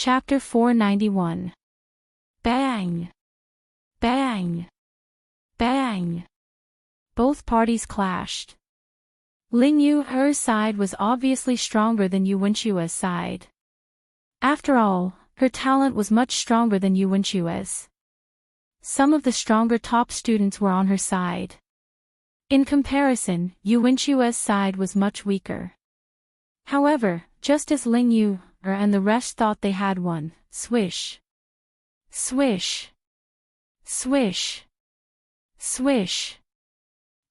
Chapter 491. Bang! Bang! Bang! Both parties clashed. Ling Yu's side was obviously stronger than Yu Wenchua's side. After all, her talent was much stronger than Yu Wenchua's. Some of the stronger top students were on her side. In comparison, Yu Wenchua's side was much weaker. However, just as Ling Yu and the rest thought they had won, swish. Swish. Swish. Swish.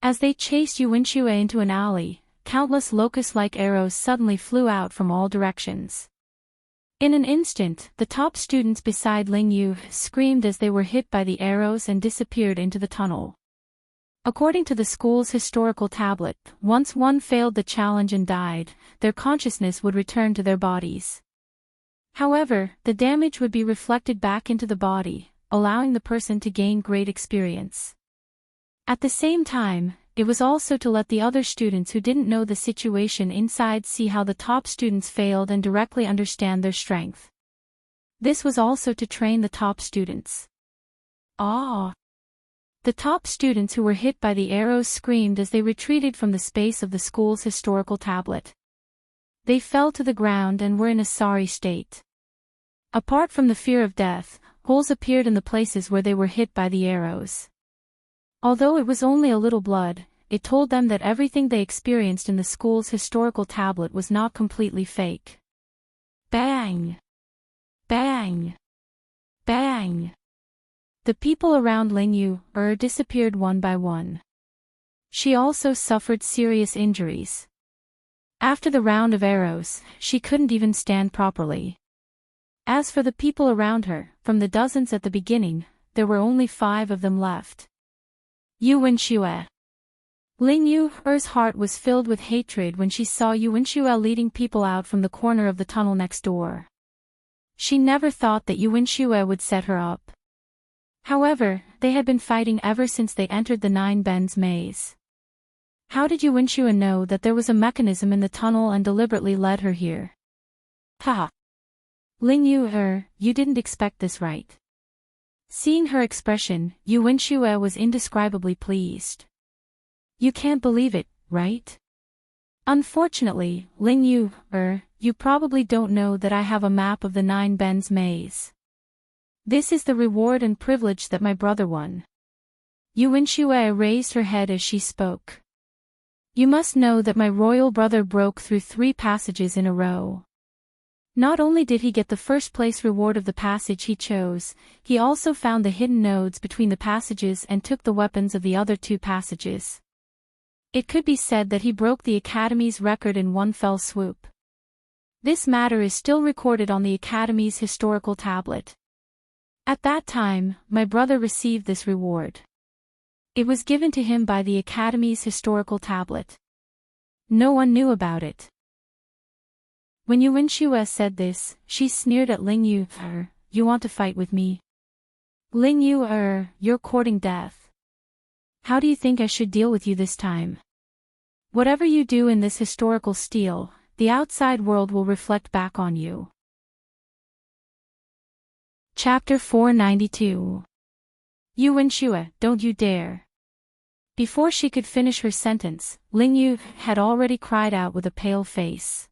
As they chased Yu Wenchua into an alley, countless locust-like arrows suddenly flew out from all directions. In an instant, the top students beside Ling Yu screamed as they were hit by the arrows and disappeared into the tunnel. According to the school's historical tablet, once one failed the challenge and died, their consciousness would return to their bodies. However, the damage would be reflected back into the body, allowing the person to gain great experience. At the same time, it was also to let the other students who didn't know the situation inside see how the top students failed and directly understand their strength. This was also to train the top students. Ah! The top students who were hit by the arrows screamed as they retreated from the space of the school's historical tablet. They fell to the ground and were in a sorry state. Apart from the fear of death, holes appeared in the places where they were hit by the arrows. Although it was only a little blood, it told them that everything they experienced in the school's historical tablet was not completely fake. Bang! Bang! Bang! The people around Ling Yu disappeared one by one. She also suffered serious injuries. After the round of arrows, she couldn't even stand properly. As for the people around her, from the dozens at the beginning, there were only 5 of them left. Yu Wenchua. Ling Yu's heart was filled with hatred when she saw Yu Wenchua leading people out from the corner of the tunnel next door. She never thought that Yu Wenchua would set her up. However, they had been fighting ever since they entered the 9 Bends maze. How did Yu Wenchua know that there was a mechanism in the tunnel and deliberately led her here? Ha! Ling Yu, you didn't expect this, right? Seeing her expression, Yu Wenchua was indescribably pleased. You can't believe it, right? Unfortunately, Ling Yu, you probably don't know that I have a map of the 9 Bends maze. This is the reward and privilege that my brother won. Yu Wenchua raised her head as she spoke. You must know that my royal brother broke through 3 passages in a row. Not only did he get the first place reward of the passage he chose, he also found the hidden nodes between the passages and took the weapons of the other 2 passages. It could be said that he broke the Academy's record in one fell swoop. This matter is still recorded on the Academy's historical tablet. At that time, my brother received this reward. It was given to him by the Academy's historical tablet. No one knew about it. When Yu Wenchua said this, she sneered at Ling Yu. You want to fight with me? Ling Yu, you're courting death. How do you think I should deal with you this time? Whatever you do in this historical stele, the outside world will reflect back on you. Chapter 492. Yu Wenchua, don't you dare. Before she could finish her sentence, Ling Yu had already cried out with a pale face.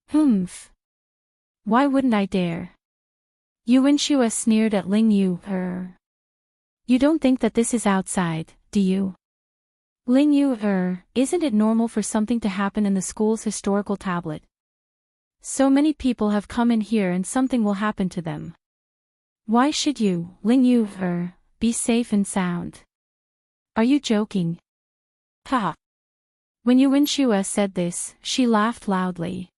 Humph. Why wouldn't I dare? Yu Wenchua sneered at Ling Yu. You don't think that this is outside, do you? Ling Yu, isn't it normal for something to happen in the school's historical tablet? So many people have come in here and something will happen to them. Why should you, Ling Yu, be safe and sound? Are you joking? Ha! When Yu Wenchua said this, she laughed loudly.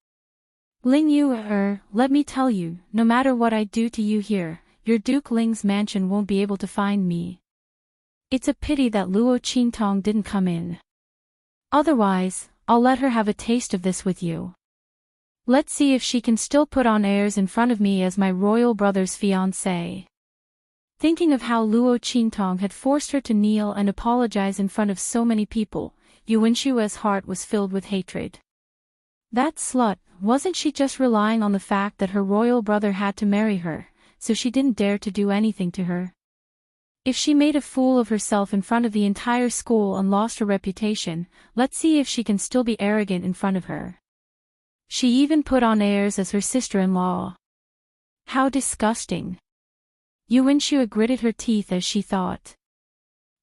Ling Yu, let me tell you, no matter what I do to you here, your Duke Ling's mansion won't be able to find me. It's a pity that Luo Qingtong didn't come in. Otherwise, I'll let her have a taste of this with you. Let's see if she can still put on airs in front of me as my royal brother's fiancée. Thinking of how Luo Qingtong had forced her to kneel and apologize in front of so many people, Yu Wenchua's heart was filled with hatred. That slut, wasn't she just relying on the fact that her royal brother had to marry her, so she didn't dare to do anything to her? If she made a fool of herself in front of the entire school and lost her reputation, let's see if she can still be arrogant in front of her. She even put on airs as her sister-in-law. How disgusting. Yuanxue gritted her teeth as she thought.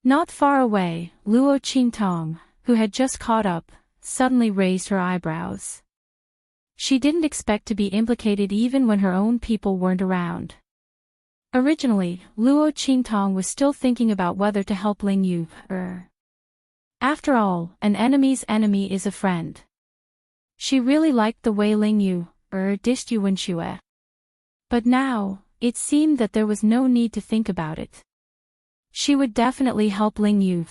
Not far away, Luo Qingtong, who had just caught up, suddenly raised her eyebrows. She didn't expect to be implicated even when her own people weren't around. Originally, Luo Qingtong was still thinking about whether to help Ling Yu. After all, an enemy's enemy is a friend. She really liked the way Ling Yu dissed Yuanxue. But now, it seemed that there was no need to think about it. She would definitely help Ling Yu.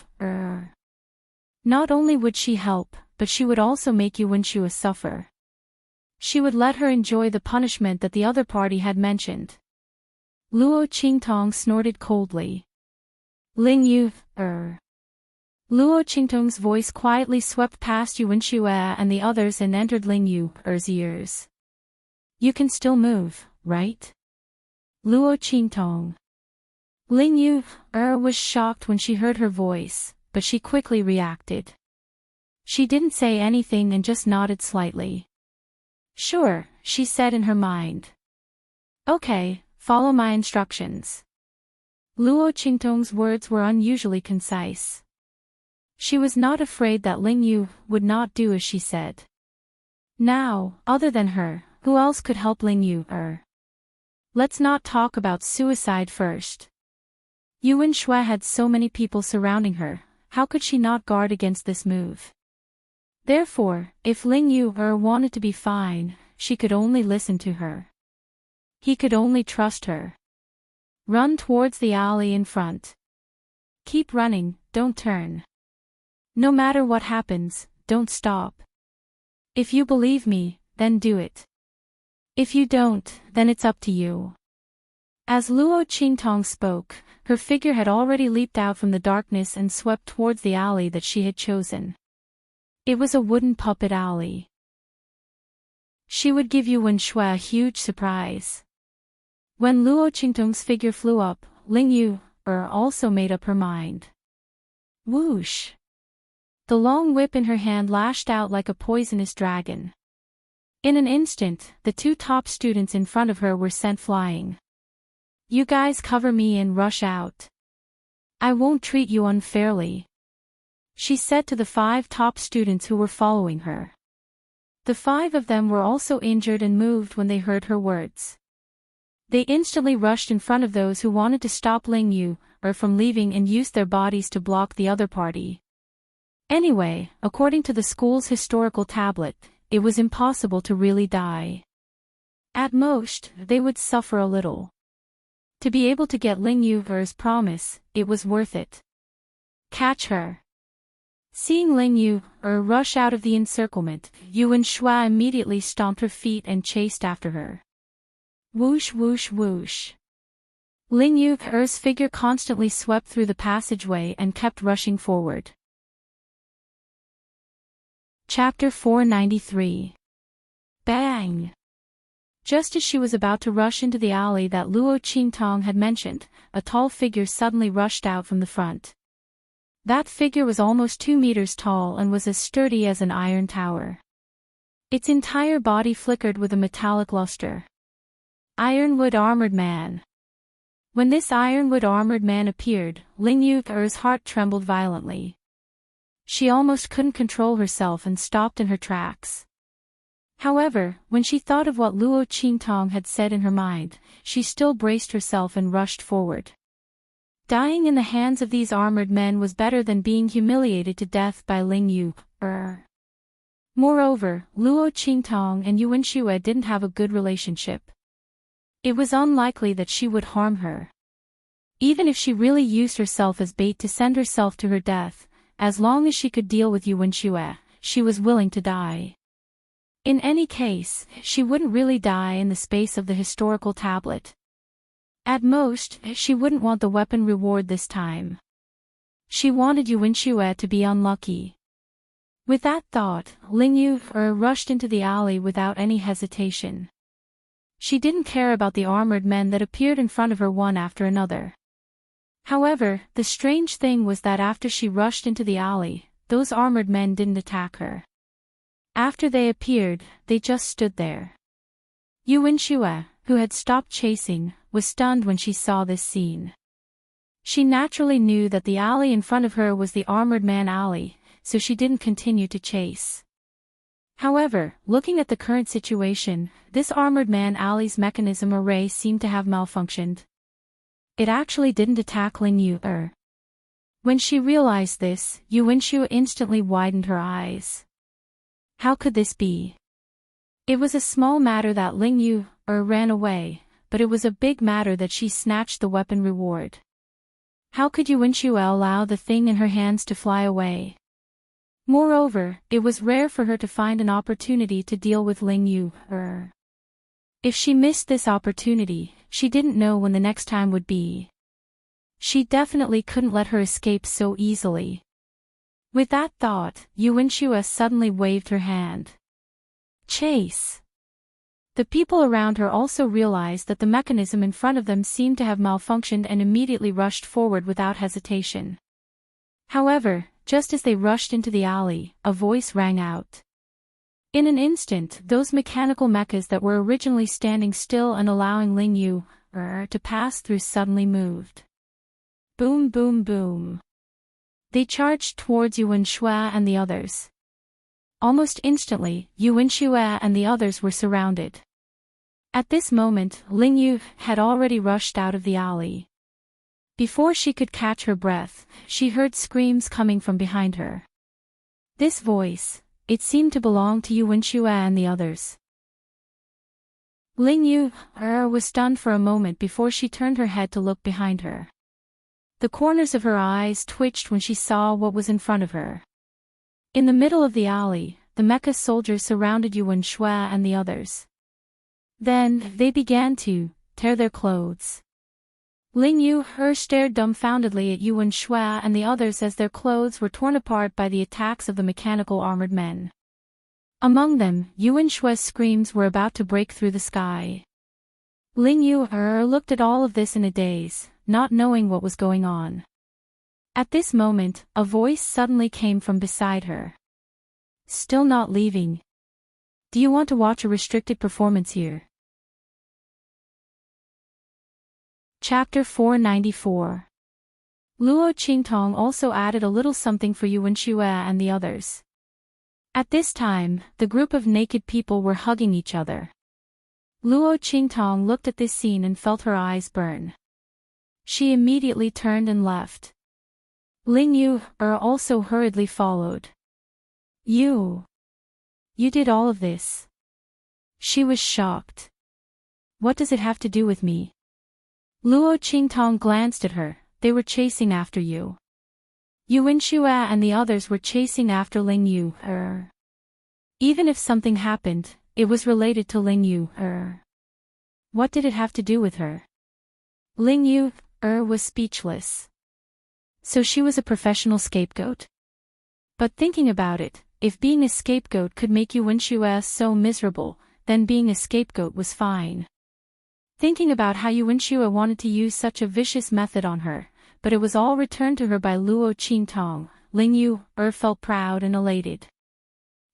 Not only would she help, but she would also make Yuanxue suffer. She would let her enjoy the punishment that the other party had mentioned. Luo Qingtong snorted coldly. Ling Yu, Luo Qingtong's voice quietly swept past Yuanxue and the others and entered Ling Yu's ears. You can still move, right? Luo Qingtong. Ling Yu was shocked when she heard her voice, but she quickly reacted. She didn't say anything and just nodded slightly. Sure, she said in her mind. Okay, follow my instructions. Luo Qingtong's words were unusually concise. She was not afraid that Ling Yu would not do as she said. Now, other than her, who else could help Ling Yu? Let's not talk about suicide first. Yuanxue had so many people surrounding her, how could she not guard against this move? Therefore, if Ling Yu wanted to be fine, she could only listen to her. He could only trust her. Run towards the alley in front. Keep running, don't turn. No matter what happens, don't stop. If you believe me, then do it. If you don't, then it's up to you. As Luo Qingtong spoke, her figure had already leaped out from the darkness and swept towards the alley that she had chosen. It was a wooden puppet alley. She would give Yuanxue a huge surprise. When Luo Qingtong's figure flew up, Ling Yu also made up her mind. Whoosh! The long whip in her hand lashed out like a poisonous dragon. In an instant, the two top students in front of her were sent flying. You guys cover me and rush out. I won't treat you unfairly, she said to the 5 top students who were following her. The 5 of them were also injured and moved when they heard her words. They instantly rushed in front of those who wanted to stop Ling Yu from leaving and used their bodies to block the other party. Anyway, according to the school's historical tablet, it was impossible to really die. At most, they would suffer a little. To be able to get Ling Yu's promise, it was worth it. Catch her. Seeing Ling Yu rush out of the encirclement, Yuanxue immediately stomped her feet and chased after her. Whoosh whoosh whoosh. Ling Yu's figure constantly swept through the passageway and kept rushing forward. Chapter 493. Bang! Just as she was about to rush into the alley that Luo Qingtong had mentioned, a tall figure suddenly rushed out from the front. That figure was almost 2 meters tall and was as sturdy as an iron tower. Its entire body flickered with a metallic luster. Ironwood Armored Man. When this Ironwood Armored Man appeared, Ling Yu's heart trembled violently. She almost couldn't control herself and stopped in her tracks. However, when she thought of what Luo Qingtong had said in her mind, she still braced herself and rushed forward. Dying in the hands of these armored men was better than being humiliated to death by Ling Yu. Moreover, Luo Qingtong and Yuanxue didn't have a good relationship. It was unlikely that she would harm her. Even if she really used herself as bait to send herself to her death, as long as she could deal with Yuanxue, she was willing to die. In any case, she wouldn't really die in the space of the historical tablet. At most, she wouldn't want the weapon reward this time. She wanted Yuanxue to be unlucky. With that thought, Ling Yu rushed into the alley without any hesitation. She didn't care about the armored men that appeared in front of her one after another. However, the strange thing was that after she rushed into the alley, those armored men didn't attack her. After they appeared, they just stood there. Yu Wenxue, who had stopped chasing, was stunned when she saw this scene. She naturally knew that the alley in front of her was the armored man alley, so she didn't continue to chase. However, looking at the current situation, this armored man alley's mechanism array seemed to have malfunctioned. It actually didn't attack Ling Yu. When she realized this, Yu Wenxue instantly widened her eyes. How could this be? It was a small matter that Ling Yu ran away, but it was a big matter that she snatched the weapon reward. How could Yu Wenxue allow the thing in her hands to fly away? Moreover, it was rare for her to find an opportunity to deal with Ling Yu. If she missed this opportunity, she didn't know when the next time would be. She definitely couldn't let her escape so easily. With that thought, Yu Wenxue suddenly waved her hand. Chase! The people around her also realized that the mechanism in front of them seemed to have malfunctioned and immediately rushed forward without hesitation. However, just as they rushed into the alley, a voice rang out. In an instant, those mechanical mechas that were originally standing still and allowing Ling Yu to pass through suddenly moved. Boom boom boom. They charged towards Yu Wenxue and the others. Almost instantly, Yu Wenxue and the others were surrounded. At this moment, Ling Yu had already rushed out of the alley. Before she could catch her breath, she heard screams coming from behind her. This voice, it seemed to belong to Yu Wenxue and the others. Ling Yu was stunned for a moment before she turned her head to look behind her. The corners of her eyes twitched when she saw what was in front of her. In the middle of the alley, the mecha soldiers surrounded Yu Wenxue and the others. Then, they began to tear their clothes. Ling Yu stared dumbfoundedly at Yu Wenxue and the others as their clothes were torn apart by the attacks of the mechanical armored men. Among them, Yu Wenshue's screams were about to break through the sky. Ling Yu looked at all of this in a daze, not knowing what was going on. At this moment, a voice suddenly came from beside her. Still not leaving? Do you want to watch a restricted performance here? Chapter 494. Luo Qingtong also added a little something for Yu Wenxue and the others. At this time, the group of naked people were hugging each other. Luo Qingtong looked at this scene and felt her eyes burn. She immediately turned and left. Ling Yu also hurriedly followed. You did all of this? She was shocked. What does it have to do with me? Luo Qingtong glanced at her. They were chasing after you. Yu Wenxue and the others were chasing after Ling Yu. Even if something happened, it was related to Ling Yu. What did it have to do with her? Ling Yu was speechless. So she was a professional scapegoat? But thinking about it, if being a scapegoat could make Yu Wenxue so miserable, then being a scapegoat was fine. Thinking about how Yu Wenxue wanted to use such a vicious method on her, but it was all returned to her by Luo Qingtong, Ling Yu felt proud and elated.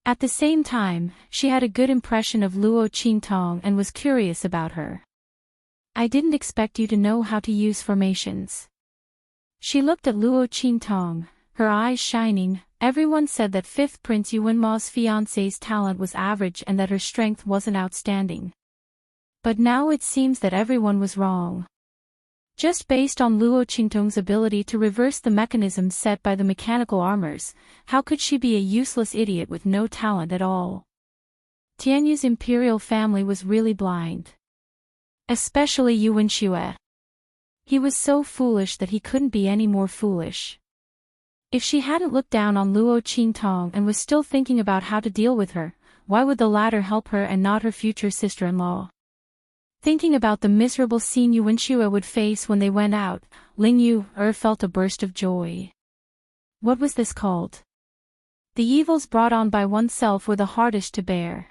At the same time, she had a good impression of Luo Qingtong and was curious about her. I didn't expect you to know how to use formations. She looked at Luo Qingtong, her eyes shining. Everyone said that 5th Prince Yu Wenma's fiancé's talent was average and that her strength wasn't outstanding. But now it seems that everyone was wrong. Just based on Luo Qingtong's ability to reverse the mechanism set by the mechanical armors, how could she be a useless idiot with no talent at all? Tianyu's imperial family was really blind. Especially Yu Wenxue. He was so foolish that he couldn't be any more foolish. If she hadn't looked down on Luo Qingtong and was still thinking about how to deal with her, why would the latter help her and not her future sister-in-law? Thinking about the miserable scene Yu Wenxue would face when they went out, Ling Yu felt a burst of joy. What was this called? The evils brought on by oneself were the hardest to bear.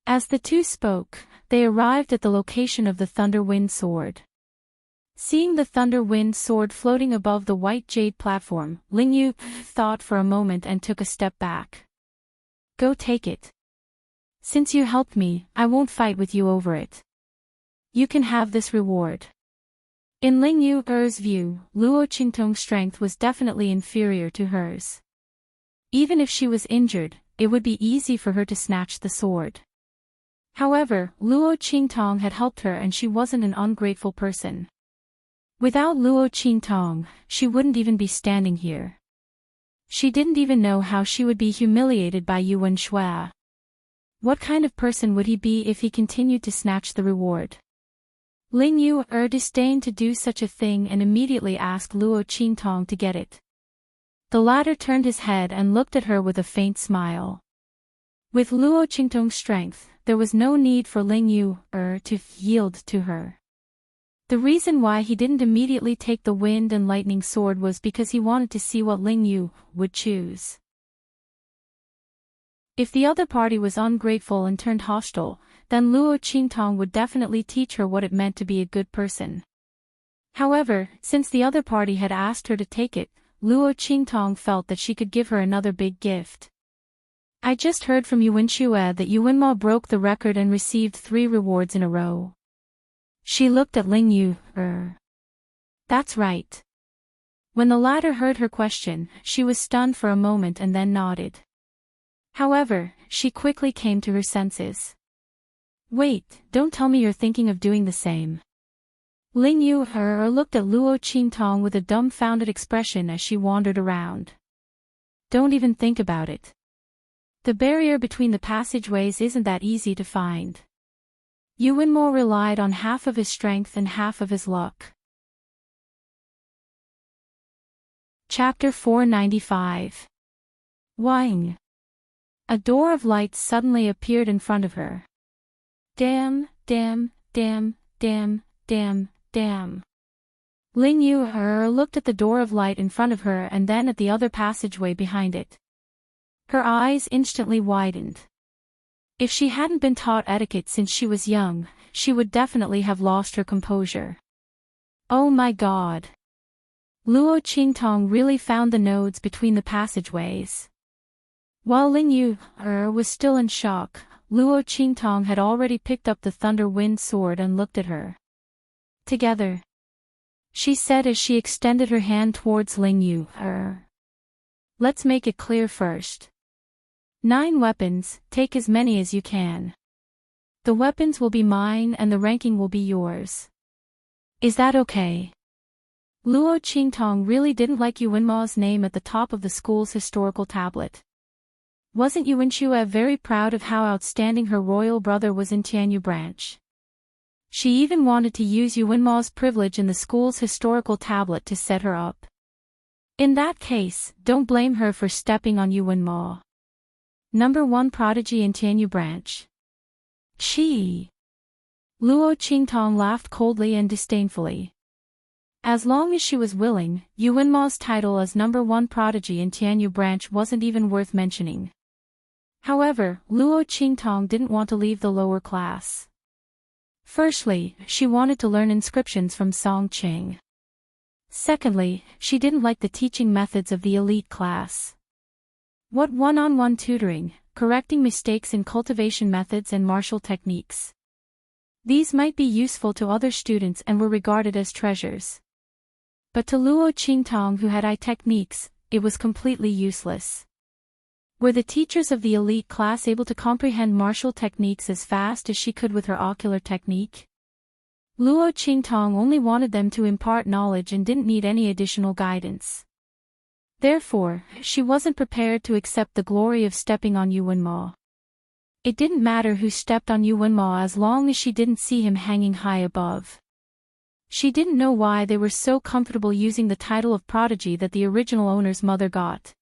As the two spoke, they arrived at the location of the Thunder Wind Sword. Seeing the Thunder Wind Sword floating above the white jade platform, Lingyu thought for a moment and took a step back. Go take it. Since you helped me, I won't fight with you over it. You can have this reward. In Lingyu's view, Luo Qingtong's strength was definitely inferior to hers. Even if she was injured, it would be easy for her to snatch the sword. However, Luo Qingtong had helped her and she wasn't an ungrateful person. Without Luo Qingtong, she wouldn't even be standing here. She didn't even know how she would be humiliated by Yuan Shui. What kind of person would he be if he continued to snatch the reward? Lingyu disdained to do such a thing and immediately asked Luo Qingtong to get it. The latter turned his head and looked at her with a faint smile. With Luo Qingtong's strength, there was no need for Lingyu to yield to her. The reason why he didn't immediately take the wind and lightning sword was because he wanted to see what Lingyu would choose. If the other party was ungrateful and turned hostile, then Luo Qingtong would definitely teach her what it meant to be a good person. However, since the other party had asked her to take it, Luo Qingtong felt that she could give her another big gift. I just heard from Yuan Shui that Yuanma broke the record and received 3 rewards in a row. She looked at Lingyu. That's right. When the latter heard her question, she was stunned for a moment and then nodded. However, she quickly came to her senses. Wait, don't tell me you're thinking of doing the same. Lingyu looked at Luo Qingtong with a dumbfounded expression as she wandered around. Don't even think about it. The barrier between the passageways isn't that easy to find. Yuanmo relied on half of his strength and half of his luck. Chapter 495. Wang. A door of light suddenly appeared in front of her. Damn, damn, damn, damn, damn, damn. Lingyu looked at the door of light in front of her and then at the other passageway behind it. Her eyes instantly widened. If she hadn't been taught etiquette since she was young, she would definitely have lost her composure. Oh my god. Luo Qingtong really found the nodes between the passageways. While Lingyu was still in shock, Luo Qingtong had already picked up the Thunder Wind Sword and looked at her. Together, she said as she extended her hand towards Lingyu. Let's make it clear first. 9 weapons, take as many as you can. The weapons will be mine and the ranking will be yours. Is that okay? Luo Qingtong really didn't like Yuanma's name at the top of the school's historical tablet. Wasn't Yuan Shui very proud of how outstanding her royal brother was in Tianyu branch? She even wanted to use Yuanma's privilege in the school's historical tablet to set her up. In that case, don't blame her for stepping on Yuanma. Number 1 prodigy in Tianyu branch. She. Luo Qingtong laughed coldly and disdainfully. As long as she was willing, Yuanma's title as number 1 prodigy in Tianyu branch wasn't even worth mentioning. However, Luo Qingtong didn't want to leave the lower class. Firstly, she wanted to learn inscriptions from Song Qing. Secondly, she didn't like the teaching methods of the elite class. What one-on-one tutoring, correcting mistakes in cultivation methods and martial techniques. These might be useful to other students and were regarded as treasures. But to Luo Qingtong, who had eye techniques, it was completely useless. Were the teachers of the elite class able to comprehend martial techniques as fast as she could with her ocular technique? Luo Qingtong only wanted them to impart knowledge and didn't need any additional guidance. Therefore, she wasn't prepared to accept the glory of stepping on Yuanma. It didn't matter who stepped on Yuanma as long as she didn't see him hanging high above. She didn't know why they were so comfortable using the title of prodigy that the original owner's mother got.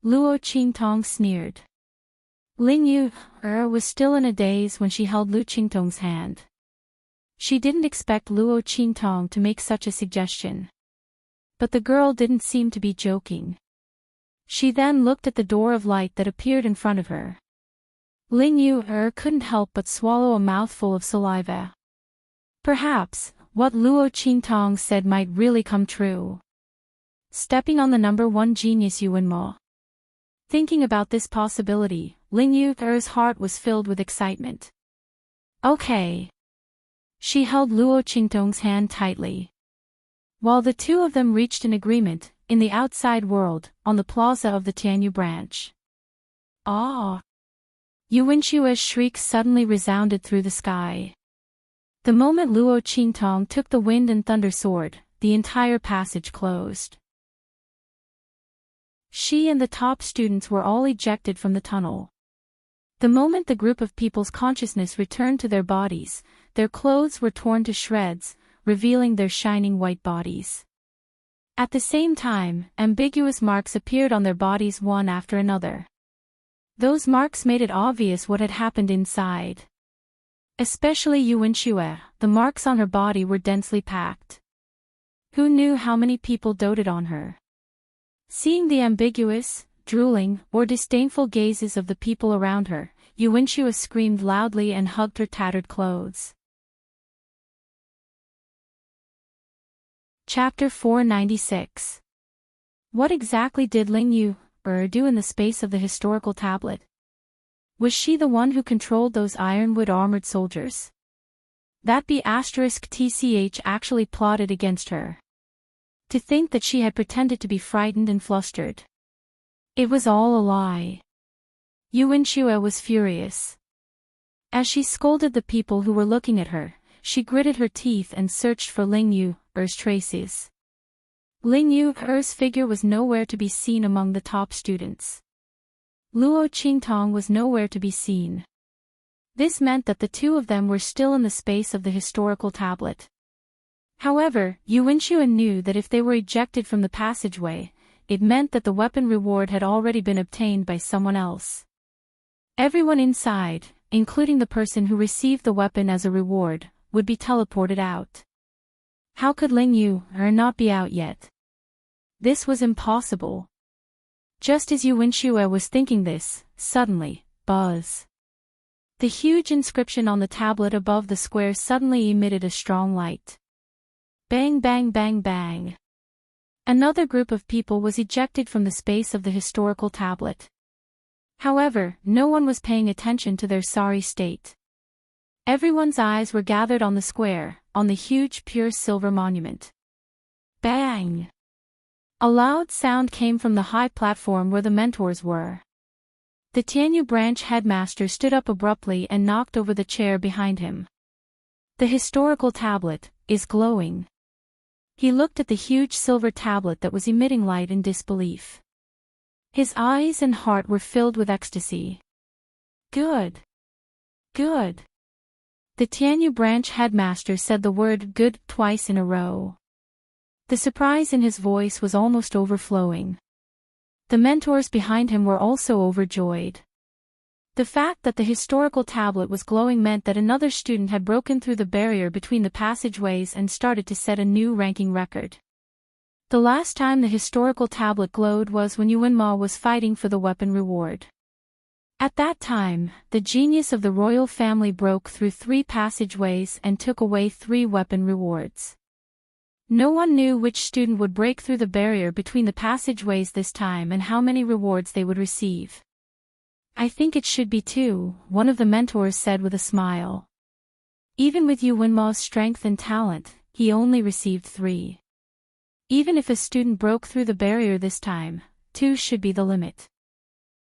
Luo Qingtong sneered. Lingyu was still in a daze when she held Luo Qingtong's hand. She didn't expect Luo Qingtong to make such a suggestion. But the girl didn't seem to be joking. She then looked at the door of light that appeared in front of her. Ling Yu couldn't help but swallow a mouthful of saliva. Perhaps, what Luo Qingtong said might really come true. Stepping on the number one genius Yuan Mo. Thinking about this possibility, Ling Yu's heart was filled with excitement. Okay. She held Luo Qingtong's hand tightly. While the two of them reached an agreement, in the outside world, on the plaza of the Tianyu branch. Ah! Yuanxue's shriek suddenly resounded through the sky. The moment Luo Qingtong took the wind and thunder sword, the entire passage closed. She and the top students were all ejected from the tunnel. The moment the group of people's consciousness returned to their bodies, their clothes were torn to shreds, revealing their shining white bodies. At the same time, ambiguous marks appeared on their bodies one after another. Those marks made it obvious what had happened inside. Especially Yuanxue, the marks on her body were densely packed. Who knew how many people doted on her? Seeing the ambiguous, drooling, or disdainful gazes of the people around her, Yuanxue screamed loudly and hugged her tattered clothes. Chapter 496. What exactly did Ling Yu do in the space of the historical tablet? Was she the one who controlled those ironwood armored soldiers? That B*TCH actually plotted against her. To think that she had pretended to be frightened and flustered. It was all a lie. Yuanxue was furious. As she scolded the people who were looking at her, she gritted her teeth and searched for Ling Yu's traces. Ling Yu's figure was nowhere to be seen among the top students. Luo Qingtong was nowhere to be seen. This meant that the two of them were still in the space of the historical tablet. However, Yuanxue knew that if they were ejected from the passageway, it meant that the weapon reward had already been obtained by someone else. Everyone inside, including the person who received the weapon as a reward, would be teleported out. How could Ling Yu not be out yet? This was impossible. Just as Yuanxue was thinking this, suddenly, buzz. The huge inscription on the tablet above the square suddenly emitted a strong light. Bang bang bang bang. Another group of people was ejected from the space of the historical tablet. However, no one was paying attention to their sorry state. Everyone's eyes were gathered on the square, on the huge pure silver monument. Bang! A loud sound came from the high platform where the mentors were. The Tianyu branch headmaster stood up abruptly and knocked over the chair behind him. The historical tablet is glowing. He looked at the huge silver tablet that was emitting light in disbelief. His eyes and heart were filled with ecstasy. Good. Good. The Tianyu branch headmaster said the word good twice in a row. The surprise in his voice was almost overflowing. The mentors behind him were also overjoyed. The fact that the historical tablet was glowing meant that another student had broken through the barrier between the passageways and started to set a new ranking record. The last time the historical tablet glowed was when Yuan Ma was fighting for the weapon reward. At that time, the genius of the royal family broke through 3 passageways and took away 3 weapon rewards. No one knew which student would break through the barrier between the passageways this time and how many rewards they would receive. I think it should be 2, one of the mentors said with a smile. Even with Yuan Ma's strength and talent, he only received 3. Even if a student broke through the barrier this time, 2 should be the limit.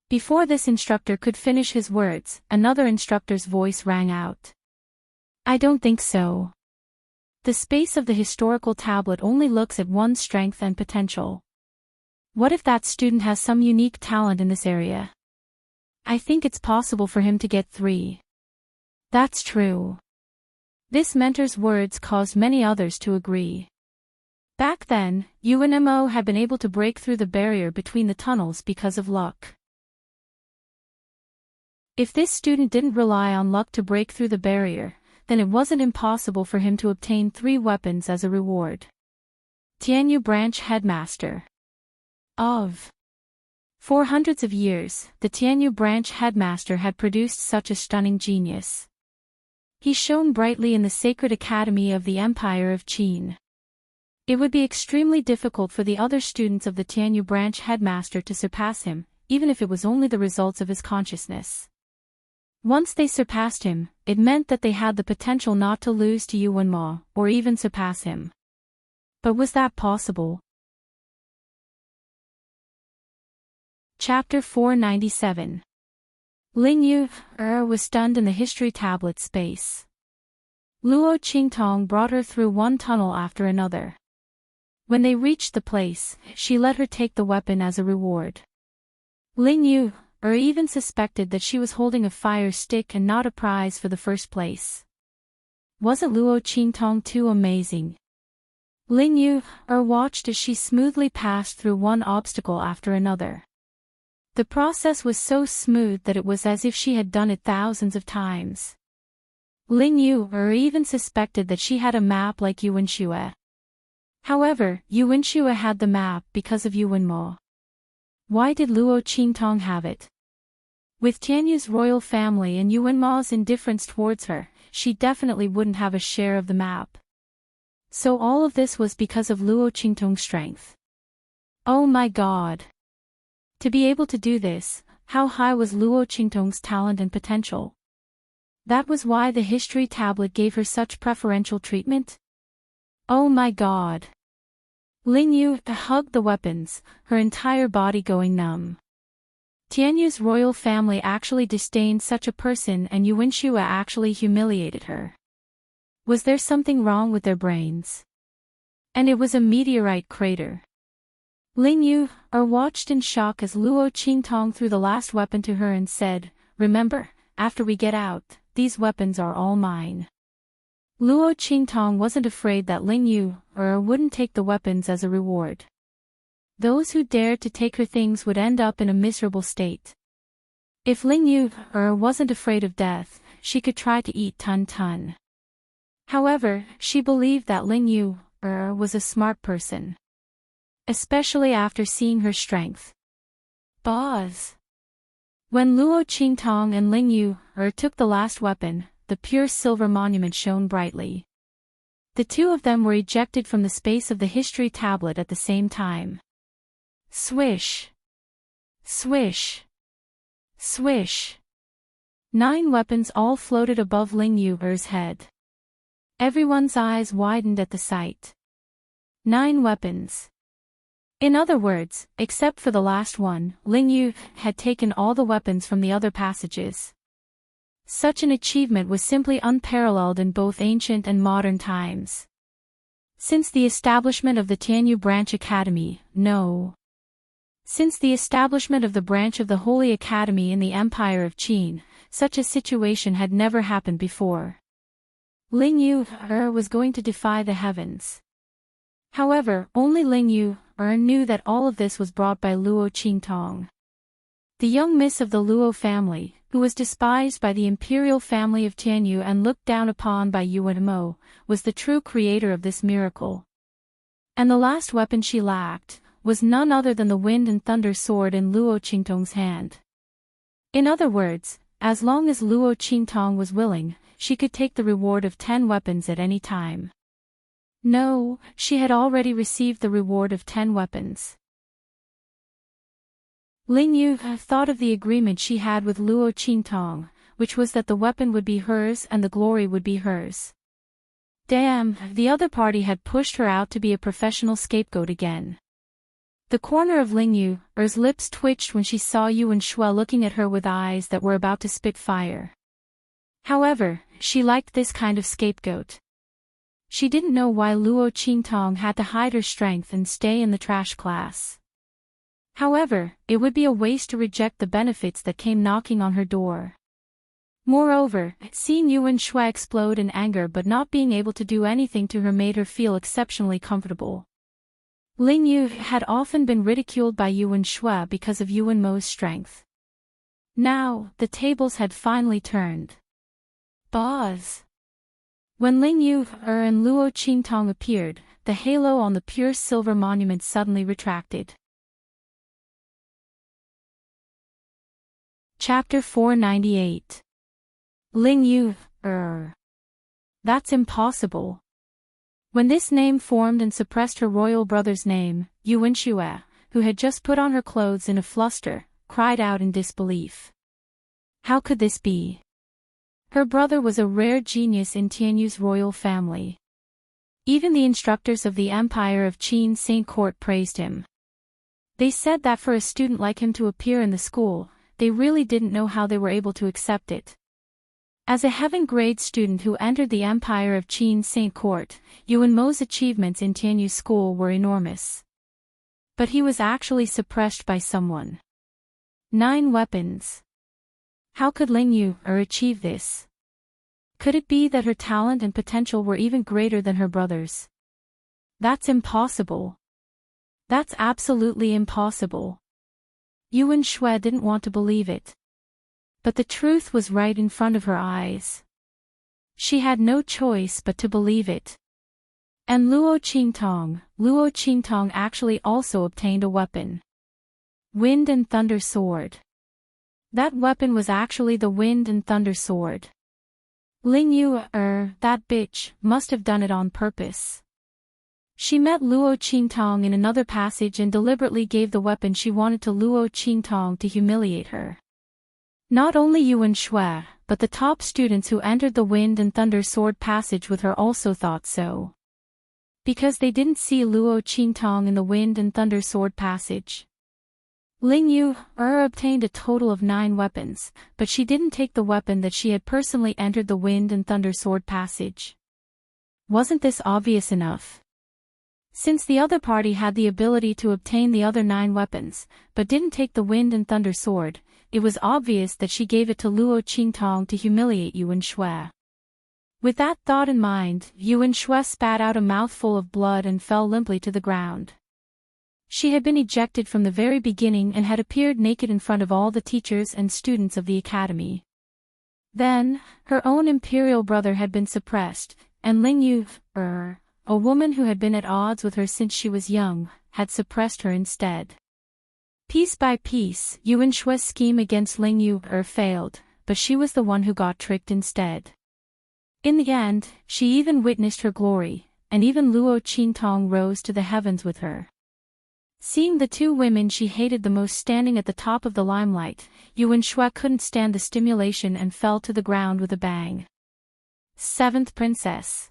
Before this instructor could finish his words, another instructor's voice rang out. I don't think so. The space of the historical tablet only looks at one's strength and potential. What if that student has some unique talent in this area? I think it's possible for him to get 3. That's true. This mentor's words caused many others to agree. Back then, Yuan Mo had been able to break through the barrier between the tunnels because of luck. If this student didn't rely on luck to break through the barrier, then it wasn't impossible for him to obtain 3 weapons as a reward. Tianyu branch headmaster. Of. For hundreds of years, the Tianyu branch headmaster had produced such a stunning genius. He shone brightly in the sacred academy of the Empire of Qin. It would be extremely difficult for the other students of the Tianyu branch headmaster to surpass him, even if it was only the results of his consciousness. Once they surpassed him, it meant that they had the potential not to lose to Yuan Ma, or even surpass him. But was that possible? Chapter 497. Ling Yu was stunned in the history tablet space. Luo Qingtong brought her through one tunnel after another. When they reached the place, she let her take the weapon as a reward. Ling Yu even suspected that she was holding a fire stick and not a prize for the first place. Wasn't Luo Qingtong too amazing? Ling Yu watched as she smoothly passed through one obstacle after another. The process was so smooth that it was as if she had done it thousands of times. Ling Yu even suspected that she had a map like Yuan Xue. However, Yuan Xue had the map because of Yuan Mo. Why did Luo Qingtong have it? With Tianyu's royal family and Yuan Ma's indifference towards her, she definitely wouldn't have a share of the map. So all of this was because of Luo Qingtong's strength. Oh my god! To be able to do this, how high was Luo Qingtong's talent and potential? That was why the history tablet gave her such preferential treatment? Oh my god! Ling Yu hugged the weapons, her entire body going numb. Tianyu's royal family actually disdained such a person and Yuan Xue actually humiliated her. Was there something wrong with their brains? And it was a meteorite crater. Ling Yu watched in shock as Luo Qingtong threw the last weapon to her and said, "Remember, after we get out, these weapons are all mine." Luo Qingtong wasn't afraid that Ling Yu wouldn't take the weapons as a reward. Those who dared to take her things would end up in a miserable state. If Ling Yu wasn't afraid of death, she could try to eat Tun. However, she believed that Ling Yu was a smart person. Especially after seeing her strength. Boz. When Luo Qingtong and Ling Yu took the last weapon, the pure silver monument shone brightly. The two of them were ejected from the space of the history tablet at the same time. Swish. Swish. Swish. 9 weapons all floated above Ling Yu's head. Everyone's eyes widened at the sight. 9 weapons. In other words, except for the last one, Ling Yu had taken all the weapons from the other passages. Such an achievement was simply unparalleled in both ancient and modern times. Since the establishment of the Tianyu Branch Academy, no. Since the establishment of the branch of the Holy Academy in the Empire of Qin, such a situation had never happened before. Ling Yu was going to defy the heavens. However, only Ling Yu knew that all of this was brought by Luo Qingtong. The young miss of the Luo family, who was despised by the imperial family of Tianyu and looked down upon by Yuan Mo, was the true creator of this miracle. And the last weapon she lacked was none other than the wind and thunder sword in Luo Qingtong's hand. In other words, as long as Luo Qingtong was willing, she could take the reward of 10 weapons at any time. No, she had already received the reward of 10 weapons. Ling Yu thought of the agreement she had with Luo Qingtong, which was that the weapon would be hers and the glory would be hers. Damn, the other party had pushed her out to be a professional scapegoat again. The corner of Ling Yu's lips twitched when she saw Yuan Xue looking at her with eyes that were about to spit fire. However, she liked this kind of scapegoat. She didn't know why Luo Qingtong had to hide her strength and stay in the trash class. However, it would be a waste to reject the benefits that came knocking on her door. Moreover, seeing Yuan Xue explode in anger but not being able to do anything to her made her feel exceptionally comfortable. Ling Yu had often been ridiculed by Yuan Xue because of Yuan Mo's strength. Now, the tables had finally turned. Boz. When Ling Yu and Luo Qingtong appeared, the halo on the pure silver monument suddenly retracted. Chapter 498. Ling Yu, That's impossible. When this name formed and suppressed her royal brother's name, Yuan Shue, who had just put on her clothes in a fluster, cried out in disbelief. How could this be? Her brother was a rare genius in Tianyu's royal family. Even the instructors of the Empire of Qin Saint Court praised him. They said that for a student like him to appear in the school, they really didn't know how they were able to accept it. As a heaven-grade student who entered the Empire of Qin Saint Court, Yuan Mo's achievements in Tianyu's school were enormous. But he was actually suppressed by someone. 9 weapons. How could Ling Yu achieve this? Could it be that her talent and potential were even greater than her brother's? That's impossible. That's absolutely impossible. Yuan Shue didn't want to believe it. But the truth was right in front of her eyes. She had no choice but to believe it. And Luo Qingtong actually also obtained a weapon. Wind and Thunder Sword. That weapon was actually the Wind and Thunder Sword. Ling Yu, that bitch, must have done it on purpose. She met Luo Qingtong in another passage and deliberately gave the weapon she wanted to Luo Qingtong to humiliate her. Not only Yuan Shue, but the top students who entered the Wind and Thunder Sword passage with her also thought so. Because they didn't see Luo Qingtong in the Wind and Thunder Sword passage. Ling Yu obtained a total of 9 weapons, but she didn't take the weapon that she had personally entered the Wind and Thunder Sword passage. Wasn't this obvious enough? Since the other party had the ability to obtain the other 9 weapons, but didn't take the Wind and Thunder Sword, it was obvious that she gave it to Luo Qingtong to humiliate Yuan Shue. With that thought in mind, Yuan Shue spat out a mouthful of blood and fell limply to the ground. She had been ejected from the very beginning and had appeared naked in front of all the teachers and students of the academy. Then, her own imperial brother had been suppressed, and Ling Yu, a woman who had been at odds with her since she was young, had suppressed her instead. Piece by piece, Yuan Shue's scheme against Ling Yu failed, but she was the one who got tricked instead. In the end, she even witnessed her glory, and even Luo Qingtong rose to the heavens with her. Seeing the 2 women she hated the most standing at the top of the limelight, Yuan Shue couldn't stand the stimulation and fell to the ground with a bang. 7th Princess.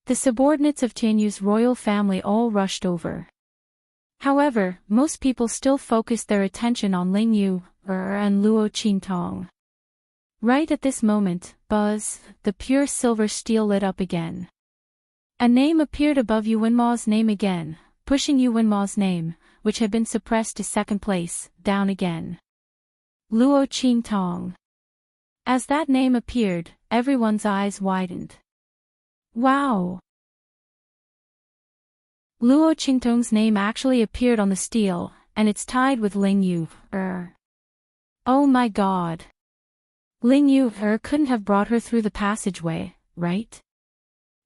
The subordinates of Tianyu's royal family all rushed over. However, most people still focused their attention on Ling Yu, and Luo Qingtong. Right at this moment, buzz, the pure silver steel lit up again. A name appeared above Yuan Ma's name again, pushing Yuan Ma's name, which had been suppressed to 2nd place, down again. Luo Qingtong. As that name appeared, everyone's eyes widened. Wow! Luo Qingtong's name actually appeared on the steel, and it's tied with Ling Yu, Oh my god! Ling Yu, couldn't have brought her through the passageway, right?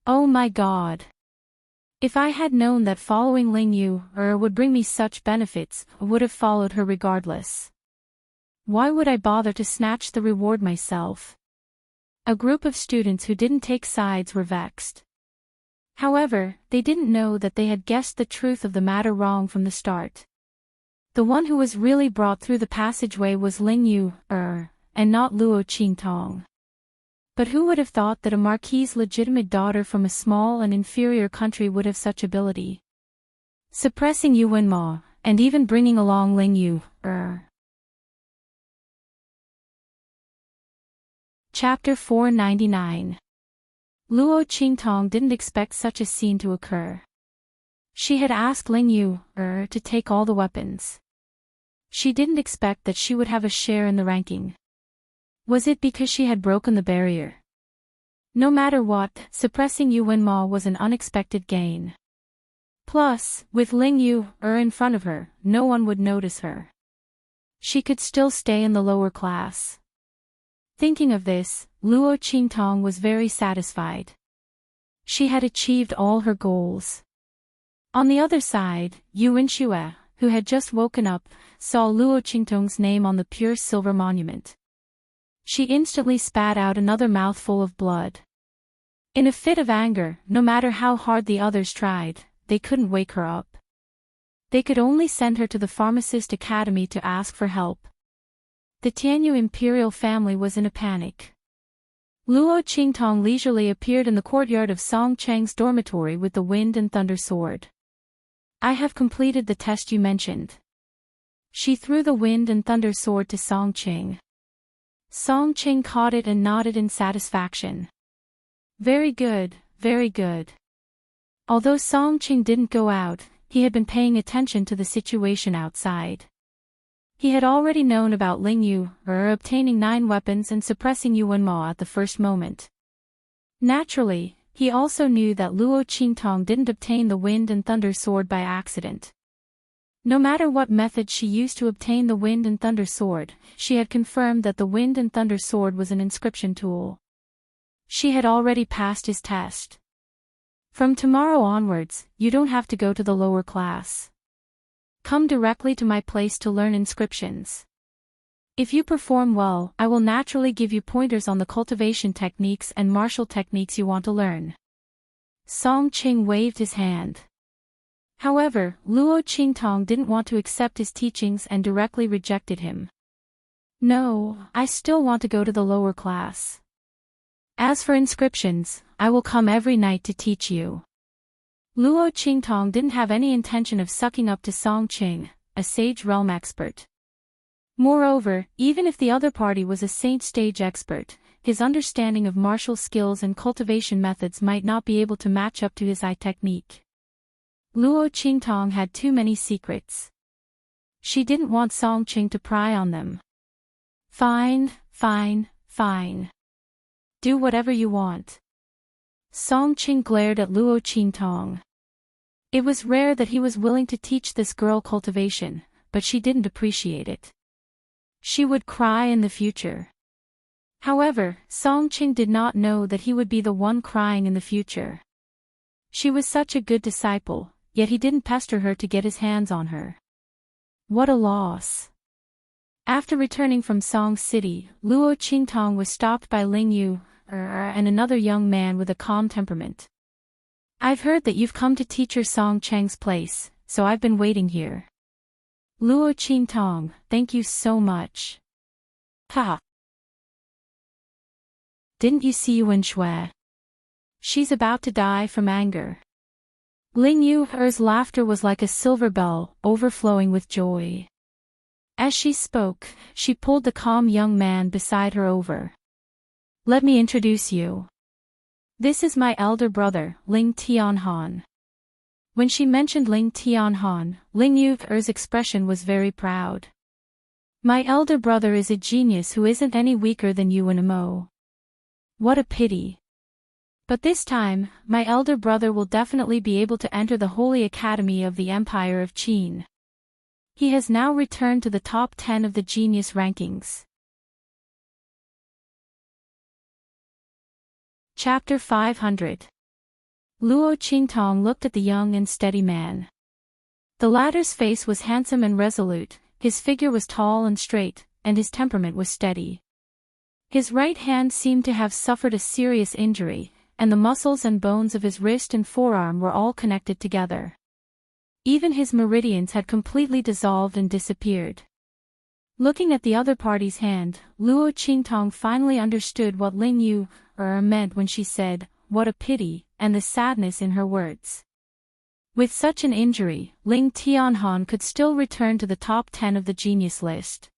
Oh my god! If I had known that following Ling Yu, would bring me such benefits, I would have followed her regardless. Why would I bother to snatch the reward myself? A group of students who didn't take sides were vexed. However, they didn't know that they had guessed the truth of the matter wrong from the start. The one who was really brought through the passageway was Ling Yu, and not Luo Qingtong. But who would have thought that a marquis's legitimate daughter from a small and inferior country would have such ability? Suppressing Yuan Ma, and even bringing along Ling Yu, Chapter 499. Luo Qingtong didn't expect such a scene to occur. She had asked Ling Yu, to take all the weapons. She didn't expect that she would have a share in the ranking. Was it because she had broken the barrier? No matter what, suppressing Yuan Ma was an unexpected gain. Plus, with Ling Yu, in front of her, no one would notice her. She could still stay in the lower class. Thinking of this, Luo Qingtong was very satisfied. She had achieved all her goals. On the other side, Yuan Shue, who had just woken up, saw Luo Qingtong's name on the pure silver monument. She instantly spat out another mouthful of blood. In a fit of anger, no matter how hard the others tried, they couldn't wake her up. They could only send her to the Pharmacist Academy to ask for help. The Tianyu imperial family was in a panic. Luo Qingtong leisurely appeared in the courtyard of Song Cheng's dormitory with the Wind and Thunder sword. I have completed the test you mentioned. She threw the Wind and Thunder sword to Song Cheng. Song Cheng caught it and nodded in satisfaction. Very good, very good. Although Song Cheng didn't go out, he had been paying attention to the situation outside. He had already known about Ling Yu, obtaining 9 weapons and suppressing Yuan Ma at the first moment. Naturally, he also knew that Luo Qingtong didn't obtain the Wind and Thunder sword by accident. No matter what method she used to obtain the Wind and Thunder sword, she had confirmed that the Wind and Thunder sword was an inscription tool. She had already passed his test. From tomorrow onwards, you don't have to go to the lower class. Come directly to my place to learn inscriptions. If you perform well, I will naturally give you pointers on the cultivation techniques and martial techniques you want to learn. Song Cheng waved his hand. However, Luo Qingtong didn't want to accept his teachings and directly rejected him. No, I still want to go to the lower class. As for inscriptions, I will come every night to teach you. Luo Qingtong didn't have any intention of sucking up to Song Cheng, a sage realm expert. Moreover, even if the other party was a saint stage expert, his understanding of martial skills and cultivation methods might not be able to match up to his eye technique. Luo Qingtong had too many secrets. She didn't want Song Cheng to pry on them. Fine, fine, fine. Do whatever you want. Song Cheng glared at Luo Qingtong. It was rare that he was willing to teach this girl cultivation, but she didn't appreciate it. She would cry in the future. However, Song Cheng did not know that he would be the one crying in the future. She was such a good disciple, yet he didn't pester her to get his hands on her. What a loss. After returning from Song City, Luo Qingtong was stopped by Ling Yu, and another young man with a calm temperament. I've heard that you've come to teacher Song Cheng's place, so I've been waiting here. Luo Qingtong, thank you so much. Ha! Didn't you see Yuan Shui? She's about to die from anger. Ling Yu's laughter was like a silver bell, overflowing with joy. As she spoke, she pulled the calm young man beside her over. Let me introduce you. This is my elder brother, Ling Tianhan. When she mentioned Ling Tianhan, Ling Yu's expression was very proud. My elder brother is a genius who isn't any weaker than Yuan Mo. What a pity. But this time, my elder brother will definitely be able to enter the Holy Academy of the Empire of Qin. He has now returned to the top 10 of the genius rankings. Chapter 500. Luo Qingtong looked at the young and steady man. The latter's face was handsome and resolute, his figure was tall and straight, and his temperament was steady. His right hand seemed to have suffered a serious injury, and the muscles and bones of his wrist and forearm were all connected together. Even his meridians had completely dissolved and disappeared. Looking at the other party's hand, Luo Qingtong finally understood what Ling Yu meant when she said, "What a pity," and the sadness in her words. With such an injury, Ling Tianhan could still return to the top 10 of the genius list.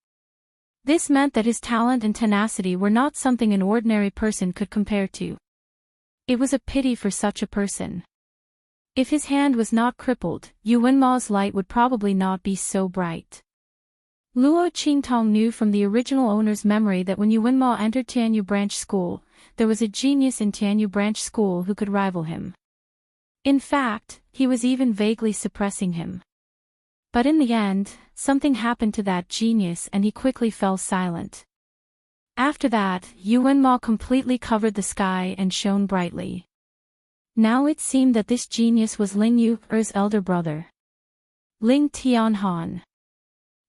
This meant that his talent and tenacity were not something an ordinary person could compare to. It was a pity for such a person. If his hand was not crippled, Yuan Ma's light would probably not be so bright. Luo Qingtong knew from the original owner's memory that when Yuan Ma entered Tianyu Branch School, there was a genius in Tianyu Branch School who could rival him. In fact, he was even vaguely suppressing him. But in the end, something happened to that genius and he quickly fell silent. After that, Yuan Ma completely covered the sky and shone brightly. Now it seemed that this genius was Ling Yu's elder brother. Ling Tianhan.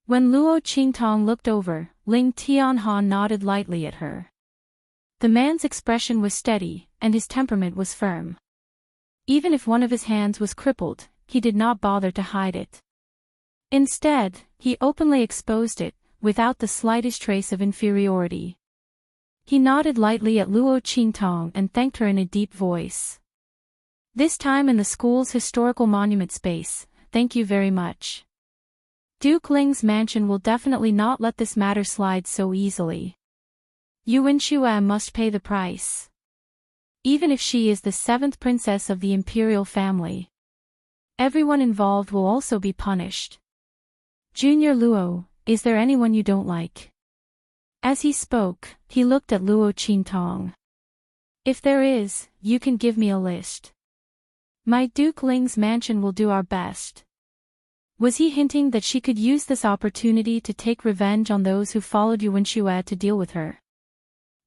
When Luo Qingtong looked over, Ling Tianhan nodded lightly at her. The man's expression was steady, and his temperament was firm. Even if one of his hands was crippled, he did not bother to hide it. Instead, he openly exposed it, without the slightest trace of inferiority. He nodded lightly at Luo Qingtong and thanked her in a deep voice. This time in the school's historical monument space, thank you very much. Duke Ling's mansion will definitely not let this matter slide so easily. Yuan Xue must pay the price. Even if she is the 7th princess of the imperial family. Everyone involved will also be punished. Junior Luo, is there anyone you don't like? As he spoke, he looked at Luo Qingtong. If there is, you can give me a list. My Duke Ling's mansion will do our best. Was he hinting that she could use this opportunity to take revenge on those who followed Yuan Xue to deal with her?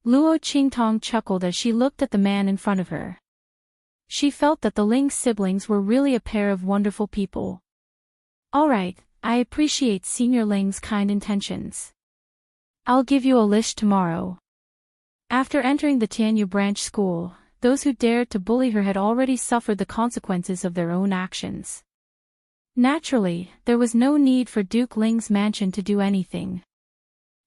Luo Qingtong chuckled as she looked at the man in front of her. She felt that the Ling siblings were really a pair of wonderful people. Alright, I appreciate Senior Ling's kind intentions. I'll give you a list tomorrow. After entering the Tianyu branch school, those who dared to bully her had already suffered the consequences of their own actions. Naturally, there was no need for Duke Ling's mansion to do anything.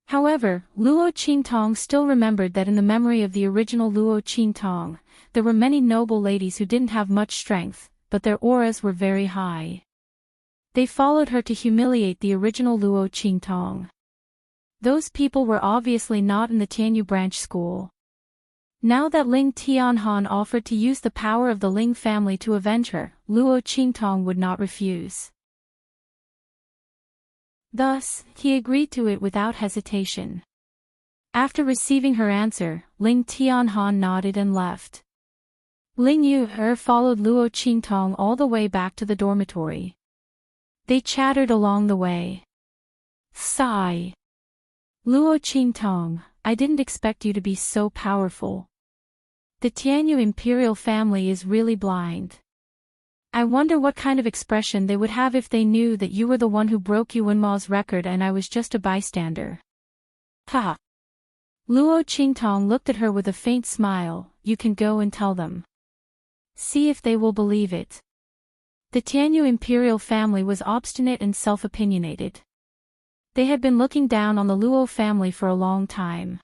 However, Luo Qingtong still remembered that in the memory of the original Luo Qingtong, there were many noble ladies who didn't have much strength, but their auras were very high. They followed her to humiliate the original Luo Qingtong. Those people were obviously not in the Tianyu branch school. Now that Ling Tianhan offered to use the power of the Ling family to avenge her, Luo Qingtong would not refuse. Thus, he agreed to it without hesitation. After receiving her answer, Ling Tianhan nodded and left. Ling Yu followed Luo Qingtong all the way back to the dormitory. They chattered along the way. Sigh. Luo Qingtong, I didn't expect you to be so powerful. The Tianyu imperial family is really blind. I wonder what kind of expression they would have if they knew that you were the one who broke Yuan Ma's record and I was just a bystander. Ha! Luo Qingtong looked at her with a faint smile. You can go and tell them. See if they will believe it. The Tianyu imperial family was obstinate and self-opinionated. They had been looking down on the Luo family for a long time.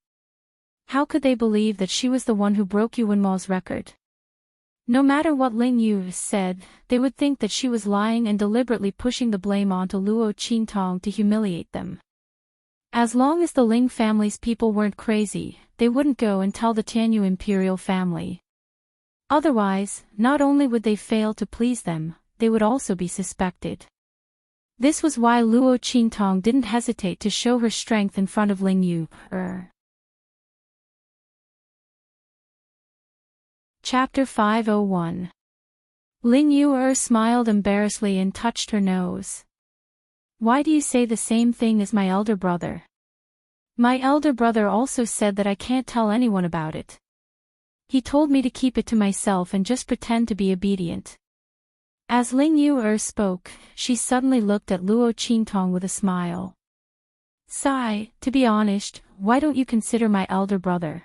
How could they believe that she was the one who broke Yuan Ma's record? No matter what Ling Yu said, they would think that she was lying and deliberately pushing the blame onto Luo Qingtong to humiliate them. As long as the Ling family's people weren't crazy, they wouldn't go and tell the Tianyu imperial family. Otherwise, not only would they fail to please them, they would also be suspected. This was why Luo Qingtong didn't hesitate to show her strength in front of Ling Yu. Chapter 501. Ling Yu smiled embarrassedly and touched her nose. Why do you say the same thing as my elder brother? My elder brother also said that I can't tell anyone about it. He told me to keep it to myself and just pretend to be obedient. As Ling Yu spoke, she suddenly looked at Luo Qingtong with a smile. Sigh, to be honest, why don't you consider my elder brother?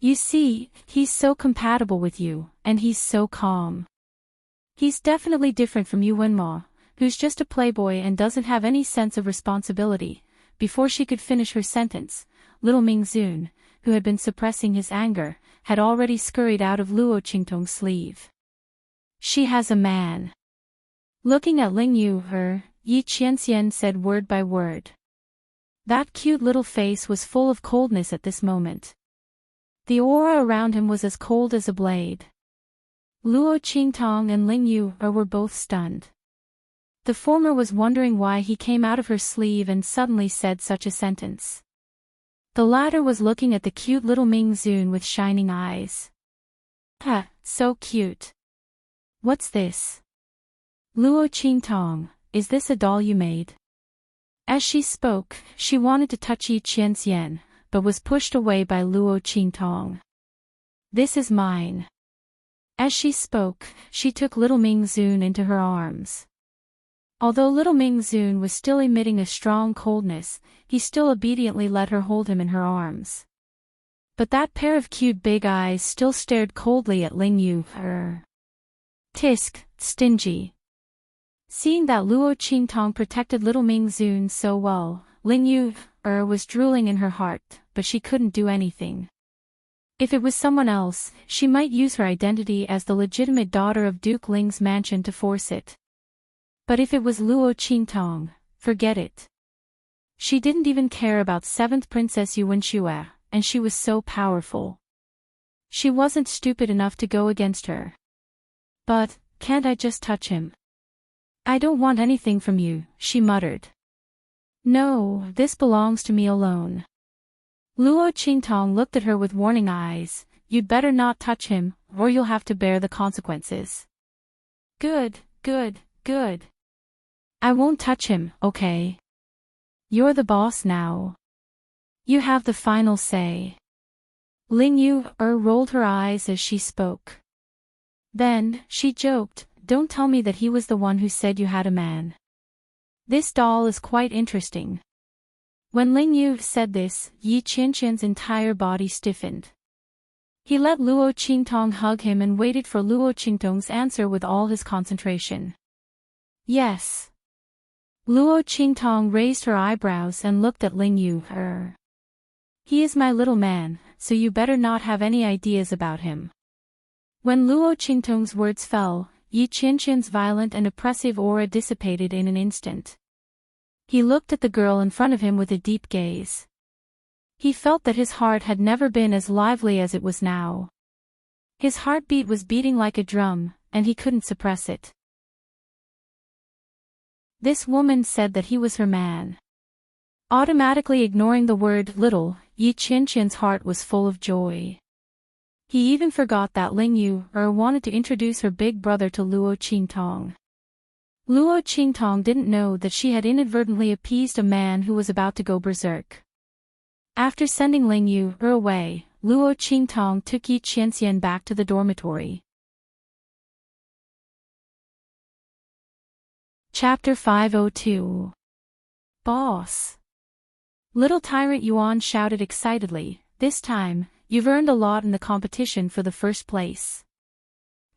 You see, he's so compatible with you, and he's so calm. He's definitely different from Yuan Ma, who's just a playboy and doesn't have any sense of responsibility. Before she could finish her sentence, little Ming Zun, who had been suppressing his anger, had already scurried out of Luo Qingtong's sleeve. She has a man. Looking at Ling Yu, Yi Qianxian said word by word. That cute little face was full of coldness at this moment. The aura around him was as cold as a blade. Luo Qingtong and Ling Yu were both stunned. The former was wondering why he came out of her sleeve and suddenly said such a sentence. The latter was looking at the cute little Ming Zun with shining eyes. So cute. What's this? Luo Qingtong, is this a doll you made? As she spoke, she wanted to touch Yi Qianxian, but was pushed away by Luo Qingtong. This is mine. As she spoke, she took little Ming Zun into her arms. Although little Ming Zun was still emitting a strong coldness, he still obediently let her hold him in her arms. But that pair of cute big eyes still stared coldly at Ling Yu. Tisk, stingy. Seeing that Luo Qingtong protected little Ming Zun so well, Ling Yu was drooling in her heart, but she couldn't do anything. If it was someone else, she might use her identity as the legitimate daughter of Duke Ling's mansion to force it. But if it was Luo Qingtong, forget it. She didn't even care about 7th Princess Yuan Xue, and she was so powerful. She wasn't stupid enough to go against her. But, can't I just touch him? I don't want anything from you, she muttered. No, this belongs to me alone. Luo Qingtong looked at her with warning eyes. You'd better not touch him, or you'll have to bear the consequences. Good, good, good. I won't touch him, okay? You're the boss now. You have the final say. Ling Yu rolled her eyes as she spoke. Then, she joked, don't tell me that he was the one who said you had a man. This doll is quite interesting. When Ling Yu said this, Yi Qianqian's entire body stiffened. He let Luo Qingtong hug him and waited for Luo Qingtong's answer with all his concentration. Yes. Luo Qingtong raised her eyebrows and looked at Ling Yu. He is my little man, so you better not have any ideas about him. When Luo Qingtong's words fell, Yi Qianqian's violent and oppressive aura dissipated in an instant. He looked at the girl in front of him with a deep gaze. He felt that his heart had never been as lively as it was now. His heartbeat was beating like a drum, and he couldn't suppress it. This woman said that he was her man. Automatically ignoring the word little, Yi Qianqian's heart was full of joy. He even forgot that Ling Yu wanted to introduce her big brother to Luo Qingtong. Luo Qingtong didn't know that she had inadvertently appeased a man who was about to go berserk. After sending Ling Yu away, Luo Qingtong took Yi Qianxian back to the dormitory. Chapter 502. Boss. Little Tyrant Yuan shouted excitedly, this time, you've earned a lot in the competition for the first place.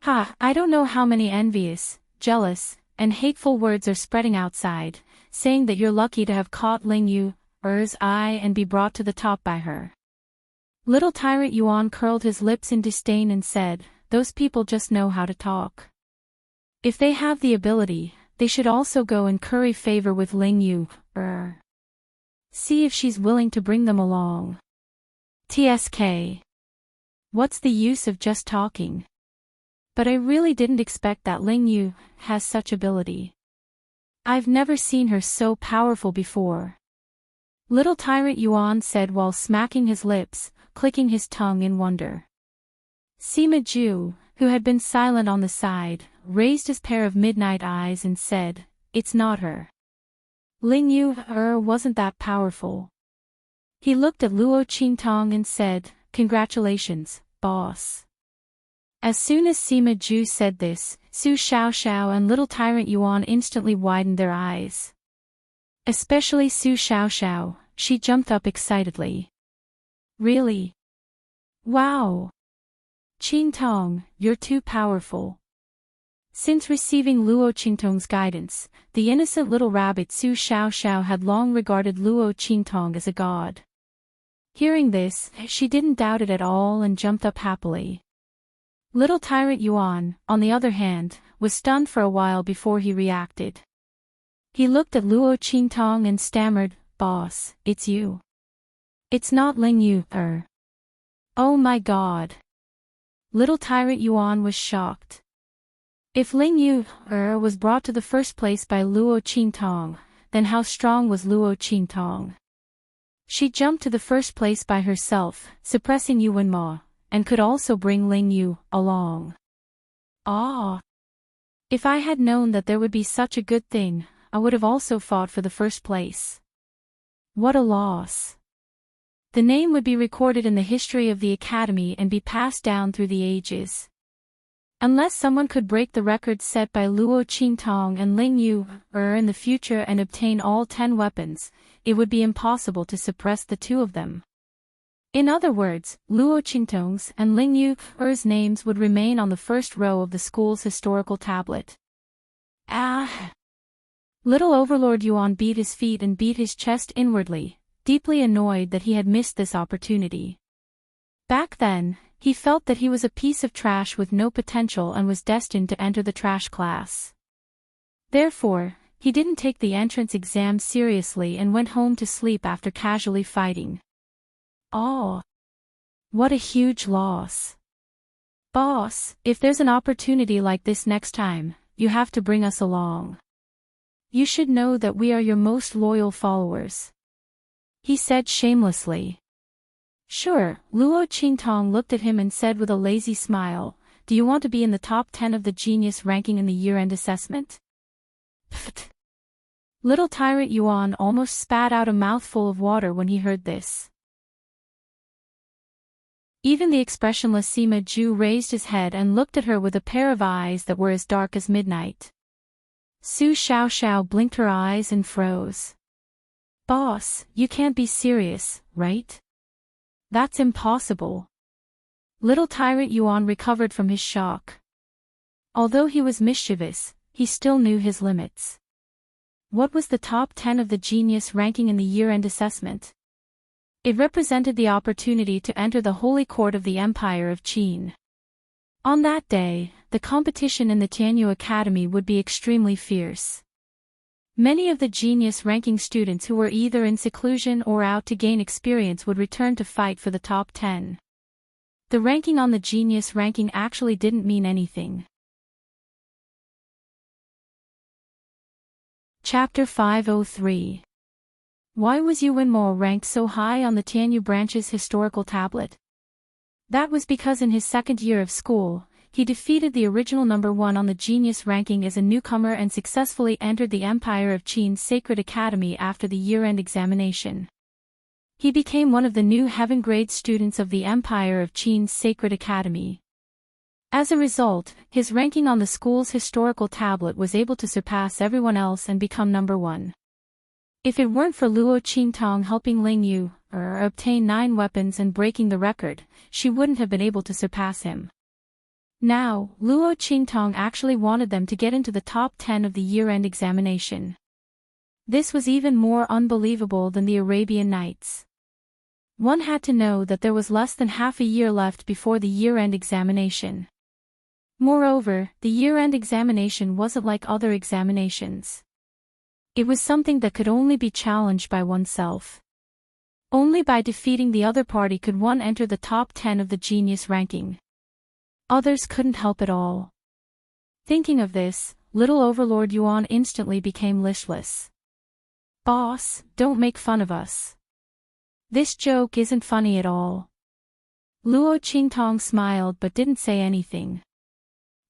Ha, I don't know how many envious, jealous, and hateful words are spreading outside, saying that you're lucky to have caught Ling Yu's eye and be brought to the top by her. Little Tyrant Yuan curled his lips in disdain and said, those people just know how to talk. If they have the ability, they should also go and curry favor with Ling Yu. See if she's willing to bring them along. TSK. What's the use of just talking? But I really didn't expect that Ling Yu has such ability. I've never seen her so powerful before. Little Tyrant Yuan said while smacking his lips, clicking his tongue in wonder. Sima Ju, who had been silent on the side, raised his pair of midnight eyes and said, it's not her. Ling Yu wasn't that powerful. He looked at Luo Qingtong and said, congratulations, boss. As soon as Sima Ju said this, Su Xiaoxiao and Little Tyrant Yuan instantly widened their eyes. Especially Su Xiaoxiao, she jumped up excitedly. Really? Wow! Qingtong, you're too powerful. Since receiving Luo Qingtong's guidance, the innocent little rabbit Su Xiaoxiao had long regarded Luo Qingtong as a god. Hearing this, she didn't doubt it at all and jumped up happily. Little Tyrant Yuan, on the other hand, was stunned for a while before he reacted. He looked at Luo Qingtong and stammered, boss, it's you. It's not Ling Yu. Oh my god. Little Tyrant Yuan was shocked. If Ling Yu was brought to the first place by Luo Qingtong, then how strong was Luo Qingtong? She jumped to the first place by herself, suppressing Yuan Ma, and could also bring Ling Yu along. Ah! If I had known that there would be such a good thing, I would have also fought for the first place. What a loss. The name would be recorded in the history of the Academy and be passed down through the ages. Unless someone could break the records set by Luo Qingtong and Ling Yu in the future and obtain all 10 weapons, it would be impossible to suppress the two of them. In other words, Luo Qingtong's and Ling Yu's names would remain on the first row of the school's historical tablet. Ah! Little Overlord Yuan beat his feet and beat his chest inwardly, deeply annoyed that he had missed this opportunity. Back then, he felt that he was a piece of trash with no potential and was destined to enter the trash class. Therefore, he didn't take the entrance exam seriously and went home to sleep after casually fighting. Oh! What a huge loss. Boss, if there's an opportunity like this next time, you have to bring us along. You should know that we are your most loyal followers. He said shamelessly. Sure, Luo Qingtong looked at him and said with a lazy smile, do you want to be in the top 10 of the genius ranking in the year-end assessment? Pfft. Little Tyrant Yuan almost spat out a mouthful of water when he heard this. Even the expressionless Sima Ju raised his head and looked at her with a pair of eyes that were as dark as midnight. Su Xiaoxiao blinked her eyes and froze. Boss, you can't be serious, right? That's impossible. Little Tyrant Yuan recovered from his shock. Although he was mischievous, he still knew his limits. What was the top 10 of the genius ranking in the year-end assessment? It represented the opportunity to enter the holy court of the Empire of Qin. On that day, the competition in the Tianyu Academy would be extremely fierce. Many of the genius ranking students who were either in seclusion or out to gain experience would return to fight for the top 10. The ranking on the genius ranking actually didn't mean anything. Chapter 503. Why was Yu Wenmo ranked so high on the Tianyu branch's historical tablet? That was because in his second year of school, he defeated the original number 1 on the genius ranking as a newcomer and successfully entered the Empire of Qin's Sacred Academy after the year-end examination. He became one of the new heaven-grade students of the Empire of Qin's Sacred Academy. As a result, his ranking on the school's historical tablet was able to surpass everyone else and become number 1. If it weren't for Luo Qingtong helping Ling Yu obtain 9 weapons and breaking the record, she wouldn't have been able to surpass him. Now, Luo Qingtong actually wanted them to get into the top 10 of the year-end examination. This was even more unbelievable than the Arabian Nights. One had to know that there was less than half a year left before the year-end examination. Moreover, the year-end examination wasn't like other examinations. It was something that could only be challenged by oneself. Only by defeating the other party could one enter the top 10 of the genius ranking. Others couldn't help at all. Thinking of this, little Overlord Yuan instantly became listless. Boss, don't make fun of us. This joke isn't funny at all. Luo Qingtong smiled but didn't say anything.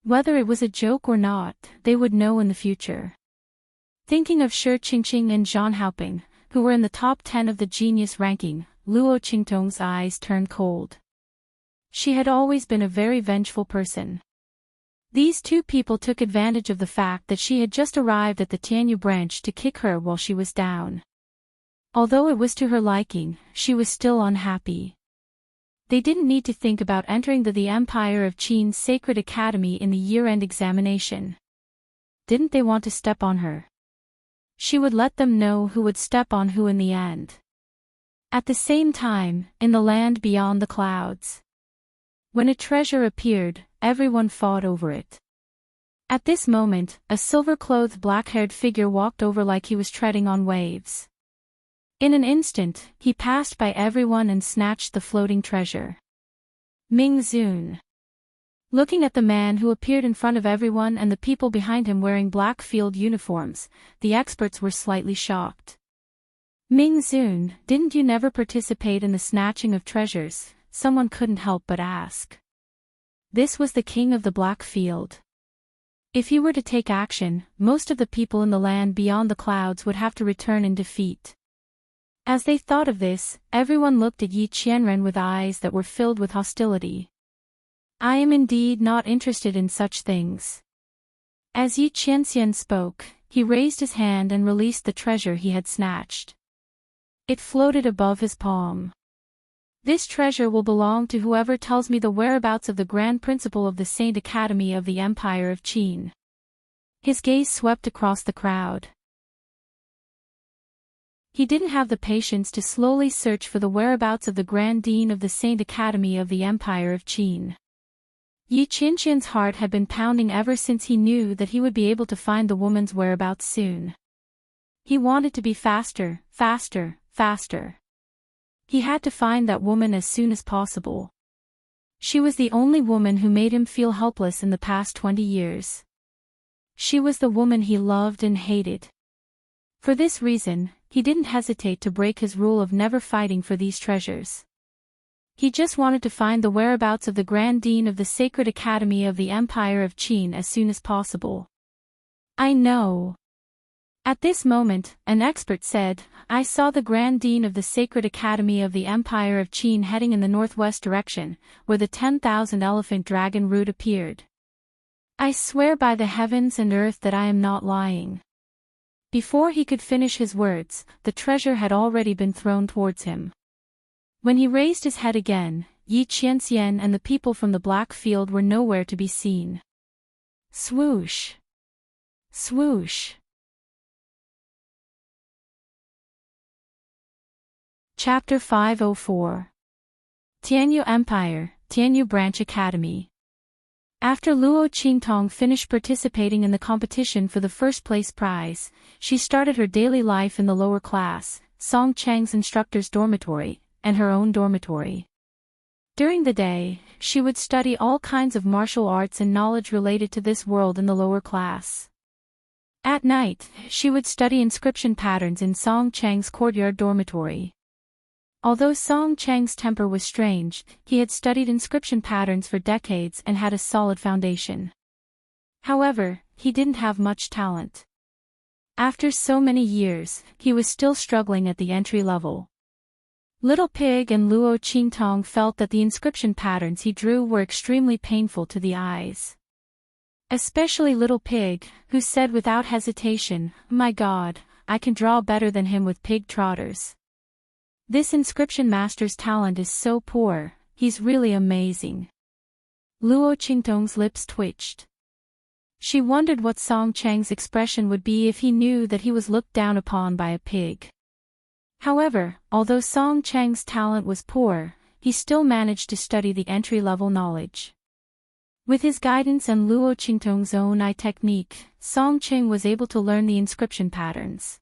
Whether it was a joke or not, they would know in the future. Thinking of Shi Qingqing and Zhang Haoping, who were in the top 10 of the genius ranking, Luo Qingtong's eyes turned cold. She had always been a very vengeful person. These two people took advantage of the fact that she had just arrived at the Tianyu branch to kick her while she was down. Although it was to her liking, she was still unhappy. They didn't need to think about entering the Empire of Qin's Sacred Academy in the year-end examination. Didn't they want to step on her? She would let them know who would step on who in the end. At the same time, in the land beyond the clouds. When a treasure appeared, everyone fought over it. At this moment, a silver-clothed black-haired figure walked over like he was treading on waves. In an instant, he passed by everyone and snatched the floating treasure. Ming Zun. Looking at the man who appeared in front of everyone and the people behind him wearing black field uniforms, the experts were slightly shocked. Ming Zun, didn't you never participate in the snatching of treasures? Someone couldn't help but ask. This was the king of the black field. If he were to take action, most of the people in the land beyond the clouds would have to return in defeat. As they thought of this, everyone looked at Yi Qianren with eyes that were filled with hostility. I am indeed not interested in such things. As Yi Qianxian spoke, he raised his hand and released the treasure he had snatched. It floated above his palm. This treasure will belong to whoever tells me the whereabouts of the Grand Principal of the Saint Academy of the Empire of Qin. His gaze swept across the crowd. He didn't have the patience to slowly search for the whereabouts of the Grand Dean of the Saint Academy of the Empire of Qin. Yi Qianxian's heart had been pounding ever since he knew that he would be able to find the woman's whereabouts soon. He wanted to be faster, faster, faster. He had to find that woman as soon as possible. She was the only woman who made him feel helpless in the past 20 years. She was the woman he loved and hated. For this reason, he didn't hesitate to break his rule of never fighting for these treasures. He just wanted to find the whereabouts of the Grand Dean of the Sacred Academy of the Empire of Qin as soon as possible. I know. At this moment, an expert said, I saw the Grand Dean of the Sacred Academy of the Empire of Qin heading in the northwest direction, where the 10,000 elephant dragon root appeared. I swear by the heavens and earth that I am not lying. Before he could finish his words, the treasure had already been thrown towards him. When he raised his head again, Yi Qianxian and the people from the Black Field were nowhere to be seen. Swoosh! Swoosh! Chapter 504. Tianyu Empire, Tianyu Branch Academy. After Luo Qingtong finished participating in the competition for the first-place prize, she started her daily life in the lower class, Song Cheng's instructor's dormitory, and her own dormitory. During the day, she would study all kinds of martial arts and knowledge related to this world in the lower class. At night, she would study inscription patterns in Song Cheng's courtyard dormitory. Although Song Cheng's temper was strange, he had studied inscription patterns for decades and had a solid foundation. However, he didn't have much talent. After so many years, he was still struggling at the entry level. Little Pig and Luo Qingtong felt that the inscription patterns he drew were extremely painful to the eyes. Especially Little Pig, who said without hesitation, "My God, I can draw better than him with pig trotters. This inscription master's talent is so poor, he's really amazing." Luo Qingtong's lips twitched. She wondered what Song Cheng's expression would be if he knew that he was looked down upon by a pig. However, although Song Cheng's talent was poor, he still managed to study the entry-level knowledge. With his guidance and Luo Qingtong's own eye technique, Song Cheng was able to learn the inscription patterns.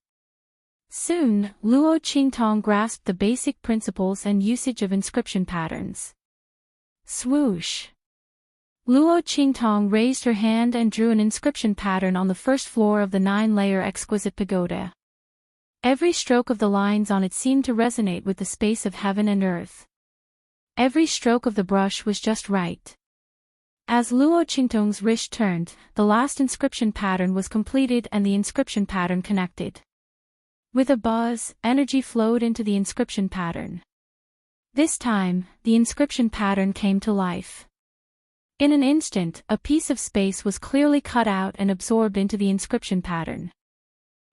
Soon, Luo Qingtong grasped the basic principles and usage of inscription patterns. Swoosh! Luo Qingtong raised her hand and drew an inscription pattern on the first floor of the 9-layer exquisite pagoda. Every stroke of the lines on it seemed to resonate with the space of heaven and earth. Every stroke of the brush was just right. As Luo Qingtong's wrist turned, the last inscription pattern was completed and the inscription pattern connected. With a buzz, energy flowed into the inscription pattern. This time, the inscription pattern came to life. In an instant, a piece of space was clearly cut out and absorbed into the inscription pattern.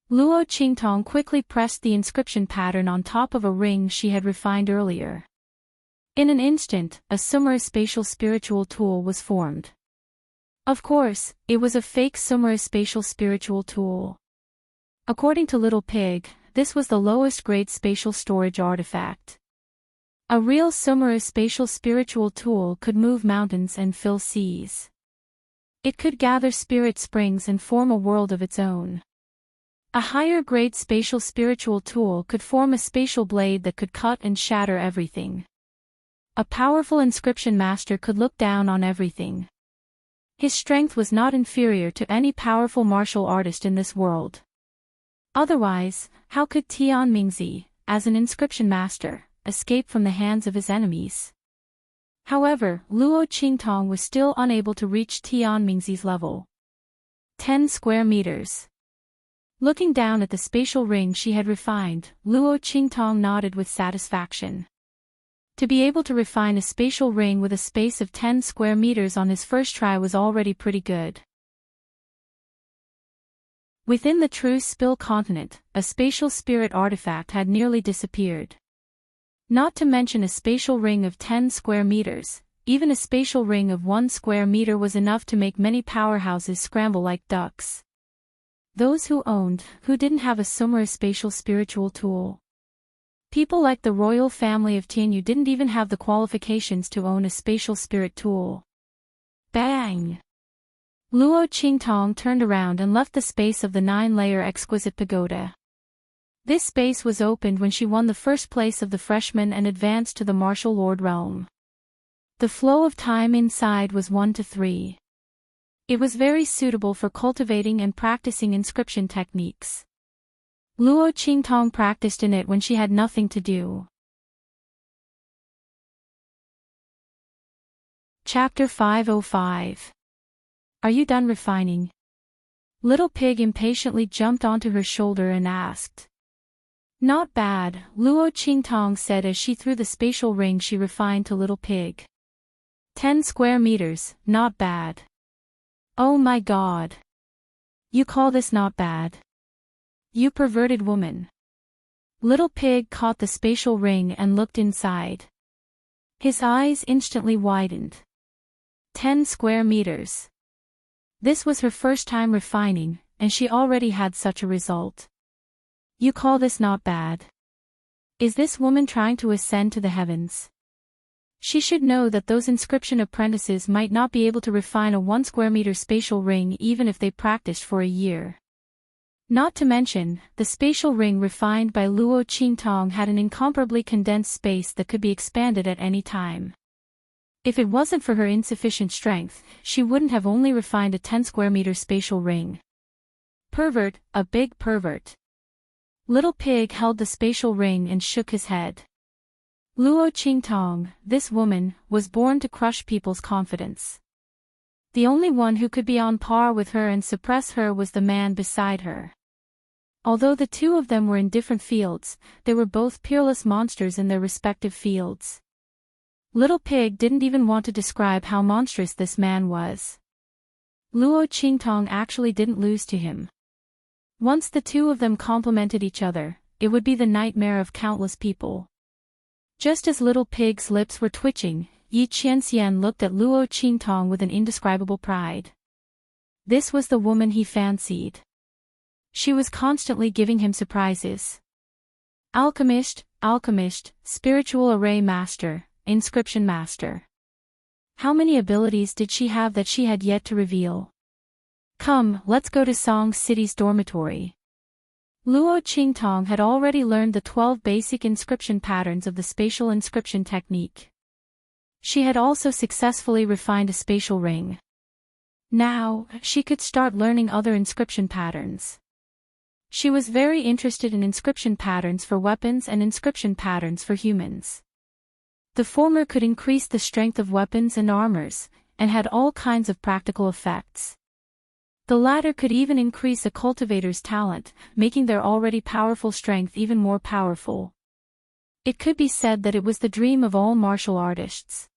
Luo Qingtong quickly pressed the inscription pattern on top of a ring she had refined earlier. In an instant, a Sumerus spatial spiritual tool was formed. Of course, it was a fake Sumerus spatial spiritual tool. According to Little Pig, this was the lowest grade spatial storage artifact. A real Sumerus spatial spiritual tool could move mountains and fill seas. It could gather spirit springs and form a world of its own. A higher grade spatial spiritual tool could form a spatial blade that could cut and shatter everything. A powerful inscription master could look down on everything. His strength was not inferior to any powerful martial artist in this world. Otherwise, how could Tian Mingzi, as an inscription master, escape from the hands of his enemies? However, Luo Qingtong was still unable to reach Tian Mingzi's level. 10 square meters. Looking down at the spatial ring she had refined, Luo Qingtong nodded with satisfaction. To be able to refine a spatial ring with a space of 10 square meters on his first try was already pretty good. Within the true Spill continent, a spatial spirit artifact had nearly disappeared. Not to mention a spatial ring of 10 square meters, even a spatial ring of 1 square meter was enough to make many powerhouses scramble like ducks. Those who didn't have a similar spatial spiritual tool. People like the royal family of Tianyu didn't even have the qualifications to own a spatial spirit tool. Bang! Luo Qingtong turned around and left the space of the 9-layer exquisite pagoda. This space was opened when she won the first place of the freshmen and advanced to the martial lord realm. The flow of time inside was 1 to 3. It was very suitable for cultivating and practicing inscription techniques. Luo Qingtong practiced in it when she had nothing to do. Chapter 505. Are you done refining? Little Pig impatiently jumped onto her shoulder and asked. Not bad, Luo Qingtong said as she threw the spatial ring she refined to Little Pig. 10 square meters, not bad. Oh my god. You call this not bad? You perverted woman. Little Pig caught the spatial ring and looked inside. His eyes instantly widened. 10 square meters. This was her first time refining, and she already had such a result. You call this not bad? Is this woman trying to ascend to the heavens? She should know that those inscription apprentices might not be able to refine a 1 square meter spatial ring even if they practiced for a year. Not to mention, the spatial ring refined by Luo Qingtong had an incomparably condensed space that could be expanded at any time. If it wasn't for her insufficient strength, she wouldn't have only refined a 10 square meter spatial ring. Pervert, a big pervert. Little Pig held the spatial ring and shook his head. Luo Qingtong, this woman, was born to crush people's confidence. The only one who could be on par with her and suppress her was the man beside her. Although the two of them were in different fields, they were both peerless monsters in their respective fields. Little Pig didn't even want to describe how monstrous this man was. Luo Qingtong actually didn't lose to him. Once the two of them complemented each other, it would be the nightmare of countless people. Just as Little Pig's lips were twitching, Yi Qianxian looked at Luo Qingtong with an indescribable pride. This was the woman he fancied. She was constantly giving him surprises. Alchemist, spiritual array master, inscription master. How many abilities did she have that she had yet to reveal? Come, let's go to Song City's dormitory. Luo Qingtong had already learned the 12 basic inscription patterns of the spatial inscription technique. She had also successfully refined a spatial ring. Now, she could start learning other inscription patterns. She was very interested in inscription patterns for weapons and inscription patterns for humans. The former could increase the strength of weapons and armors, and had all kinds of practical effects. The latter could even increase a cultivator's talent, making their already powerful strength even more powerful. It could be said that it was the dream of all martial artists.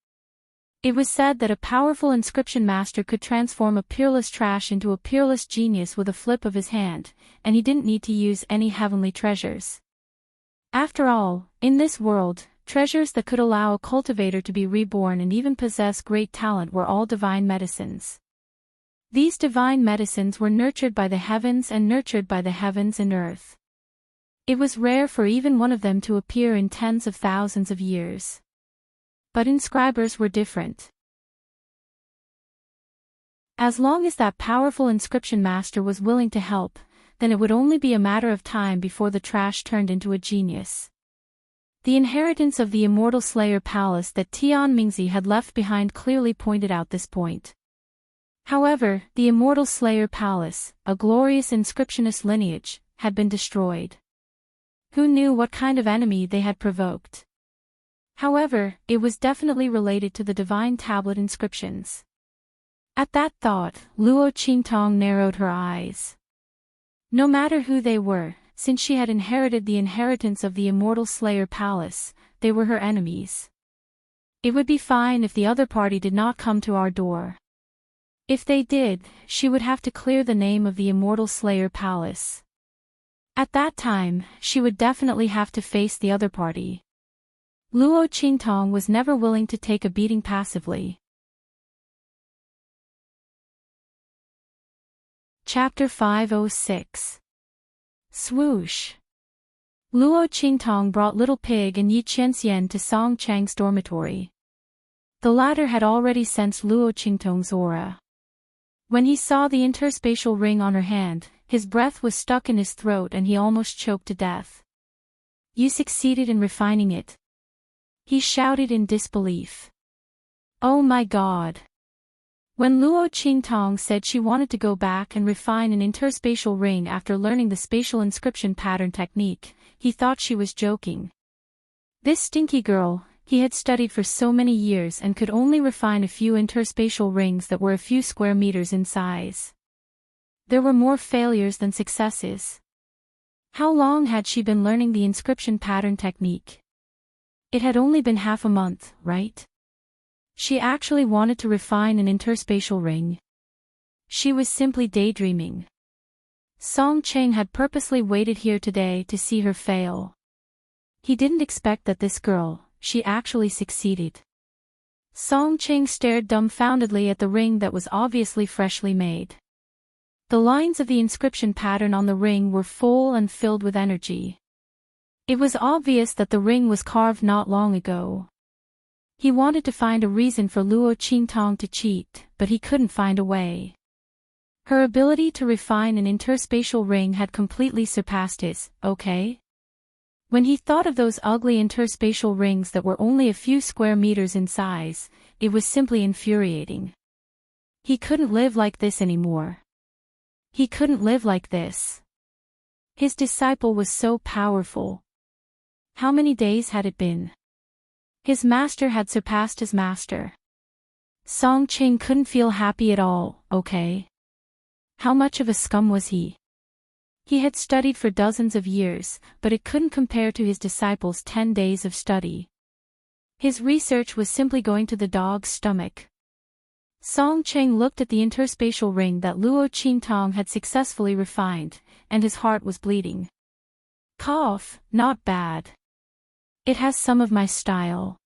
It was said that a powerful inscription master could transform a peerless trash into a peerless genius with a flip of his hand, and he didn't need to use any heavenly treasures. After all, in this world, treasures that could allow a cultivator to be reborn and even possess great talent were all divine medicines. These divine medicines were nurtured by the heavens and nurtured by the heavens and earth. It was rare for even one of them to appear in tens of thousands of years. But inscribers were different. As long as that powerful inscription master was willing to help, then it would only be a matter of time before the trash turned into a genius. The inheritance of the Immortal Slayer Palace that Tian Mingzi had left behind clearly pointed out this point. However, the Immortal Slayer Palace, a glorious inscriptionist lineage, had been destroyed. Who knew what kind of enemy they had provoked? However, it was definitely related to the divine tablet inscriptions. At that thought, Luo Qingtong narrowed her eyes. No matter who they were, since she had inherited the inheritance of the Immortal Slayer Palace, they were her enemies. It would be fine if the other party did not come to our door. If they did, she would have to clear the name of the Immortal Slayer Palace. At that time, she would definitely have to face the other party. Luo Qingtong was never willing to take a beating passively. Chapter 506. Swoosh. Luo Qingtong brought Little Pig and Yi Qianxian to Song Chang's dormitory. The latter had already sensed Luo Qingtong's aura. When he saw the interspatial ring on her hand, his breath was stuck in his throat and he almost choked to death. "You succeeded in refining it?" he shouted in disbelief. "Oh my God." When Luo Qingtong said she wanted to go back and refine an interspatial ring after learning the spatial inscription pattern technique, he thought she was joking. This stinky girl, he had studied for so many years and could only refine a few interspatial rings that were a few square meters in size. There were more failures than successes. How long had she been learning the inscription pattern technique? It had only been half a month, right? She actually wanted to refine an interspatial ring. She was simply daydreaming. Song Cheng had purposely waited here today to see her fail. He didn't expect that this girl, she actually succeeded. Song Cheng stared dumbfoundedly at the ring that was obviously freshly made. The lines of the inscription pattern on the ring were full and filled with energy. It was obvious that the ring was carved not long ago. He wanted to find a reason for Luo Qingtong to cheat, but he couldn't find a way. Her ability to refine an interspatial ring had completely surpassed his, okay? When he thought of those ugly interspatial rings that were only a few square meters in size, it was simply infuriating. He couldn't live like this anymore. He couldn't live like this. His disciple was so powerful. How many days had it been? His master had surpassed his master. Song Ching couldn't feel happy at all, okay? How much of a scum was he? He had studied for dozens of years, but it couldn't compare to his disciple's 10 days of study. His research was simply going to the dog's stomach. Song Cheng looked at the interspatial ring that Luo Qingtong had successfully refined, and his heart was bleeding. Cough, not bad. It has some of my style,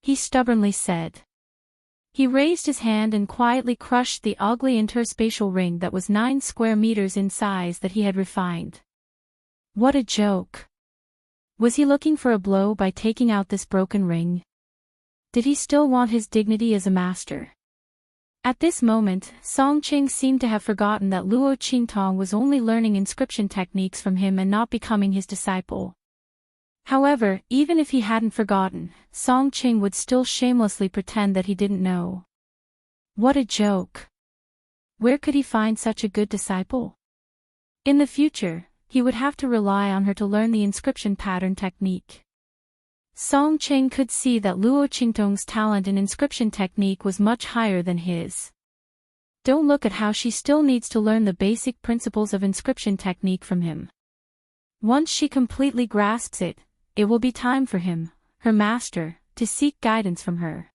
he stubbornly said. He raised his hand and quietly crushed the ugly interspatial ring that was 9 square meters in size that he had refined. What a joke. Was he looking for a blow by taking out this broken ring? Did he still want his dignity as a master? At this moment, Song Ching seemed to have forgotten that Luo Qingtong was only learning inscription techniques from him and not becoming his disciple. However, even if he hadn't forgotten, Song Ching would still shamelessly pretend that he didn't know. What a joke. Where could he find such a good disciple? In the future, he would have to rely on her to learn the inscription pattern technique. Song Ching could see that Luo Qingtong's talent in inscription technique was much higher than his. Don't look at how she still needs to learn the basic principles of inscription technique from him. Once she completely grasps it, it will be time for him, her master, to seek guidance from her.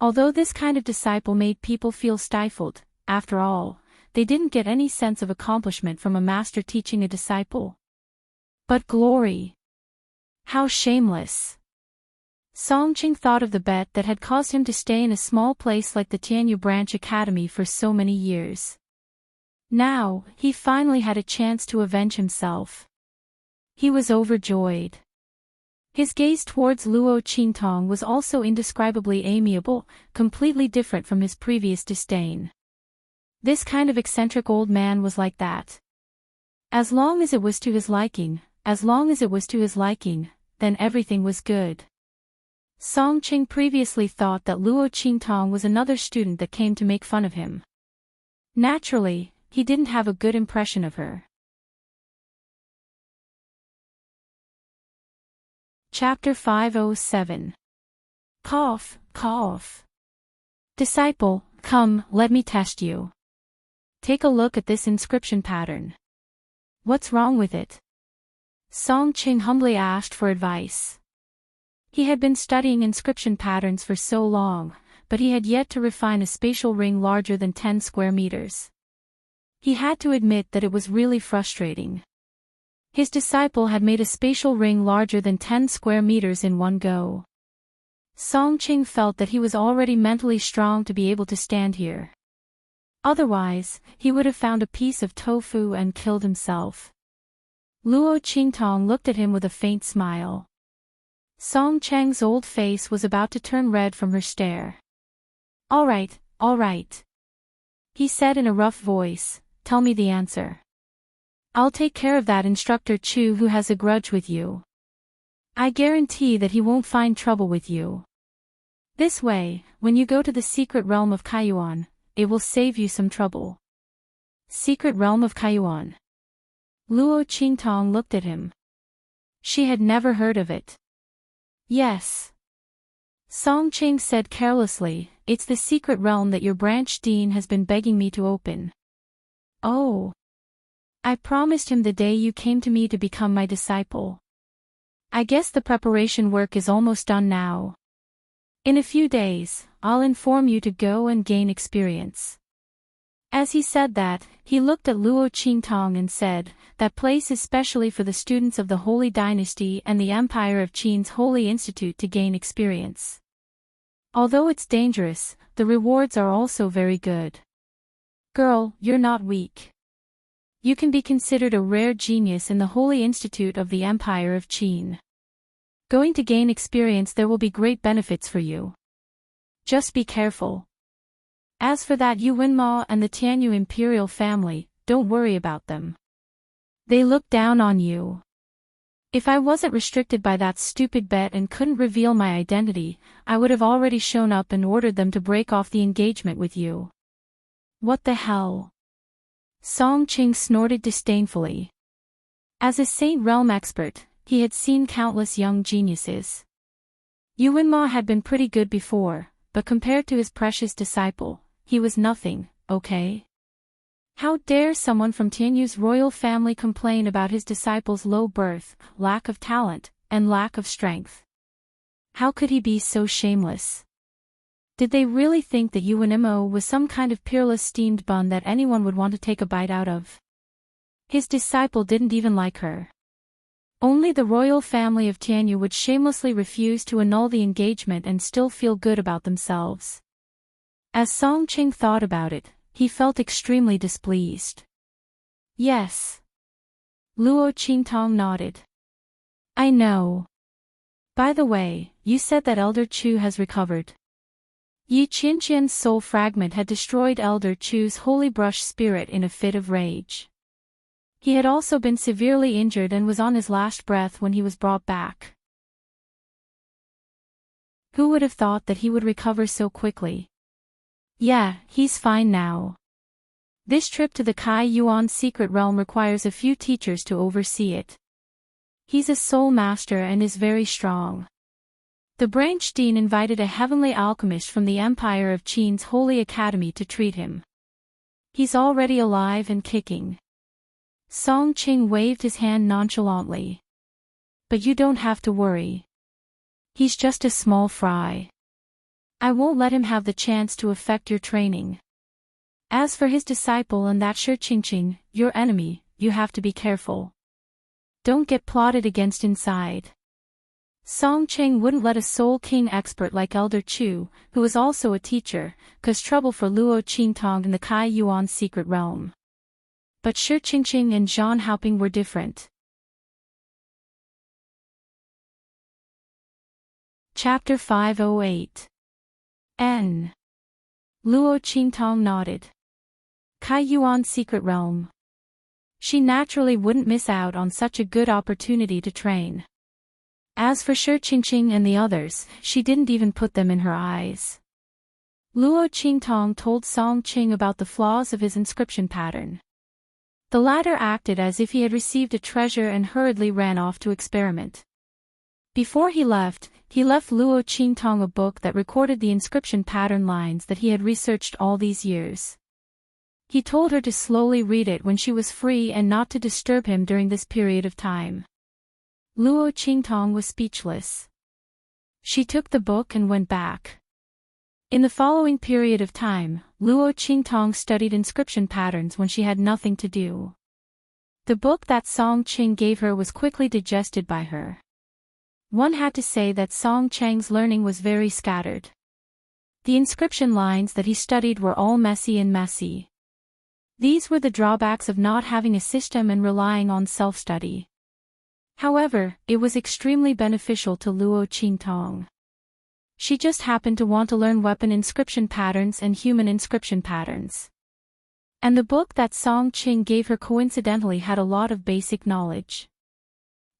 Although this kind of disciple made people feel stifled, after all, they didn't get any sense of accomplishment from a master teaching a disciple. But glory! How shameless! Song Ching thought of the bet that had caused him to stay in a small place like the Tianyu Branch Academy for so many years. Now, he finally had a chance to avenge himself. He was overjoyed. His gaze towards Luo Qingtong was also indescribably amiable, completely different from his previous disdain. This kind of eccentric old man was like that. As long as it was to his liking, then everything was good. Song Ching previously thought that Luo Qingtong was another student that came to make fun of him. Naturally, he didn't have a good impression of her. Chapter 507. Cough, cough. Disciple, come, let me test you. Take a look at this inscription pattern. What's wrong with it? Song Ching humbly asked for advice. He had been studying inscription patterns for so long, but he had yet to refine a spatial ring larger than 10 square meters. He had to admit that it was really frustrating. His disciple had made a spatial ring larger than 10 square meters in one go. Songqing felt that he was already mentally strong to be able to stand here. Otherwise, he would have found a piece of tofu and killed himself. Luo Qingtong looked at him with a faint smile. Song Cheng's old face was about to turn red from her stare. All right, he said in a rough voice, tell me the answer. I'll take care of that instructor Chu who has a grudge with you. I guarantee that he won't find trouble with you. This way, when you go to the secret realm of Kaiyuan, it will save you some trouble. Secret realm of Kaiyuan. Luo Qingtong looked at him. She had never heard of it. Yes. Songqing said carelessly, it's the secret realm that your branch dean has been begging me to open. Oh. I promised him the day you came to me to become my disciple. I guess the preparation work is almost done now. In a few days, I'll inform you to go and gain experience. As he said that, he looked at Luo Qingtong and said, that place is specially for the students of the Holy Dynasty and the Empire of Qin's Holy Institute to gain experience. Although it's dangerous, the rewards are also very good. Girl, you're not weak. You can be considered a rare genius in the Holy Institute of the Empire of Qin. Going to gain experience, there will be great benefits for you. Just be careful. As for that Yuanma and the Tianyu imperial family, don't worry about them. They look down on you. If I wasn't restricted by that stupid bet and couldn't reveal my identity, I would have already shown up and ordered them to break off the engagement with you. What the hell? Songqing snorted disdainfully. As a Saint Realm expert, he had seen countless young geniuses. Yuanma had been pretty good before, but compared to his precious disciple, he was nothing, okay? How dare someone from Tianyu's royal family complain about his disciple's low birth, lack of talent, and lack of strength? How could he be so shameless? Did they really think that Yuanmo was some kind of peerless steamed bun that anyone would want to take a bite out of? His disciple didn't even like her. Only the royal family of Tianyu would shamelessly refuse to annul the engagement and still feel good about themselves. As Songqing thought about it, he felt extremely displeased. Yes. Luo Qingtong nodded. I know. By the way, you said that Elder Chu has recovered. Yi Qianqian's soul fragment had destroyed Elder Chu's holy brush spirit in a fit of rage. He had also been severely injured and was on his last breath when he was brought back. Who would have thought that he would recover so quickly? Yeah, he's fine now. This trip to the Kai Yuan secret realm requires a few teachers to oversee it. He's a soul master and is very strong. The branch dean invited a heavenly alchemist from the Empire of Qin's Holy Academy to treat him. He's already alive and kicking. Songqing waved his hand nonchalantly. But you don't have to worry. He's just a small fry. I won't let him have the chance to affect your training. As for his disciple and that Shi Qingqing, your enemy, you have to be careful. Don't get plotted against inside. Songqing wouldn't let a Soul King expert like Elder Chu, who was also a teacher, cause trouble for Luo Qingtong in the Kai Yuan secret realm. But Shi Qingqing and Zhang Haoping were different. Chapter 508. N. Luo Qingtong nodded. Kai Yuan secret realm. She naturally wouldn't miss out on such a good opportunity to train. As for Shi Qingqing and the others, she didn't even put them in her eyes. Luo Qingtong told Songqing about the flaws of his inscription pattern. The latter acted as if he had received a treasure and hurriedly ran off to experiment. Before he left Luo Qingtong a book that recorded the inscription pattern lines that he had researched all these years. He told her to slowly read it when she was free and not to disturb him during this period of time. Luo Qingtong was speechless. She took the book and went back. In the following period of time, Luo Qingtong studied inscription patterns when she had nothing to do. The book that Song Qing gave her was quickly digested by her. One had to say that Song Cheng's learning was very scattered. The inscription lines that he studied were all messy and messy. These were the drawbacks of not having a system and relying on self-study. However, it was extremely beneficial to Luo Qingtong. She just happened to want to learn weapon inscription patterns and human inscription patterns. And the book that Song Qing gave her coincidentally had a lot of basic knowledge.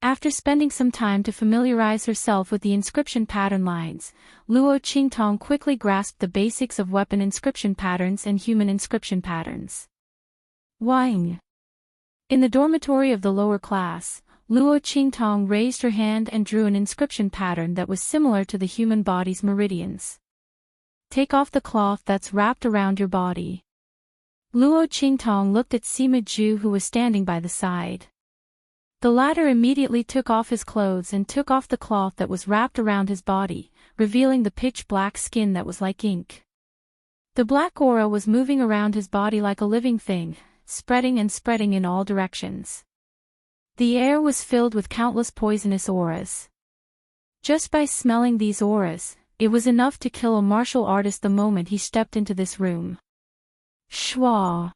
After spending some time to familiarize herself with the inscription pattern lines, Luo Qingtong quickly grasped the basics of weapon inscription patterns and human inscription patterns. Wang. In the dormitory of the lower class, Luo Qingtong raised her hand and drew an inscription pattern that was similar to the human body's meridians. Take off the cloth that's wrapped around your body. Luo Qingtong looked at Sima Ju, who was standing by the side. The latter immediately took off his clothes and took off the cloth that was wrapped around his body, revealing the pitch-black skin that was like ink. The black aura was moving around his body like a living thing, spreading and spreading in all directions. The air was filled with countless poisonous auras. Just by smelling these auras, it was enough to kill a martial artist the moment he stepped into this room. Shwa.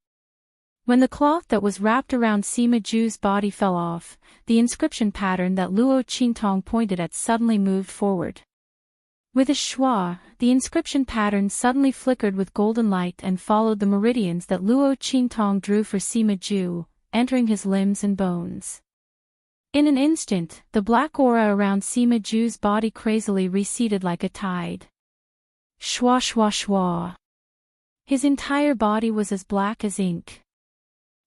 When the cloth that was wrapped around Sima Ju's body fell off, the inscription pattern that Luo Qingtong pointed at suddenly moved forward. With a schwa, the inscription pattern suddenly flickered with golden light and followed the meridians that Luo Qingtong drew for Sima Ju, entering his limbs and bones. In an instant, the black aura around Sima Ju's body crazily receded like a tide. Schwa schwa schwa. His entire body was as black as ink.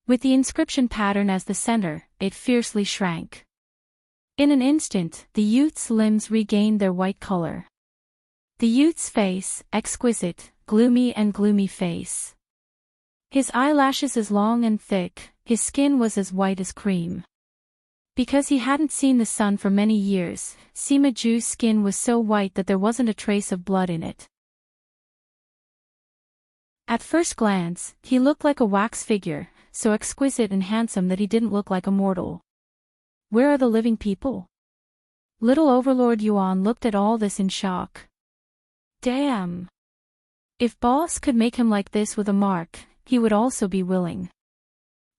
With the inscription pattern as the center, it fiercely shrank. In an instant, the youth's limbs regained their white color. The youth's face, exquisite, gloomy face. His eyelashes as long and thick, his skin was as white as cream. Because he hadn't seen the sun for many years, Sima Ju's skin was so white that there wasn't a trace of blood in it. At first glance, he looked like a wax figure, so exquisite and handsome that he didn't look like a mortal. Where are the living people? Little Overlord Yuan looked at all this in shock. Damn! If boss could make him like this with a mark, he would also be willing.